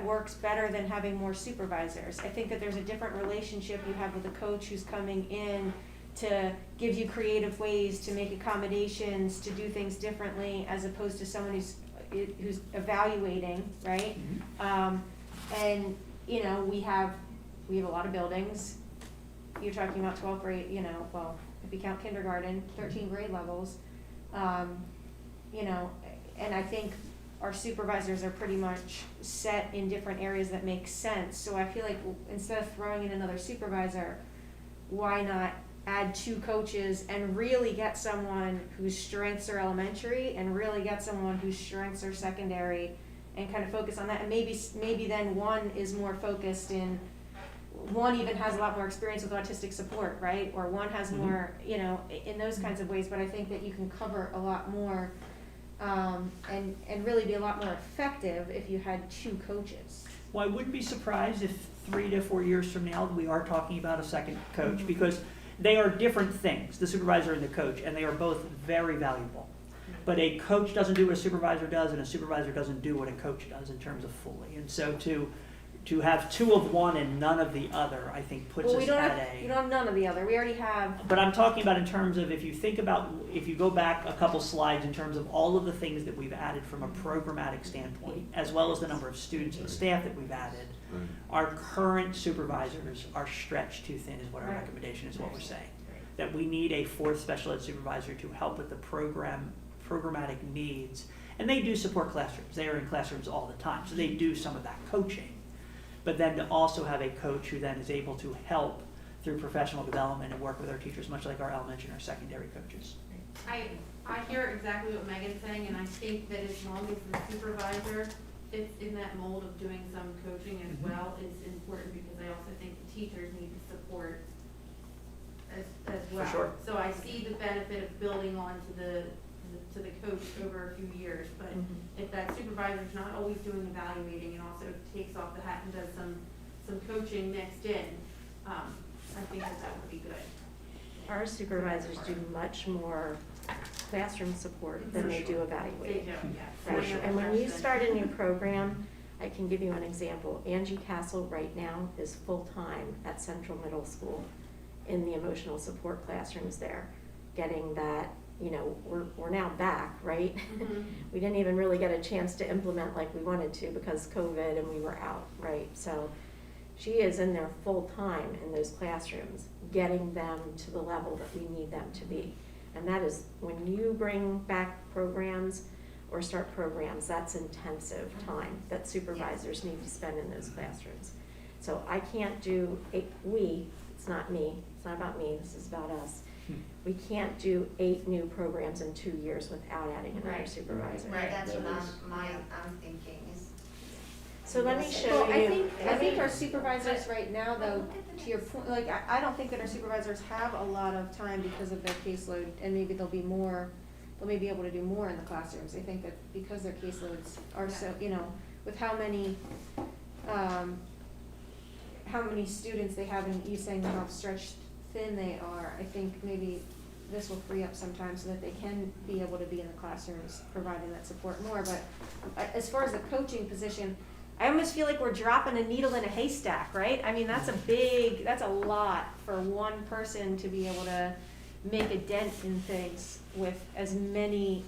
works better than having more supervisors. I think that there's a different relationship you have with a coach who's coming in to give you creative ways to make accommodations, to do things differently, as opposed to someone who's evaluating, right? And you know, we have a lot of buildings. You're talking about 12th grade, you know, well, if you count kindergarten, 13 grade levels. You know, and I think our supervisors are pretty much set in different areas that make sense. So I feel like instead of throwing in another supervisor, why not add 2 coaches and really get someone whose strengths are elementary and really get someone whose strengths are secondary, and kind of focus on that. And maybe then one is more focused in, one even has a lot more experience with autistic support, right? Or one has more, you know, in those kinds of ways. But I think that you can cover a lot more and really be a lot more effective if you had 2 coaches. Well, I wouldn't be surprised if 3 to 4 years from now we are talking about a second coach, because they are different things, the supervisor and the coach, and they are both very valuable. But a coach doesn't do what a supervisor does, and a supervisor doesn't do what a coach does in terms of fully. And so to have 2 of one and none of the other, I think puts us at we don't have none of the other. We already have. But I'm talking about in terms of, if you go back a couple slides in terms of all of the things that we've added from a programmatic standpoint, as well as the number of students and staff that we've added, our current supervisors are stretched too thin is what our recommendation is, what we're saying. That we need a 4th special ed supervisor to help with the programmatic needs. And they do support classrooms. They are in classrooms all the time, so they do some of that coaching. But then to also have a coach who then is able to help through professional development and work with our teachers, much like our elementary and our secondary coaches. I hear exactly what Megan's saying, and I think that as long as the supervisor fits in that mold of doing some coaching as well is important, because I also think the teachers need the support as well. For sure. So I see the benefit of building on to the coach over a few years, but if that supervisor's not always doing evaluating and also takes off the hat and does some coaching mixed in, I think that would be good. Our supervisors do much more classroom support than they do evaluating. They do, yes. Right. And when you start a new program, I can give you an example. Angie Castle right now is full-time at Central Middle School in the emotional support classrooms there, getting that, you know, we're now back, right? We didn't even really get a chance to implement like we wanted to because COVID and we were out, right? So she is in there full-time in those classrooms, getting them to the level that we need them to be. And that is, when you bring back programs or start programs, that's intensive time that supervisors need to spend in those classrooms. So I can't do it's not me, it's not about me, this is about us. We can't do 8 new programs in 2 years without adding another supervisor. Right, that's what I'm thinking is. So let me show Well, you. I think our supervisors right now, though, to your point, like, I don't think that our supervisors have a lot of time because of their caseload, and maybe they'll be able to do more in the classrooms. I think that because their caseloads are so, with how many students they have, and you saying how stretched thin they are, I think maybe this will free up some time so that they can be able to be in the classrooms providing that support more. But as far as the coaching position, I almost feel like we're dropping a needle in a haystack, right? I mean, that's a lot for one person to be able to make a dent in things with as many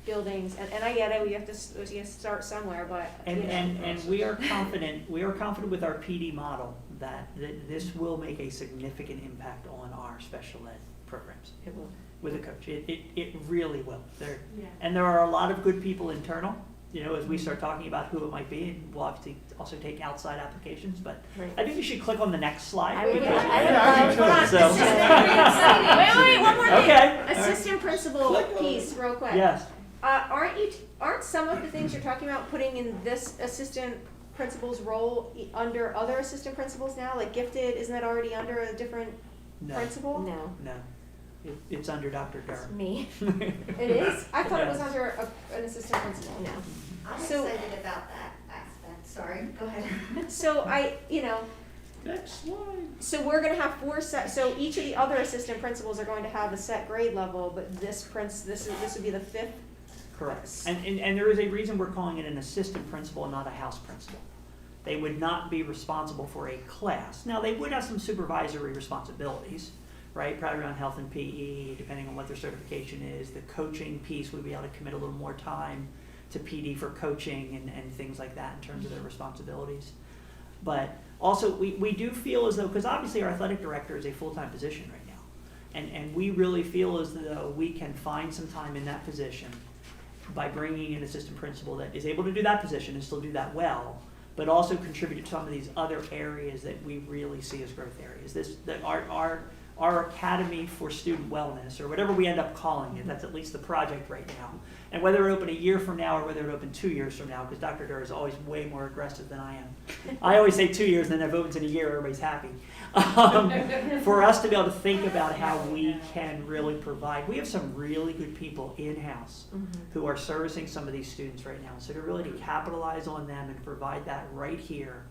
buildings. And I get it, we have to start somewhere, but. And we are confident with our PD model that this will make a significant impact on our special ed programs. It will. With a coach. It really will. Yeah. And there are a lot of good people internal, as we start talking about who it might be, and we'll obviously also take outside applications, but Right. I think we should click on the next slide. I would because- love- hold on. So- Wait, one more thing. Okay. Assistant principal piece, real quick. Yes. Aren't some of the things you're talking about putting in this assistant principal's role under other assistant principals now? Like gifted, isn't that already under a different No. principal? No, No. It's under Dr. it's Durham. me. It is? I thought it was Yes. under an assistant principal. No. I'm So- excited about that aspect, sorry, go ahead. So Next slide. so we're gonna have so each of the other assistant principals are going to have a set grade level, but this would be the fifth? Correct. And there is a reason we're calling it an assistant principal and not a house principal. They would not be responsible for a class. Now, they would have some supervisory responsibilities, right? Probably around health and PE, depending on what their certification is. The coaching piece would be able to commit a little more time to PD for coaching and things like that in terms of their responsibilities. But also, we do feel as though, because obviously our athletic director is a full-time position right now. And we really feel as though we can find some time in that position by bringing in an assistant principal that is able to do that position and still do that well, but also contribute to some of these other areas that we really see as growth areas. Our Academy for Student Wellness, or whatever we end up calling it, that's at least the project right now. And whether it open a year from now or whether it open 2 years from now, because Dr. Durr is always way more aggressive than I am. I always say 2 years, and then if it opens in a year, everybody's happy. For us to be able to think about how we can really provide, we have some really good people in-house who are servicing some of these students right now. So to really to capitalize on them and provide that right here,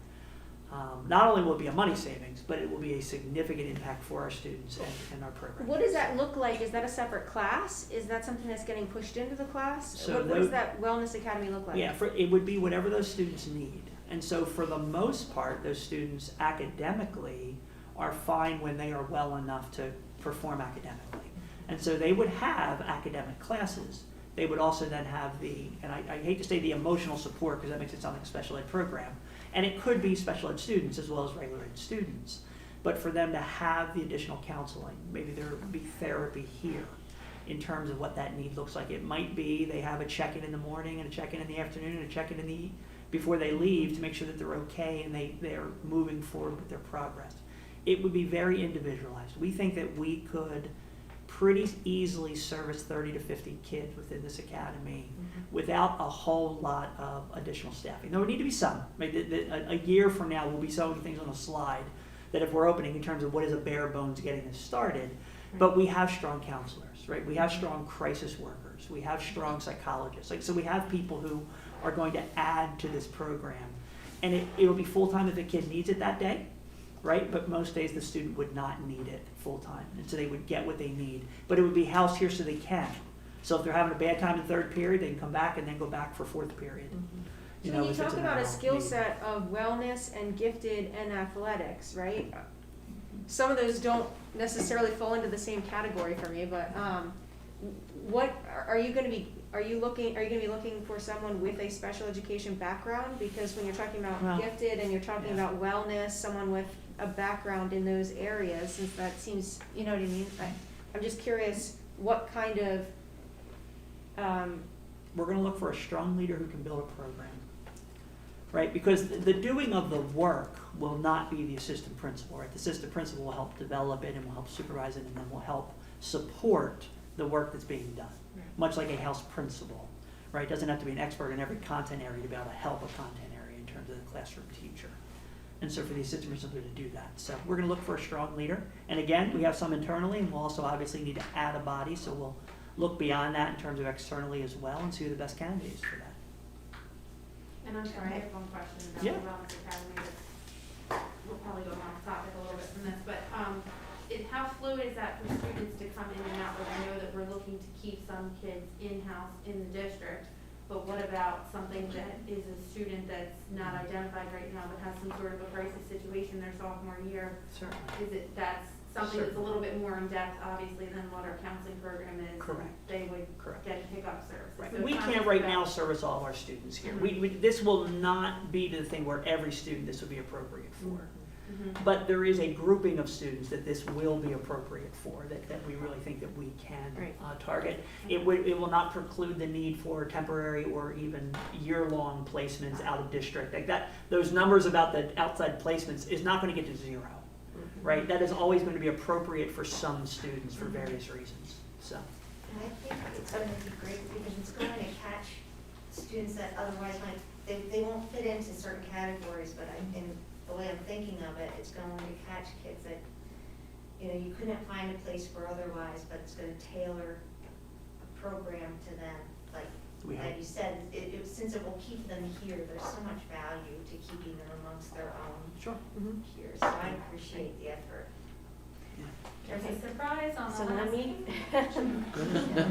not only will it be a money savings, but it will be a significant impact for our students and our program. What does that look like? Is that a separate class? Is that something that's getting pushed into the class? So What does that Wellness Academy look like? Yeah, it would be whatever those students need. And so for the most part, those students academically are fine when they are well enough to perform academically. And so they would have academic classes. They would also then have and I hate to say the emotional support because that makes it sound like a special ed program. And it could be special ed students as well as regular ed students. But for them to have the additional counseling, maybe there would be therapy here in terms of what that need looks like. It might be they have a check-in in the morning and a check-in in the afternoon and a check-in before they leave to make sure that they're okay and they're moving forward with their progress. It would be very individualized. We think that we could pretty easily service 30 to 50 kids within this academy without a whole lot of additional staffing. There would need to be some. A year from now, we'll be showing things on a slide that if we're opening in terms of what is a bare bones getting this started, but we have strong counselors, right? We have strong crisis workers. We have strong psychologists. So we have people who are going to add to this program. And it will be full-time if the kid needs it that day, right? But most days the student would not need it full-time, and so they would get what they need. But it would be housed here so they can. So if they're having a bad time in third period, they can come back and then go back for fourth period. So when you talk about a skill set of wellness and gifted and athletics, right? Some of those don't necessarily fall into the same category for me, but what are you going to be looking for someone with a special education background? Because when you're talking about gifted and you're talking about wellness, someone with a background in those areas, since that seems, you know what I mean? I'm just curious what kind of we're going to look for a strong leader who can build a program, right? Because the doing of the work will not be the assistant principal, right? The assistant principal will help develop it and will help supervise it and then will help support the work that's being done, much like a house principal, right? Doesn't have to be an expert in every content area to be able to help a content area in terms of the classroom teacher. And so for the assistant principal to do that. So we're gonna look for a strong leader. And again, we have some internally, and we'll also obviously need to add a body, so we'll look beyond that in terms of externally as well and see who the best candidate is for that. And I'm sorry, I have one question about Yeah. the Wellness Academy. We'll probably go off topic a little bit from this, but, how fluid is that for students to come in and out? Like, I know that we're looking to keep some kids in-house in the district, but what about something that is a student that's not identified right now, but has some sort of a crisis situation their sophomore year? Certainly. Is it, that's something that's a little bit more in-depth, obviously, than what our counseling program is? Correct. They would Correct. get pick-up services. Right. So We it's not can't just right about- now service all of our students here. Mhm. This will not be the thing where every student this would be appropriate for. Mhm. But there is a grouping of students that this will be appropriate for, that we really think that we can Right. target. It will not preclude the need for temporary or even year-long placements out of district. Like that, those numbers about the outside placements is not gonna get to zero, right? That is always going to be appropriate for some students for various reasons, so. And I think it's going to be great because it's going to catch students that otherwise might, they won't fit into certain categories, but in the way I'm thinking of it, it's going to catch kids that, you know, you couldn't find a place for otherwise, but it's going to tailor a program to them. Like you said, since it will keep them here, there's so much value to keeping them amongst their own Sure. peers. So I appreciate the effort. There's a surprise on the So last.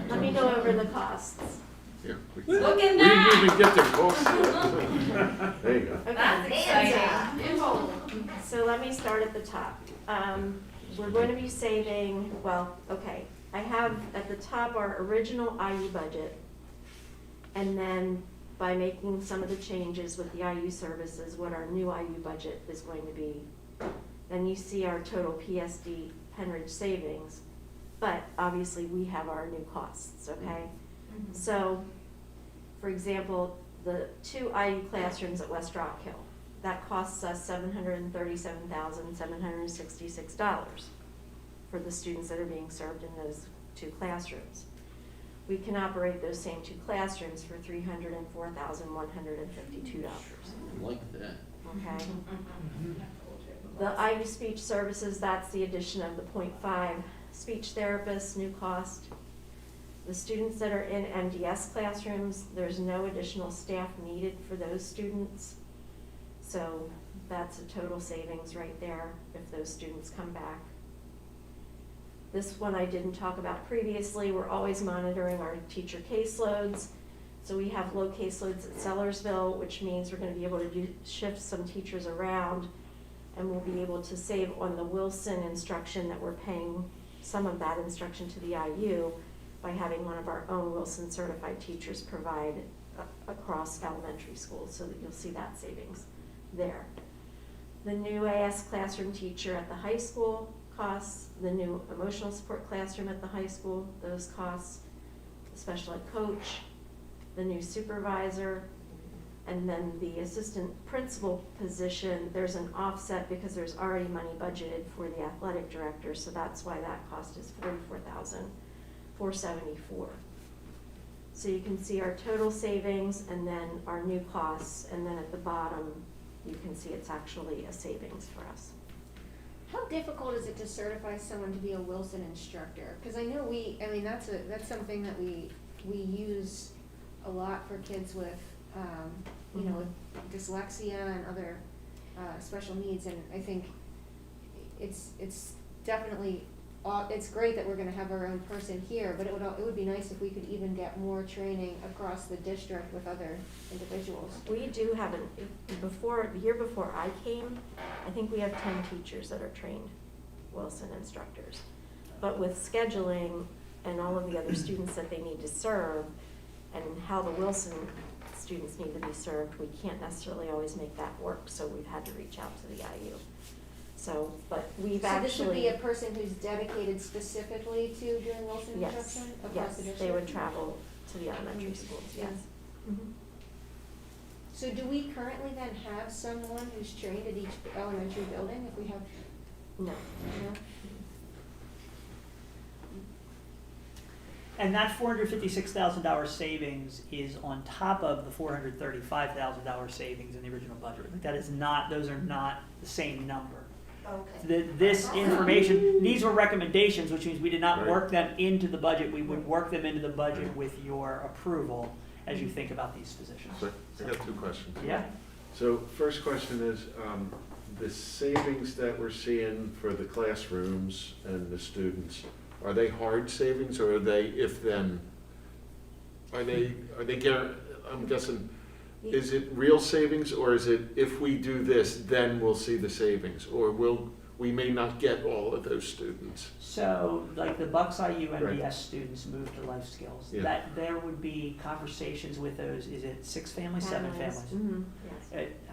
let me go over the costs. Yeah. Look at We that. didn't even get their costs yet. There you go. Okay. That's exciting. Involved. So let me start at the top. We're going to be saving, well, okay, I have at the top our original IU budget. And then by making some of the changes with the IU services, what our new IU budget is going to be. Then you see our total PSD Penridge savings. But obviously we have our new costs, okay? So, for example, the 2 IU classrooms at West Rock Hill, that costs us $737,766 for the students that are being served in those 2 classrooms. We can operate those same 2 classrooms for $304,152, I like that. okay? The IU speech services, that's the addition of the .5 speech therapists, new cost. The students that are in MDS classrooms, there's no additional staff needed for those students. So that's a total savings right there if those students come back. This one I didn't talk about previously. We're always monitoring our teacher caseloads. So we have low caseloads at Sellersville, which means we're going to be able to shift some teachers around, and we'll be able to save on the Wilson instruction that we're paying some of that instruction to the IU by having one of our own Wilson certified teachers provide across elementary schools, so that you'll see that savings there. The new AS classroom teacher at the high school costs, the new emotional support classroom at the high school, those costs, the special ed coach, the new supervisor, and then the assistant principal position, there's an offset because there's already money budgeted for the athletic director, so that's why that cost is $44,474. So you can see our total savings and then our new costs, and then at the bottom, you can see it's actually a savings for us. How difficult is it to certify someone to be a Wilson instructor? Because I know that's something that we use a lot for kids with, with dyslexia and other special needs, and I think it's definitely, it's great that we're gonna have our own person here, but it would be nice if we could even get more training across the district with other individuals. We do have the year before I came, I think we have 10 teachers that are trained Wilson instructors. But with scheduling and all of the other students that they need to serve, and how the Wilson students need to be served, we can't necessarily always make that work, so we've had to reach out to the IU. So, but we've So actually. this would be a person who's dedicated specifically to doing Wilson Yes, instruction across the yes, district? they would travel to the elementary schools, yes. Mhm. So do we currently then have someone who's trained at each elementary building if we have? No. No? And that $456,000 savings is on top of the $435,000 savings in the original budget. Like, that is not; those are not the same number. Okay. This information, these were recommendations, which means we did not Right. work them into the budget. We would work them into the budget with your approval as you think about these positions. So I got two questions. Yeah. So first question is, the savings that we're seeing for the classrooms and the students, are they hard savings or are they if-then? Are they, I'm guessing, is it real savings or is it if we do this, then we'll see the savings? Or we may not get all of those students? So, like the Bucks IU MBS Right. students move to life skills. Yeah. That there would be conversations with those. Is it 6 families, 7 families? Mhm.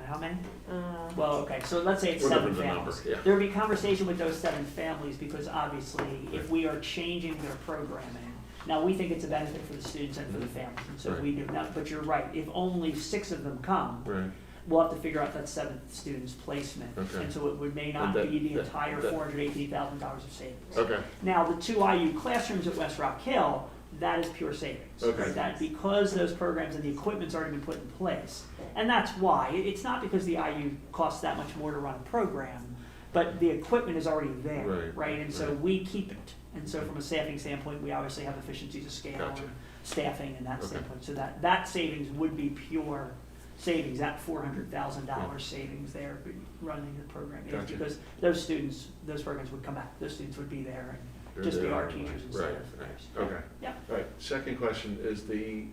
How many? Uh, Well, okay, so let's say it's Whatever 7 the number, families. yeah. There would be conversation with those 7 families because obviously if we are changing their programming, now we think it's a benefit for the students and for the families, and so Right. we do. Now, but you're right, if only 6 of them come, Right. we'll have to figure out that 7th student's placement. Okay. And so it may not And that- be the that- entire that- $418,000 of savings. Okay, Now, the 2 IU classrooms at West Rock Hill, that is pure savings. Okay. Right? That, because those programs and the equipment's already been put in place. And that's why. It's not because the IU costs that much more to run a program, but the equipment is already there, Right, And so right. we keep it. And so from a staffing standpoint, we obviously have efficiencies of scale Gotcha. and staffing and that Okay. standpoint. So that savings would be pure savings, that $400,000 savings there running the program. Is Gotcha. because those students, those programs would come back. Those students would be there They're and just be there our anyway. teachers instead Right, of right. theirs. Okay. Yeah. All right, second question is the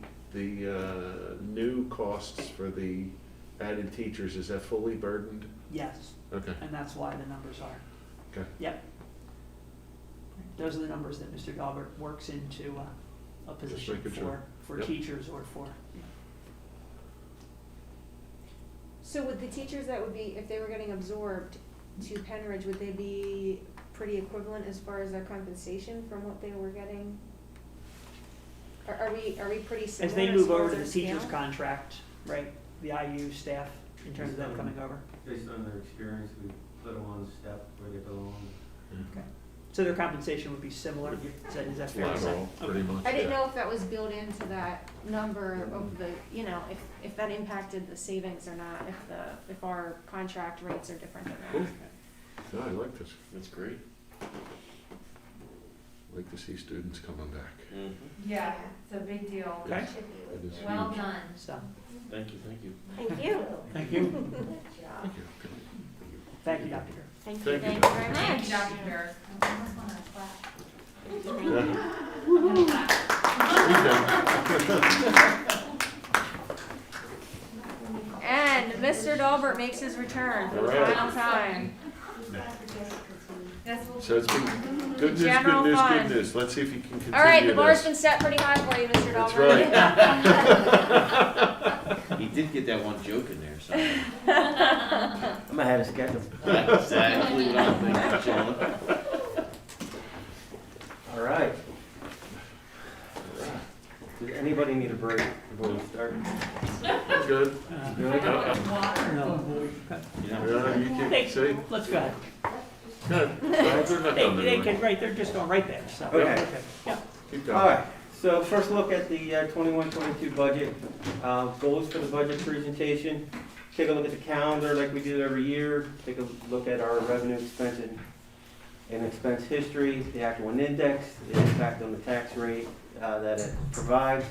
new costs for the added teachers, is that fully burdened? Yes, Okay, and that's why the numbers are. okay. Yep. Those are the numbers that Mr. Galbert works into a position making sure. for Yep. teachers or for, So would the teachers that would be, if they were getting absorbed to Penridge, would they be pretty equivalent as far as their compensation from what they were getting? Are we pretty as similar they as move far over as to their the teacher's scale? contract, right? The IU staff, in terms of them coming over. Based on their experience, we put them on step where they belong. Okay. So their compensation would be similar? Is that fair to say? Lateral, pretty Okay. much. I didn't yeah. know if that was built into that number of the, you know, if that impacted the savings or not, if our contract rates are different than Cool. that. No, I like this. That's great. Like to see students coming back. Mhm. Yeah, it's a big deal. Okay. It is Well huge. done. So, Thank you, thank you. Thank you. thank you. Good job. Thank you. Thank you, Dr. Kerr. Thank you. Thank you. Thank you very Thank much. you, Dr. Harris. I almost wanna clap. Yeah. I'm gonna clap. And Mr. Dalbert makes his return for the All right. final time. Yes, we'll- So it's been good news, General good news, fund. good news. Let's see if you can continue All right, the bar's this. been set pretty high for you, Mr. That's Dalbert. right. He did get that one joke in there, so. I'm ahead of schedule. Exactly what I'm thinking, Sean. All right. Does anybody need a break before we start? Good. Good? No. Yeah, you Hey, can see. let's go ahead. Good. Well, they're not done They anyway. can, right, they're just going right there, so. Okay. Yeah. Keep All going. right, so first look at the 21-22 budget, goals for the budget presentation. Take a look at the calendar like we do every year. Take a look at our revenue, expense, and expense history, the actual one index, the impact on the tax rate that it provides.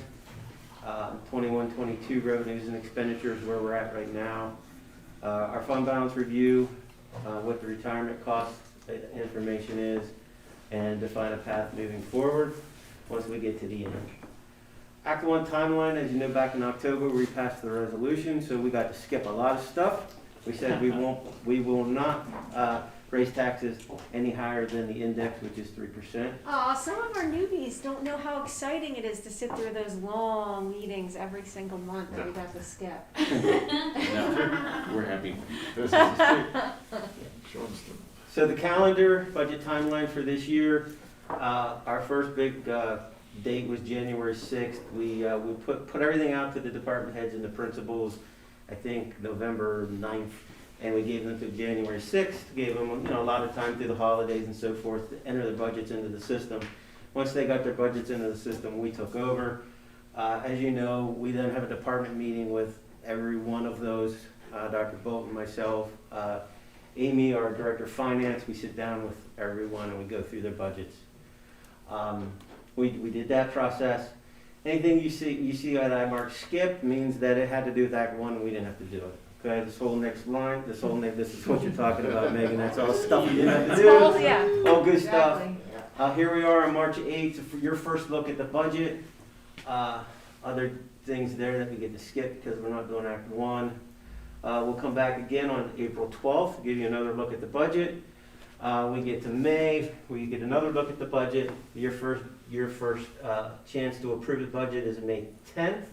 21-22 revenues and expenditures, where we're at right now. Our fund balance review, what the retirement cost information is, and define a path moving forward once we get to the end. Act 1 timeline, as you know, back in October, we passed the resolution, so we got to skip a lot of stuff. We said we will not raise taxes any higher than the index, which is 3%. Aw, some of our newbies don't know how exciting it is to sit through those long meetings every single month that we got to skip. No, we're happy. This is the Sean's done. So the calendar, budget timeline for this year, our first big date was January 6th. We put everything out to the department heads and the principals, I think November 9th, and we gave them to January 6th, gave them a lot of time through the holidays and so forth to enter the budgets into the system. Once they got their budgets into the system, we took over. As you know, we then have a department meeting with every one of those, Dr. Bolton, myself, Amy, our director of finance. We sit down with everyone and we go through their budgets. We did that process. Anything you see that I marked skip means that it had to do with Act 1 and we didn't have to do it. Okay, this whole next line, this is what you're talking about, Megan. That's all stuff you didn't have to do. All good stuff. Here we are on March 8th, so for your first look at the budget. Other things there that we get to skip because we're not doing Act 1. We'll come back again on April 12th, give you another look at the budget. We get to May, we get another look at the budget. Your first chance to approve the budget is May 10th.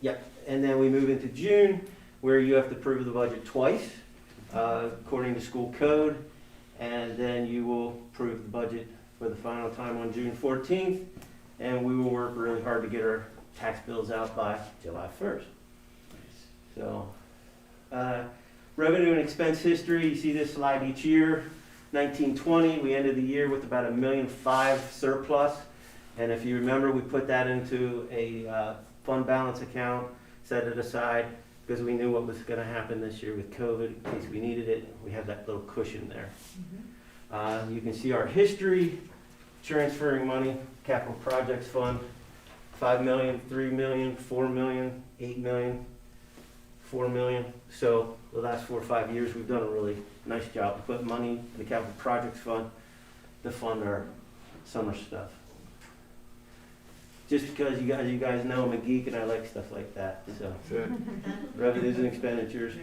Yep, and then we move into June, where you have to approve the budget twice, according to school code. And then you will approve the budget for the final time on June 14th. And we will work really hard to get our tax bills out by July 1st. So, revenue and expense history, you see this slide each year. 1920, we ended the year with about $1.5 million surplus. And if you remember, we put that into a fund balance account, set it aside, because we knew what was going to happen this year with COVID. In case we needed it, we have that little cushion there. You can see our history, transferring money, capital projects fund, $5 million, $3 million, $4 million, $8 million, $4 million. So the last 4 or 5 years, we've done a really nice job to put money in the capital projects fund to fund our summer stuff. Just because you guys know I'm a geek and I like stuff like that. So revenues and expenditures.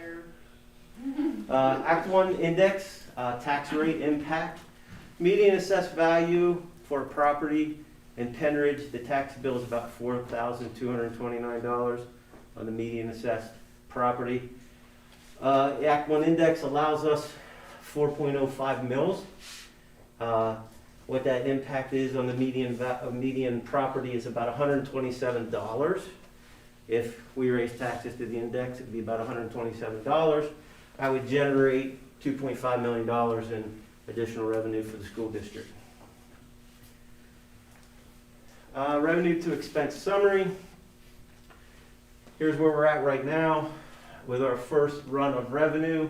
Act 1 index, tax rate impact. Median assessed value for property in Penridge, the tax bill is about $4,229 on the median assessed property. The Act 1 index allows us 4.05 mils. What that impact is on the median property is about $127. If we raise taxes to the index, it would be about $127. I would generate $2.5 million in additional revenue for the school district. Revenue to expense summary. Here's where we're at right now. With our first run of revenue,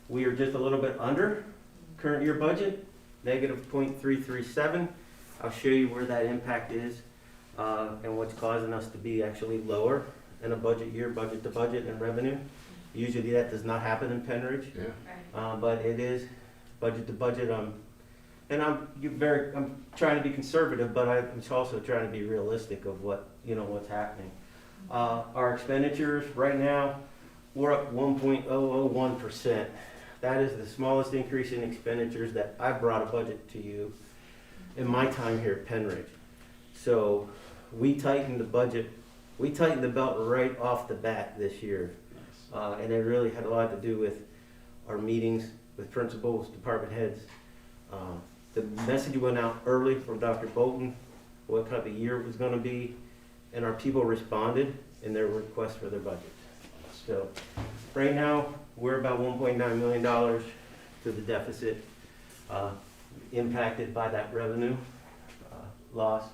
we are just a little bit under current year budget, negative 0.337. I'll show you where that impact is and what's causing us to be actually lower in a budget year, budget to budget and revenue. Usually that does not happen in Penridge, but it is budget to budget. And I'm trying to be conservative, but I'm also trying to be realistic of what's happening. Our expenditures right now, we're up 1.001%. That is the smallest increase in expenditures that I brought a budget to you in my time here at Penridge. So we tightened the budget. We tightened the belt right off the bat this year. And it really had a lot to do with our meetings with principals, department heads. The message went out early from Dr. Bolton, what kind of a year it was going to be, and our people responded in their request for their budget. So right now, we're about $1.9 million to the deficit, impacted by that revenue loss.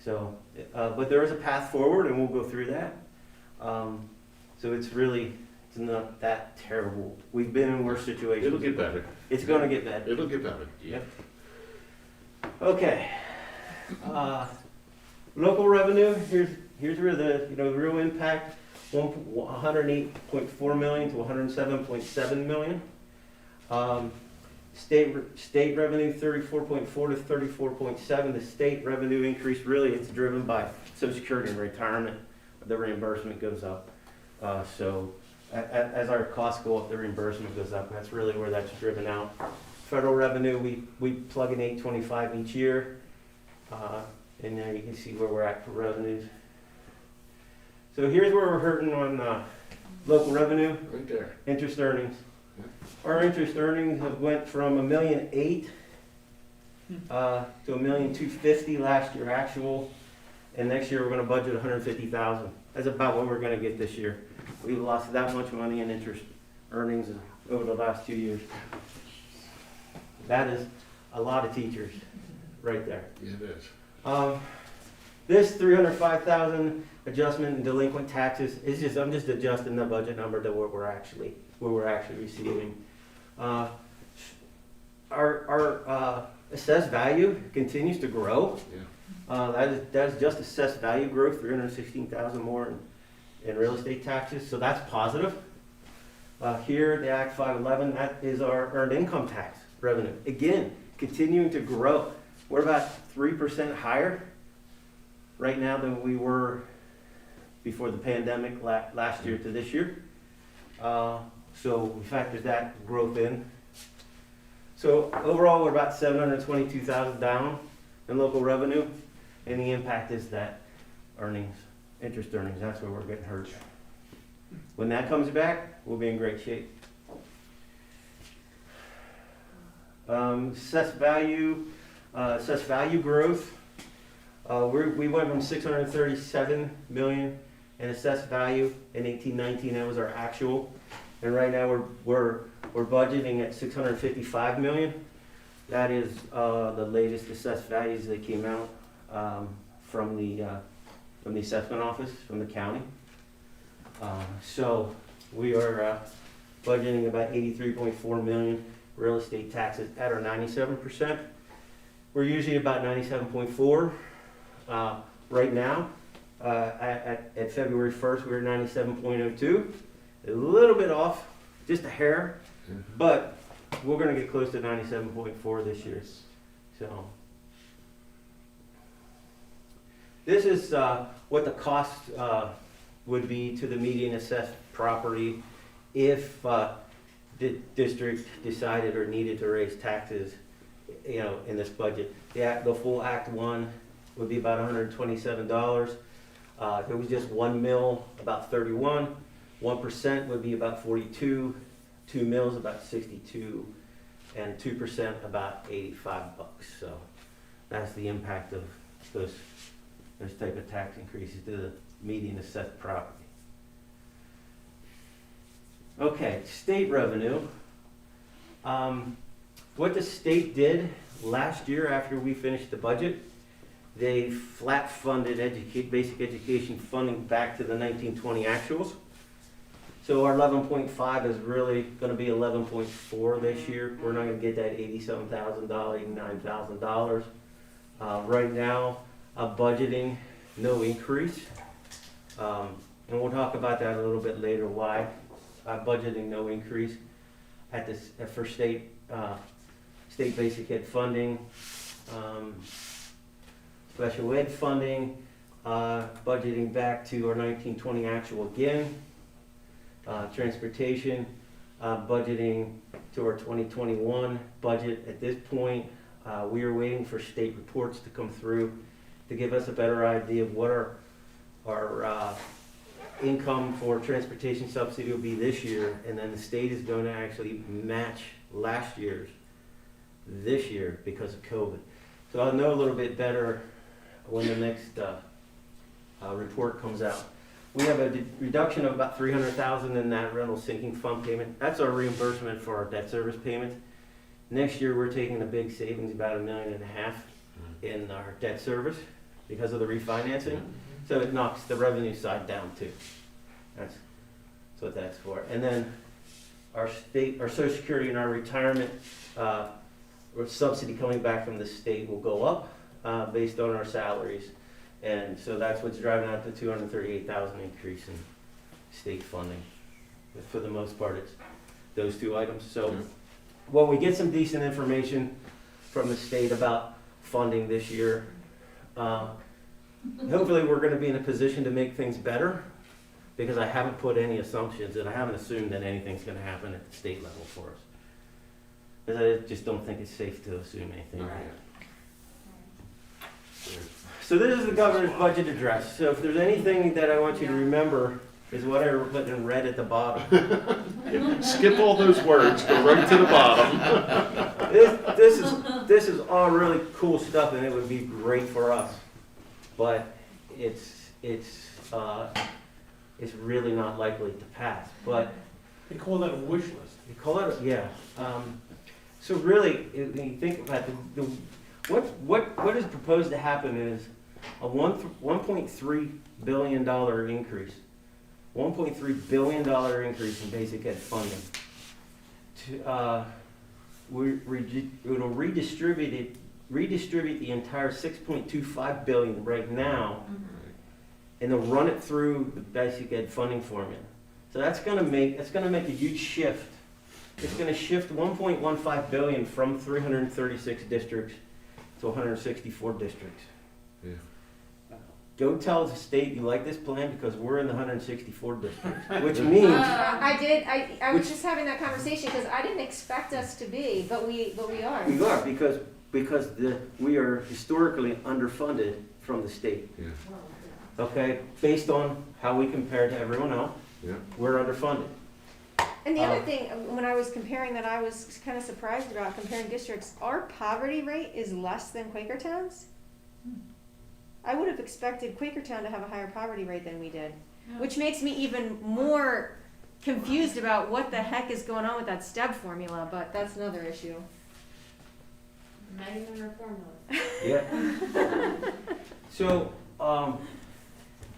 So, but there is a path forward, and we'll go through that. So it's not that terrible. We've been in worse situations. It'll get better. It's going to get better. It'll get better. Yep. Okay. Local revenue. Here's where the real impact. 108.4 million to 107.7 million. State revenue 34.4 to 34.7. The state revenue increase it's driven by Social Security and retirement. The reimbursement goes up. So as our costs go up, the reimbursement goes up. That's really where that's driven out. Federal revenue, we plug in 825 each year. And now you can see where we're at for revenues. So here's where we're hurting on local revenue. Right there. Interest earnings. Our interest earnings have went from $1.8 million to $1.25 million last year actual. And next year we're going to budget $150,000. That's about what we're going to get this year. We've lost that much money in interest earnings over the last 2 years. That is a lot of teachers right there. It is. This 305,000 adjustment in delinquent taxes is just, I'm just adjusting the budget number to what we're actually receiving. Our assessed value continues to grow. Yeah. That is just assessed value growth, 316,000 more in real estate taxes, so that's positive. Here, the Act 511, that is our earned income tax revenue. Again, continuing to grow. We're about 3% higher right now than we were before the pandemic last year to this year. So we factored that growth in. So overall, we're about 722,000 down in local revenue, and the impact is that earnings, interest earnings, that's where we're getting hurt. When that comes back, we'll be in great shape. Assessed value growth. We went from 637 million in assessed value in 18-19. That was our actual, and right now we're budgeting at 655 million. That is the latest assessed values that came out from the assessment office from the county. So we are budgeting about 83.4 million real estate taxes at our 97%. We're usually about 97.4 right now. At February 1st, we were 97.02, a little bit off, just a hair, but we're going to get close to 97.4 this year. So this is what the cost would be to the median assessed property if the district decided or needed to raise taxes, in this budget. The full Act 1 would be about $127. If it was just 1 mil, about 31. 1% would be about 42. 2 mils about 62, and 2% about $85. So that's the impact of those type of tax increases to the median assessed property. Okay, state revenue. What the state did last year after we finished the budget, they flat funded basic education funding back to the 1920 actuals. So our 11.5 is really going to be 11.4 this year. We're not going to get that $87,000, $89,000. Right now, budgeting no increase, and we'll talk about that a little bit later. Why budgeting no increase for state basic ed funding, special ed funding, budgeting back to our 1920 actual again. Transportation, budgeting to our 2021 budget. At this point, we are waiting for state reports to come through to give us a better idea of what our income for transportation subsidy will be this year, and then the state is going to actually match last year's this year because of COVID. So I'll know a little bit better when the next report comes out. We have a reduction of about $300,000 in that rental sinking fund payment. That's our reimbursement for our debt service payments. Next year, we're taking a big savings, about $1.5 million in our debt service because of the refinancing. So it knocks the revenue side down too. That's what that's for. And then our Social Security and our retirement subsidy coming back from the state will go up based on our salaries. And so that's what's driving out the $238,000 increase in state funding. But for the most part, it's those two items. So when we get some decent information from the state about funding this year, hopefully we're going to be in a position to make things better, because I haven't put any assumptions and I haven't assumed that anything's going to happen at the state level for us. Because I just don't think it's safe to assume anything right now. So this is the governor's budget address. So if there's anything that I want you to remember, is what I put in red at the bottom. Skip all those words, go right to the bottom. This is all really cool stuff, and it would be great for us, but it's really not likely to pass. But They call that a wish list. you call it, yeah. So really, when you think about what is proposed to happen is a $1.3 billion increase. $1.3 billion increase in basic ed funding. It'll redistribute the entire $6.25 billion right now, and they'll run it through the basic ed funding formula. So that's gonna make a huge shift. It's gonna shift $1.15 billion from 336 districts to 164 districts. Yeah. Go tell the state you like this plan because we're in the 164 districts, which means I was just having that conversation because I didn't expect us to be, but we are. we are because we are historically underfunded from the state. Yeah. Okay, based on how we compare to everyone else, Yeah. we're underfunded. And the other thing, when I was comparing that, I was kind of surprised about comparing districts. Our poverty rate is less than Quakertown's. I would have expected Quakertown to have a higher poverty rate than we did, which makes me even more confused about what the heck is going on with that STEP formula, but that's another issue. Not even our formula. Yeah. So,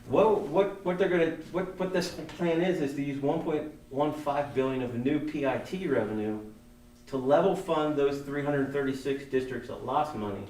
what this plan is to use 1.15 billion of new PIT revenue to level fund those 336 districts that lost money,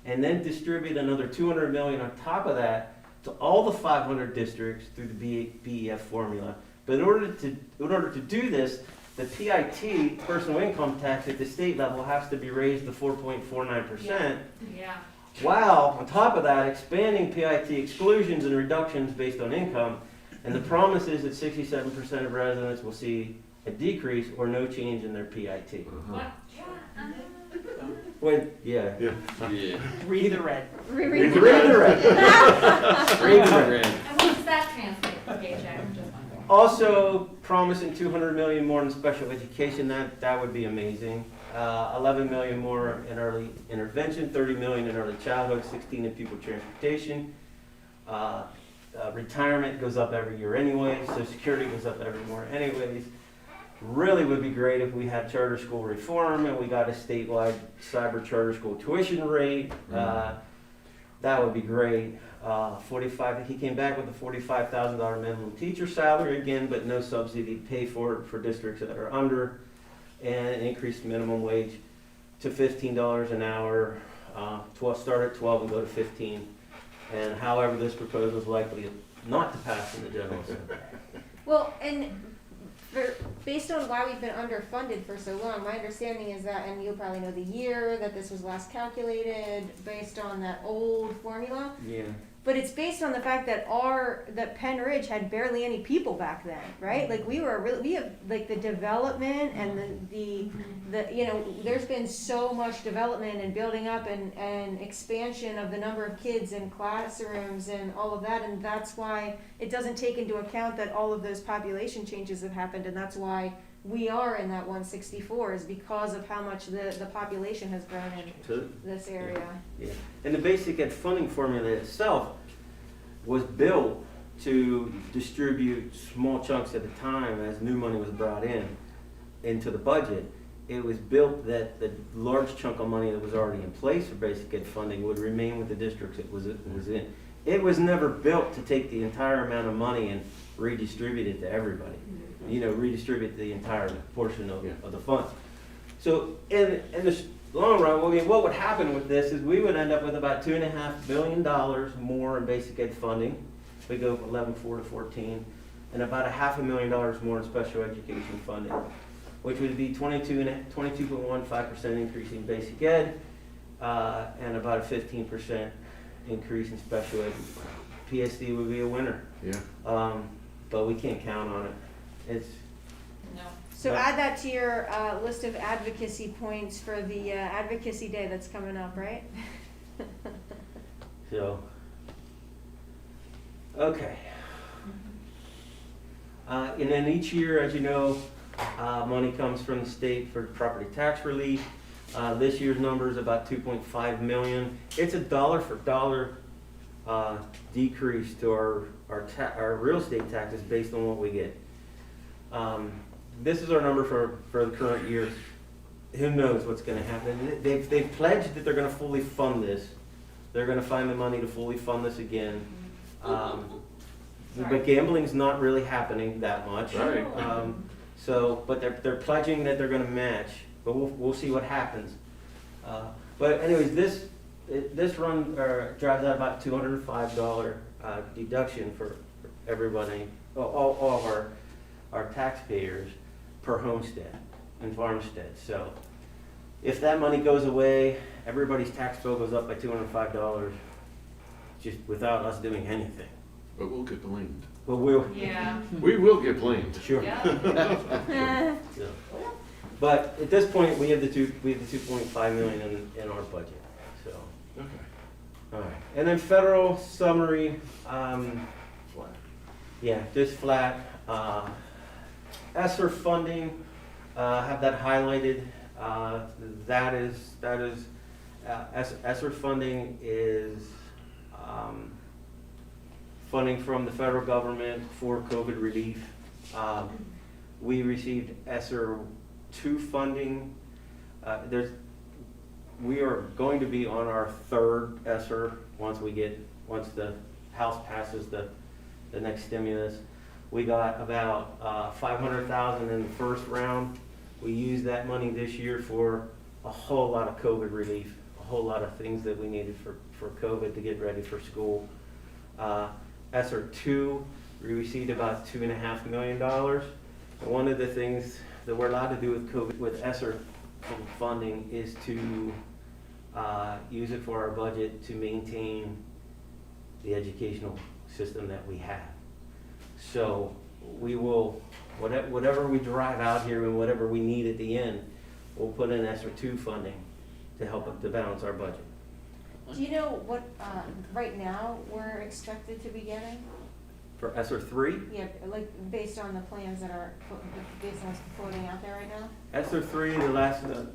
and then distribute another 200 million on top of that to all the 500 districts through the BEF formula. But in order to do this, the PIT, personal income tax at the state level, has to be raised to 4.49%. Yeah. While, on top of that, expanding PIT exclusions and reductions based on income, and the promise is that 67% of residents will see a decrease or no change in their PIT. What? Yeah. Yeah. Read the red. Read the red. Read the red. And what does that translate per paycheck? I'm just wondering. Also, promising 200 million more in special education, that would be amazing. 11 million more in early intervention, 30 million in early childhood, 16 in pupil transportation. Retirement goes up every year anyways, Social Security goes up every year anyways. Really would be great if we had charter school reform and we got a statewide cyber charter school tuition rate. That would be great. 45. He came back with a $45,000 minimum teacher salary again, but no subsidy to pay for it for districts that are under, and an increased minimum wage to $15 an hour. Start at 12 and go to 15. And however, this proposal is likely not to pass in the General Assembly. Well, and based on why we've been underfunded for so long, my understanding is that, and you'll probably know the year that this was last calculated based on that old formula. Yeah. But it's based on the fact that that Penn Ridge had barely any people back then, right? Like we have like the development and the there's been so much development and building up and expansion of the number of kids in classrooms and all of that, and that's why it doesn't take into account that all of those population changes have happened, and that's why we are in that 164 is because of how much the population has grown in this area. Yeah. And the basic ed funding formula itself was built to distribute small chunks at a time as new money was brought into the budget. It was built that the large chunk of money that was already in place for basic ed funding would remain with the districts it was in. It was never built to take the entire amount of money and redistribute it to everybody. Redistribute the entire portion of the funds. So in the long run, what would happen with this is we would end up with about $2.5 billion more in basic ed funding. We go from 11.4 to 14, and about $500,000 more in special education funding, which would be 22.15% increase in basic ed, and about a 15% increase in special ed. PSD would be a winner. Yeah. But we can't count on it. No. So add that to your list of advocacy points for the advocacy day that's coming up, right? So, okay. And then each year, as you know, money comes from the state for property tax relief. This year's number is about $2.5 million. It's a dollar for dollar decrease to our real estate taxes based on what we get. This is our number for the current year. who knows what's gonna happen. They've pledged that they're gonna fully fund this. They're gonna find the money to fully fund this again. But gambling's not really happening that much. Right. But they're pledging that they're gonna match, but we'll see what happens. But anyways, this run drives out about $205 deduction for everybody, all of our taxpayers per homestead and farmstead. So if that money goes away, everybody's tax bill goes up by $205 just without us doing anything. But we'll get blamed. But we'll, Yeah. We will get blamed. sure. Yeah. So, but at this point, we have the 2.5 million in our budget. So, Okay. all right. And then federal summary, Flat. yeah, just flat. ESSER funding, have that highlighted. ESSER funding is funding from the federal government for COVID relief. We received ESSER 2 funding. We are going to be on our third ESSER once the House passes the next stimulus. We got about 500,000 in the first round. We used that money this year for a whole lot of COVID relief, a whole lot of things that we needed for COVID to get ready for school. ESSER 2, we received about $2.5 million. And one of the things that we're allowed to do with COVID, with ESSER funding, is to use it for our budget to maintain the educational system that we have. So we will, whatever we derive out here and whatever we need at the end, we'll put in ESSER 2 funding to help to balance our budget. Do you know what, right now, we're expected to be getting? For ESSER 3, Yeah, like, based on the plans that are, based on what's floating out there right now? ESSER 3,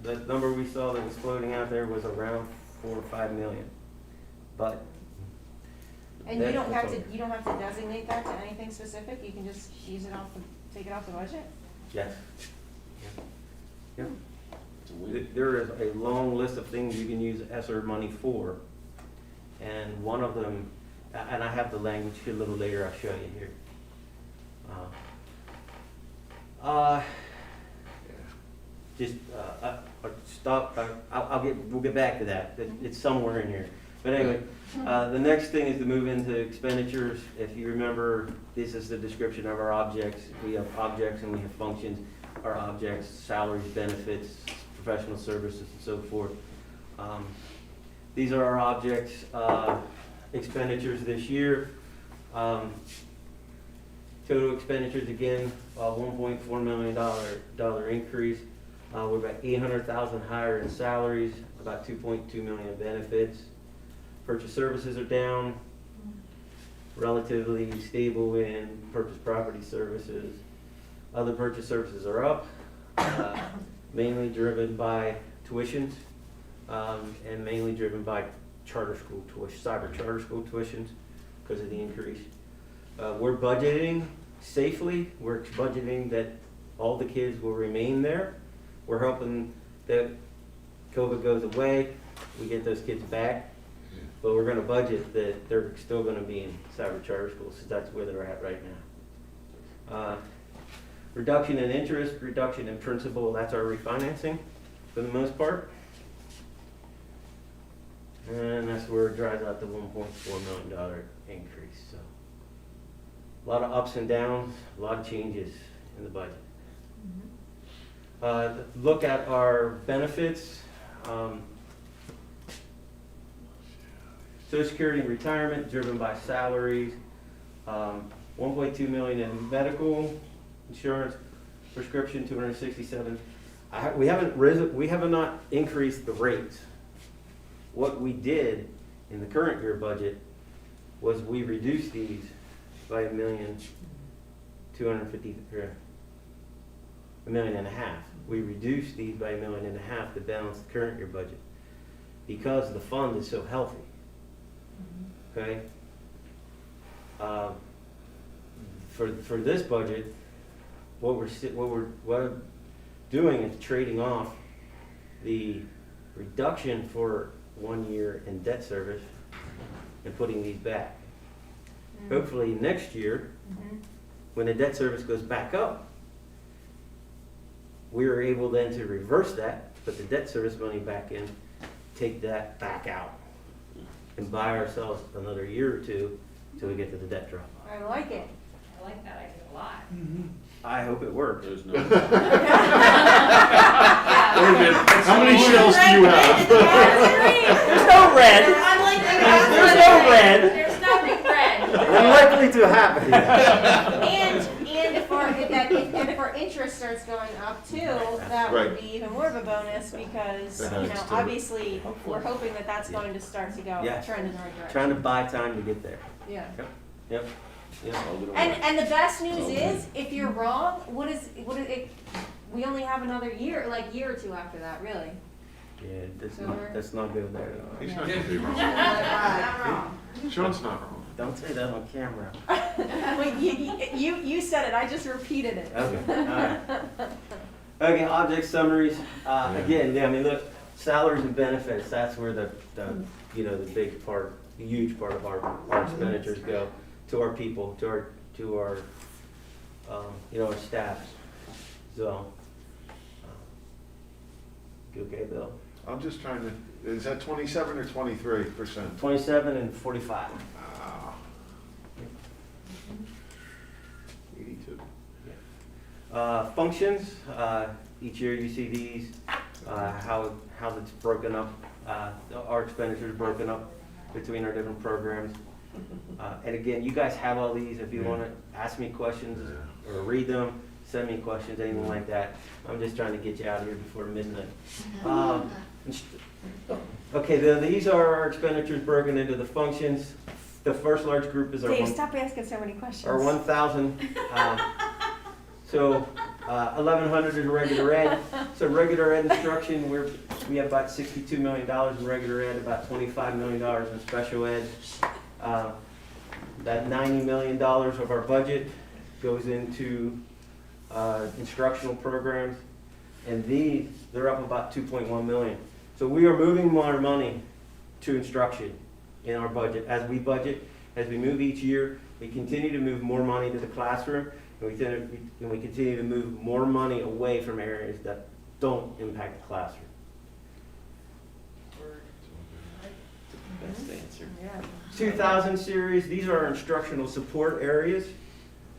the number we saw that was floating out there was around 4 or 5 million. But And you don't have to designate that to anything specific, you can just take it off the budget? yes. Yep. There is a long list of things you can use ESSER money for. And one of them, and I have the language here a little later, I'll show you here. We'll get back to that. It's somewhere in here. But anyway, the next thing is to move into expenditures. If you remember, this is the description of our objects. We have objects and we have functions. Our objects, salaries, benefits, professional services, and so forth. These are our objects, expenditures this year. Total expenditures, again, $1.4 million increase. We're about $800,000 higher in salaries, about $2.2 million in benefits. Purchase services are down, relatively stable in purchase property services. Other purchase services are up, mainly driven by tuitions, and mainly driven by charter school tuition, cyber charter school tuitions, because of the increase. We're budgeting safely. We're budgeting that all the kids will remain there. We're hoping that COVID goes away, we get those kids back, but we're gonna budget that they're still gonna be in cyber charter schools, so that's where they're at right now. Reduction in interest, reduction in principal, that's our refinancing for the most part. And that's where it drives out the $1.4 million increase. So a lot of ups and downs, a lot of changes in the budget. Look at our benefits. Social Security and retirement driven by salaries. 1.2 million in medical insurance, prescription 267. We have not increased the rates. What we did in the current year budget was we reduced these by $1.25 million. $1.5 million. We reduced these by $1.5 million to balance the current year budget because the fund is so healthy. Okay. For this budget, what we're doing is trading off the reduction for 1 year in debt service and putting these back. Hopefully next year, when the debt service goes back up, we are able then to reverse that, put the debt service money back in, take that back out, and buy ourselves another year or two till we get to the debt drop. I like it. I like that idea a lot. I hope it works. There's no. Wait a minute, how many shells do you have? There's no red. There's no red. There's nothing red. Unlikely to happen. And if our interest starts going up too, that would Right. be even more of a bonus because, That you know, adds to it. obviously, we're hoping that that's going to start to go, Yeah. trend in the right direction. Trying to buy time to get there. Yeah. Yep. And the best news Oh, is, if you're wrong, what is it, we only have another year, like year or two after that, really. Yeah, So we're- that's not good there at all. He's not gonna be wrong. Not wrong. Sean's not wrong. Don't say that on camera. Wait, you said it, I just repeated it. Okay, alright. Okay, object summaries, again, yeah, I mean, look, salaries and benefits, that's where the big part, the huge part of our expenditures go to our people, to our our staff. So, you okay, Bill? I'm just trying to, is that 27 or 23%? 27 and 45. 82. Functions, each year you see these, how it's broken up, our expenditures broken up between our different programs. And again, you guys have all these, if you want to ask me questions or read them, send me questions, anything like that. I'm just trying to get you out of here before midnight. Okay, these are our expenditures broken into the functions. The first large group is our Dave, stop asking so many questions. our 1,000. So 1,100 is regular ed. So regular ed instruction, we have about $62 million in regular ed, about $25 million in special ed. That $90 million of our budget goes into instructional programs, and they're up about 2.1 million. So we are moving more money to instruction in our budget. As we budget, as we move each year, we continue to move more money to the classroom, and we continue to move more money away from areas that don't impact the classroom. Best answer. Yeah. 2000 series, these are our instructional support areas.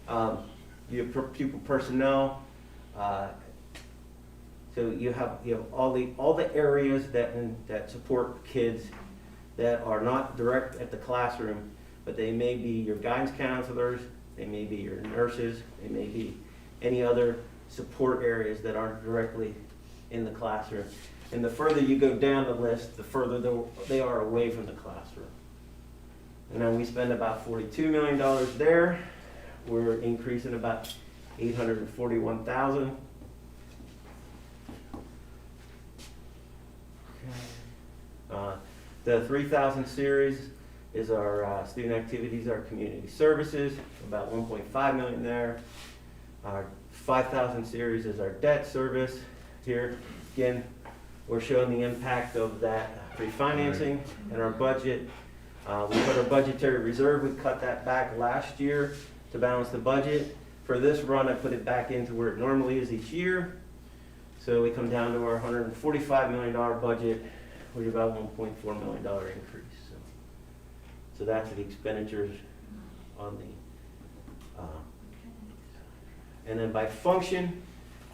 You have pupil personnel. So you have all the areas that support kids that are not direct at the classroom, but they may be your guidance counselors, they may be your nurses, they may be any other support areas that aren't directly in the classroom. And the further you go down the list, the further they are away from the classroom. And then we spend about $42 million there. We're increasing about $841,000. The 3,000 series is our student activities, our community services, about 1.5 million there. Our 5,000 series is our debt service. Here, again, we're showing the impact of that refinancing in our budget. We put our budgetary reserve, we cut that back last year to balance the budget. For this run, I put it back into where it normally is each year. So we come down to our $145 million budget, which is about $1.4 million increase. So that's the expenditures on the, and then by function,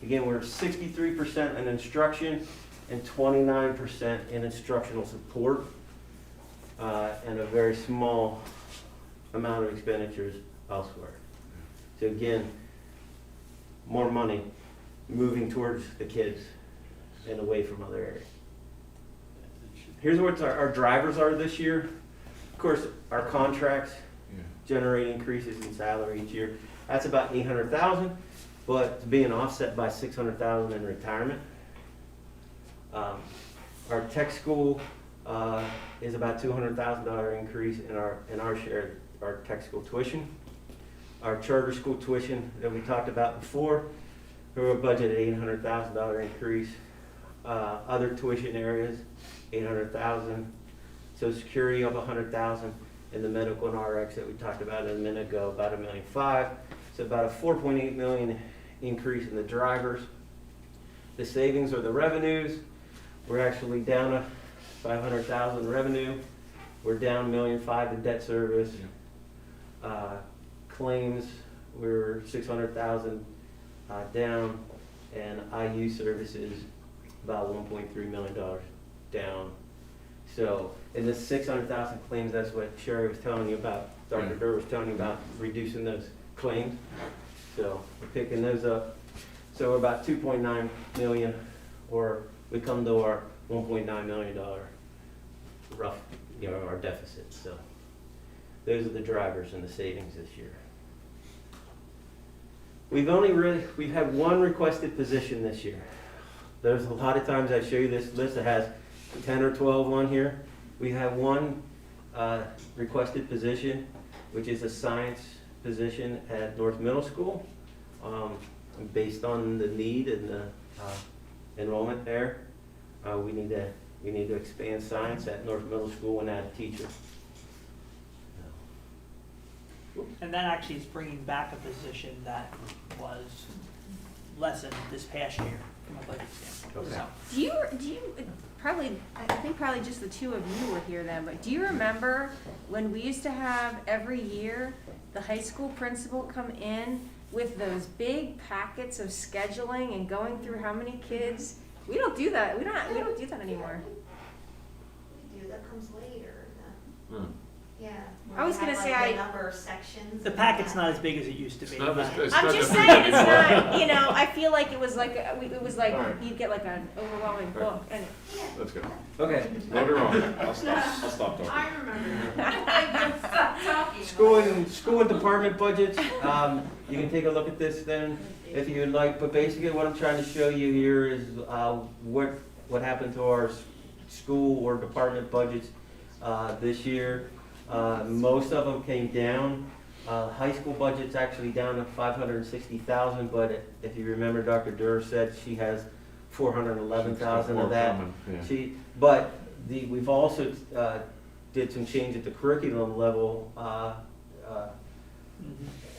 again, we're 63% in instruction and 29% in instructional support, and a very small amount of expenditures elsewhere. So again, more money moving towards the kids and away from other areas. Here's what our drivers are this year. Of course, our contracts generate increases in salary each year. That's about $800,000, but it's being offset by $600,000 in retirement. Our tech school is about $200,000 increase in our share, our tech school tuition. Our charter school tuition that we talked about before, we were budgeted $800,000 increase. Other tuition areas, 800,000. Social Security up 100,000, and the medical and RX that we talked about a minute ago, about $1.5 million. So about a 4.8 million increase in the drivers. The savings or the revenues, we're actually down a 500,000 revenue. We're down $1.5 million in debt service. Claims, we're 600,000 down, and IU services about $1.3 million down. So in the 600,000 claims, that's what Sherry was telling you about, Dr. Durr was telling you about reducing those claims. So we're picking those up. So we're about 2.9 million, or we come to our $1.9 million rough, our deficit. So those are the drivers and the savings this year. We've had one requested position this year. There's a lot of times I show you this list that has 10 or 12 on here. We have one requested position, which is a science position at North Middle School. Based on the need and the enrollment there, we need to expand science at North Middle School and add a teacher. And that actually is bringing back a position that was lessened this past year from a budget standpoint. Okay. So, Do you probably, I think probably just the two of you were here then, but do you remember when we used to have every year the high school principal come in with those big packets of scheduling and going through how many kids? We don't do that. We don't do that anymore. We do, that comes later. Yeah. I was gonna say The number of sections. the and packet's that. not as big as it used to be. It's not as- it's I'm not just as- saying, it's not, I feel like it was like, All right. you'd get like an overwhelming book, and Let's go. Okay. Later on. I'll stop talking. I remember. Stop talking. School and department budgets, you can take a look at this then if you would like, but basically what I'm trying to show you here is what happened to our school or department budgets this year. Most of them came down. High school budget's actually down to 560,000, but if you remember, Dr. Durr said she has 411,000 of that. Yeah. But we've also did some change at the curriculum level,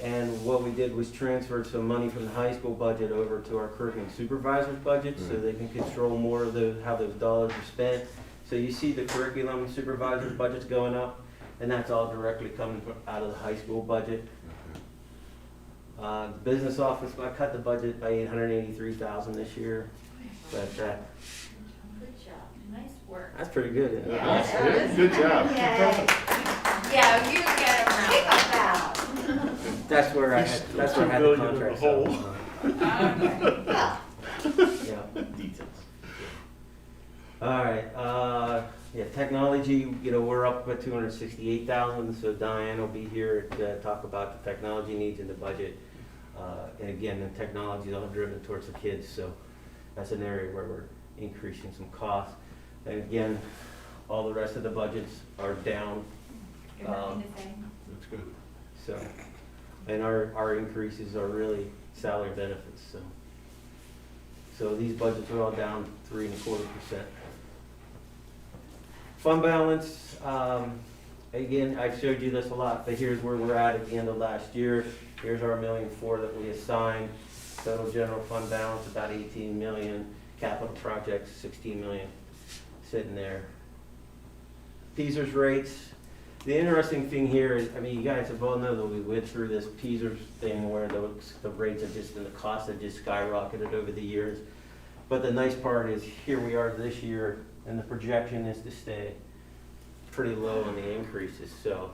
and what we did was transfer some money from the high school budget over to our curriculum supervisor's budget, so they can control more of how those dollars are spent. So you see the curriculum supervisor's budget's going up, and that's all directly coming out of the high school budget. Business office, I cut the budget by 883,000 this year, but Good job, nice work. that's pretty good. Yeah. Good job. Yeah, you get it Think right. about. That's where I had the contract. Yeah. Details. All right, technology, we're up at 268,000, so Diane will be here to talk about the technology needs in the budget. And again, the technology is all driven towards the kids, so that's an area where we're increasing some costs. And again, all the rest of the budgets are down. Everything the same. That's good. So, and our increases are really salary benefits, so these budgets are all down 3.25%. Fund balance, again, I've showed you this a lot, but here's where we're at the end of last year. Here's our $1.4 million that we assigned. Total general fund balance, about 18 million. Capital projects, 16 million sitting there. PSERS rates. The interesting thing here is, you guys have all know that we went through this PSERS thing where the rates are just, and the costs have just skyrocketed over the years. But the nice part is, here we are this year, and the projection is to stay pretty low on the increases. So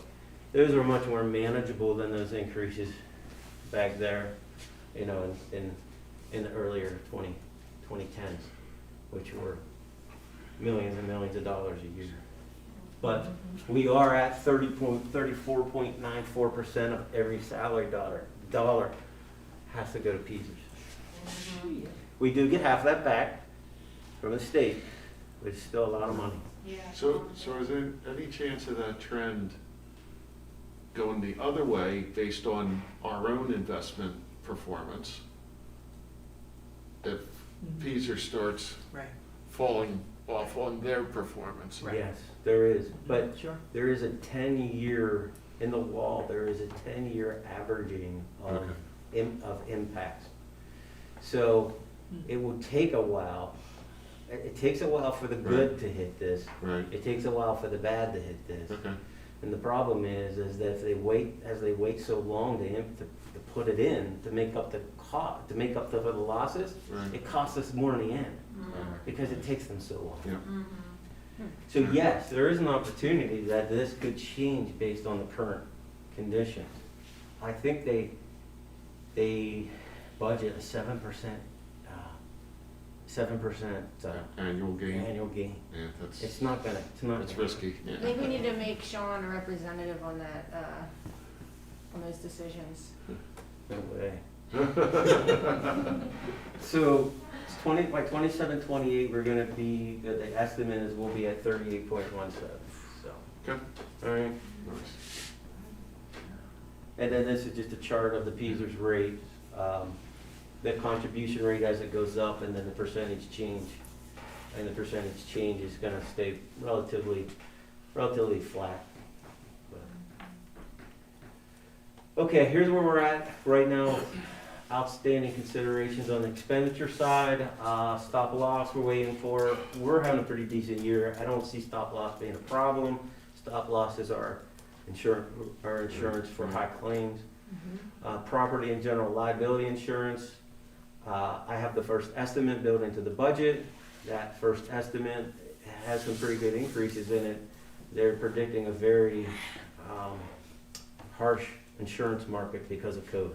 those are much more manageable than those increases back there, in the earlier 2010s, which were millions and millions of dollars a year. But we are at 34.94% of every salary dollar has to go to PSERS. We do get half of that back from the state, but it's still a lot of money. Yeah. So is there any chance of that trend going the other way based on our own investment performance? If PSER starts right. falling off on their performance. Yes, there is, but Sure. there is a 10-year, in the law, there is a 10-year averaging of, Okay. of impacts. So it will take a while. It takes a while for the good to hit this. Right. It takes a while for the bad to hit this. Okay. And the problem is that if they wait, as they wait so long to put it in, to make up the cost, to make up for the losses, Right. it costs us more in the end, Mm-hmm. because it takes them so long. Yeah. So yes, there is an opportunity that this could change based on the current conditions. I think they budget a 7%, 7% Annual gain. annual gain. Yeah, that's, It's not gonna, it's not. that's risky. I think we need to make Sean a representative on that, on those decisions. No way. So, it's by 27, 28, we're gonna be, the estimate is we'll be at 38.17, so. Okay. All right. Nice. And then this is just a chart of the PSERS rate, the contribution rate as it goes up, and then the percentage change. And the percentage change is gonna stay relatively flat. Okay, here's where we're at right now. Outstanding considerations on the expenditure side. Stop loss we're waiting for. We're having a pretty decent year. I don't see stop loss being a problem. Stop loss is our insurance for high claims. Property and general liability insurance. I have the first estimate built into the budget. That first estimate has some pretty good increases in it. They're predicting a very harsh insurance market because of COVID.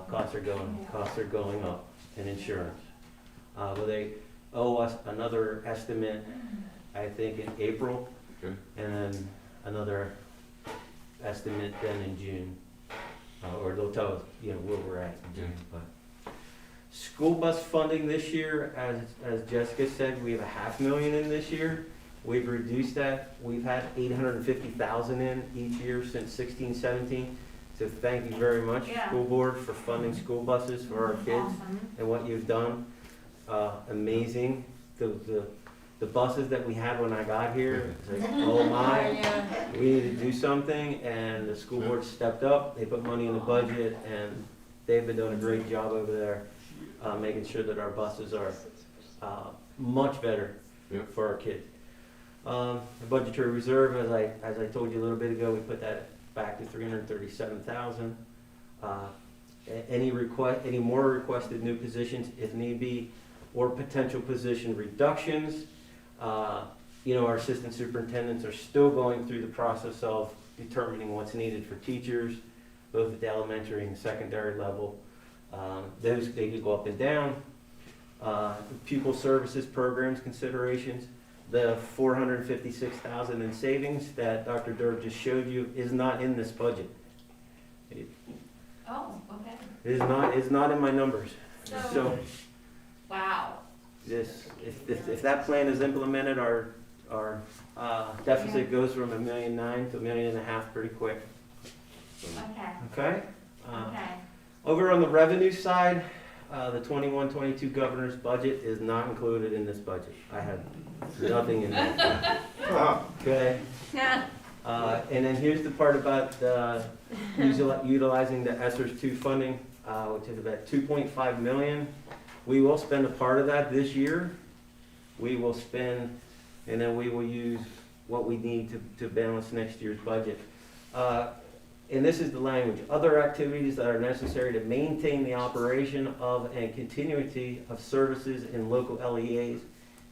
Costs are going up in insurance. But they owe us another estimate, I think, in April, Okay. and then another estimate then in June. Or they'll tell us, where we're at in June. But school bus funding this year, as Jessica said, we have $500,000 in this year. We've reduced that. We've had $850,000 in each year since 16, 17. So thank you very much, Yeah. school board, for funding school buses for our kids Awesome. and what you've done. Amazing. The buses that we had when I got here, it's like, oh my, we need to do something, and the school board stepped up. They put money in the budget, and they've been doing a great job over there, making sure that our buses are much better Yeah. for our kids. The budgetary reserve, as I told you a little bit ago, we put that back to 337,000. Any more requested new positions if need be, or potential position reductions. Our assistant superintendents are still going through the process of determining what's needed for teachers, both at the elementary and secondary level. They could go up and down. Pupil services programs considerations. The $456,000 in savings that Dr. Durb just showed you is not in this budget. Oh, okay. It is not in my numbers. So Wow. if that plan is implemented, our deficit goes from $1.9 million to $1.5 million pretty quick. Okay. Okay? Okay. Over on the revenue side, the 21-22 governor's budget is not included in this budget. I have nothing in there. Okay? And then here's the part about utilizing the ESSER 2 funding, which is about $2.5 million. We will spend a part of that this year. We will spend, and then we will use what we need to balance next year's budget. And this is the language. Other activities that are necessary to maintain the operation of and continuity of services in local LEAs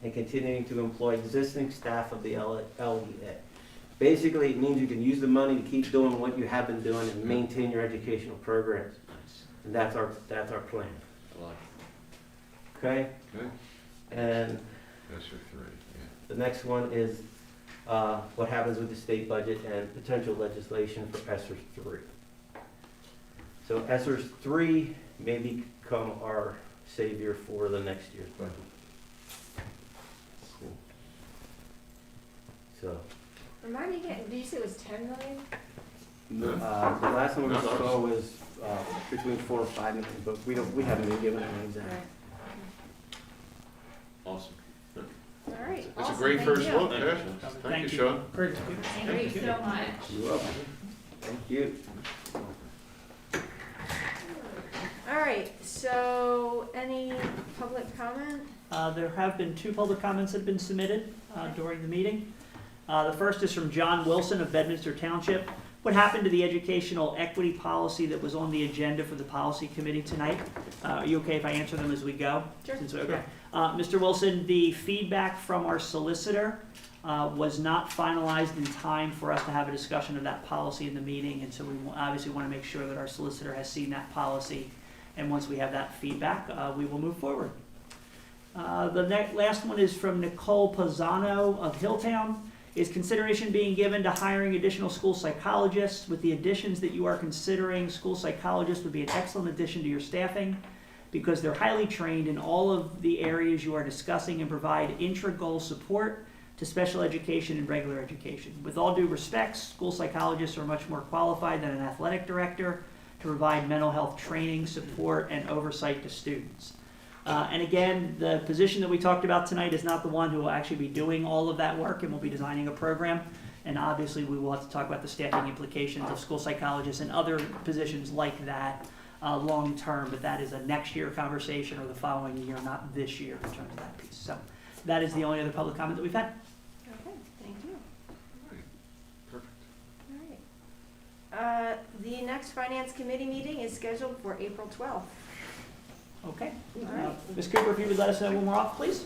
and continuing to employ existing staff of the LEA. Basically, it means you can use the money to keep doing what you have been doing and maintain your educational programs. Nice. And that's our plan. I like Okay? Okay. And That's your 3. Yeah. the next one is what happens with the state budget and potential legislation for ESSER 3. So ESSER 3 may become our savior for the next year's budget. Cool. So, Remind me again, did you say it was 10 million? No. the last one we saw was between 4 and 5 million, but we haven't been given an exact. Awesome. Great. It's a Awesome. great Thank first you. look, Thank yeah. you. Thank you, Sean. Great. Thank you so much. You're welcome. Thank you. All right, so any public comment? There have been 2 public comments that have been submitted during the meeting. The first is from John Wilson of Bedminster Township. What happened to the educational equity policy that was on the agenda for the policy committee tonight? Are you okay if I answer them as we go? Sure. Okay. Mr. Wilson, the feedback from our solicitor was not finalized in time for us to have a discussion of that policy in the meeting, and so we obviously want to make sure that our solicitor has seen that policy, and once we have that feedback, we will move forward. The last one is from Nicole Pisano of Hilltown. Is consideration being given to hiring additional school psychologists? With the additions that you are considering, school psychologists would be an excellent addition to your staffing because they're highly trained in all of the areas you are discussing and provide intra-goal support to special education and regular education. With all due respect, school psychologists are much more qualified than an athletic director to provide mental health training, support, and oversight to students. And again, the position that we talked about tonight is not the one who will actually be doing all of that work and will be designing a program. And obviously, we will have to talk about the staffing implications of school psychologists and other positions like that long term, but that is a next year conversation or the following year, not this year in terms of that piece. So that is the only other public comment that we've had. Okay, thank you. Perfect. All right. The next finance committee meeting is scheduled for April 12th. Okay. All right. Ms. Cooper, if you would let us know when we're off, please.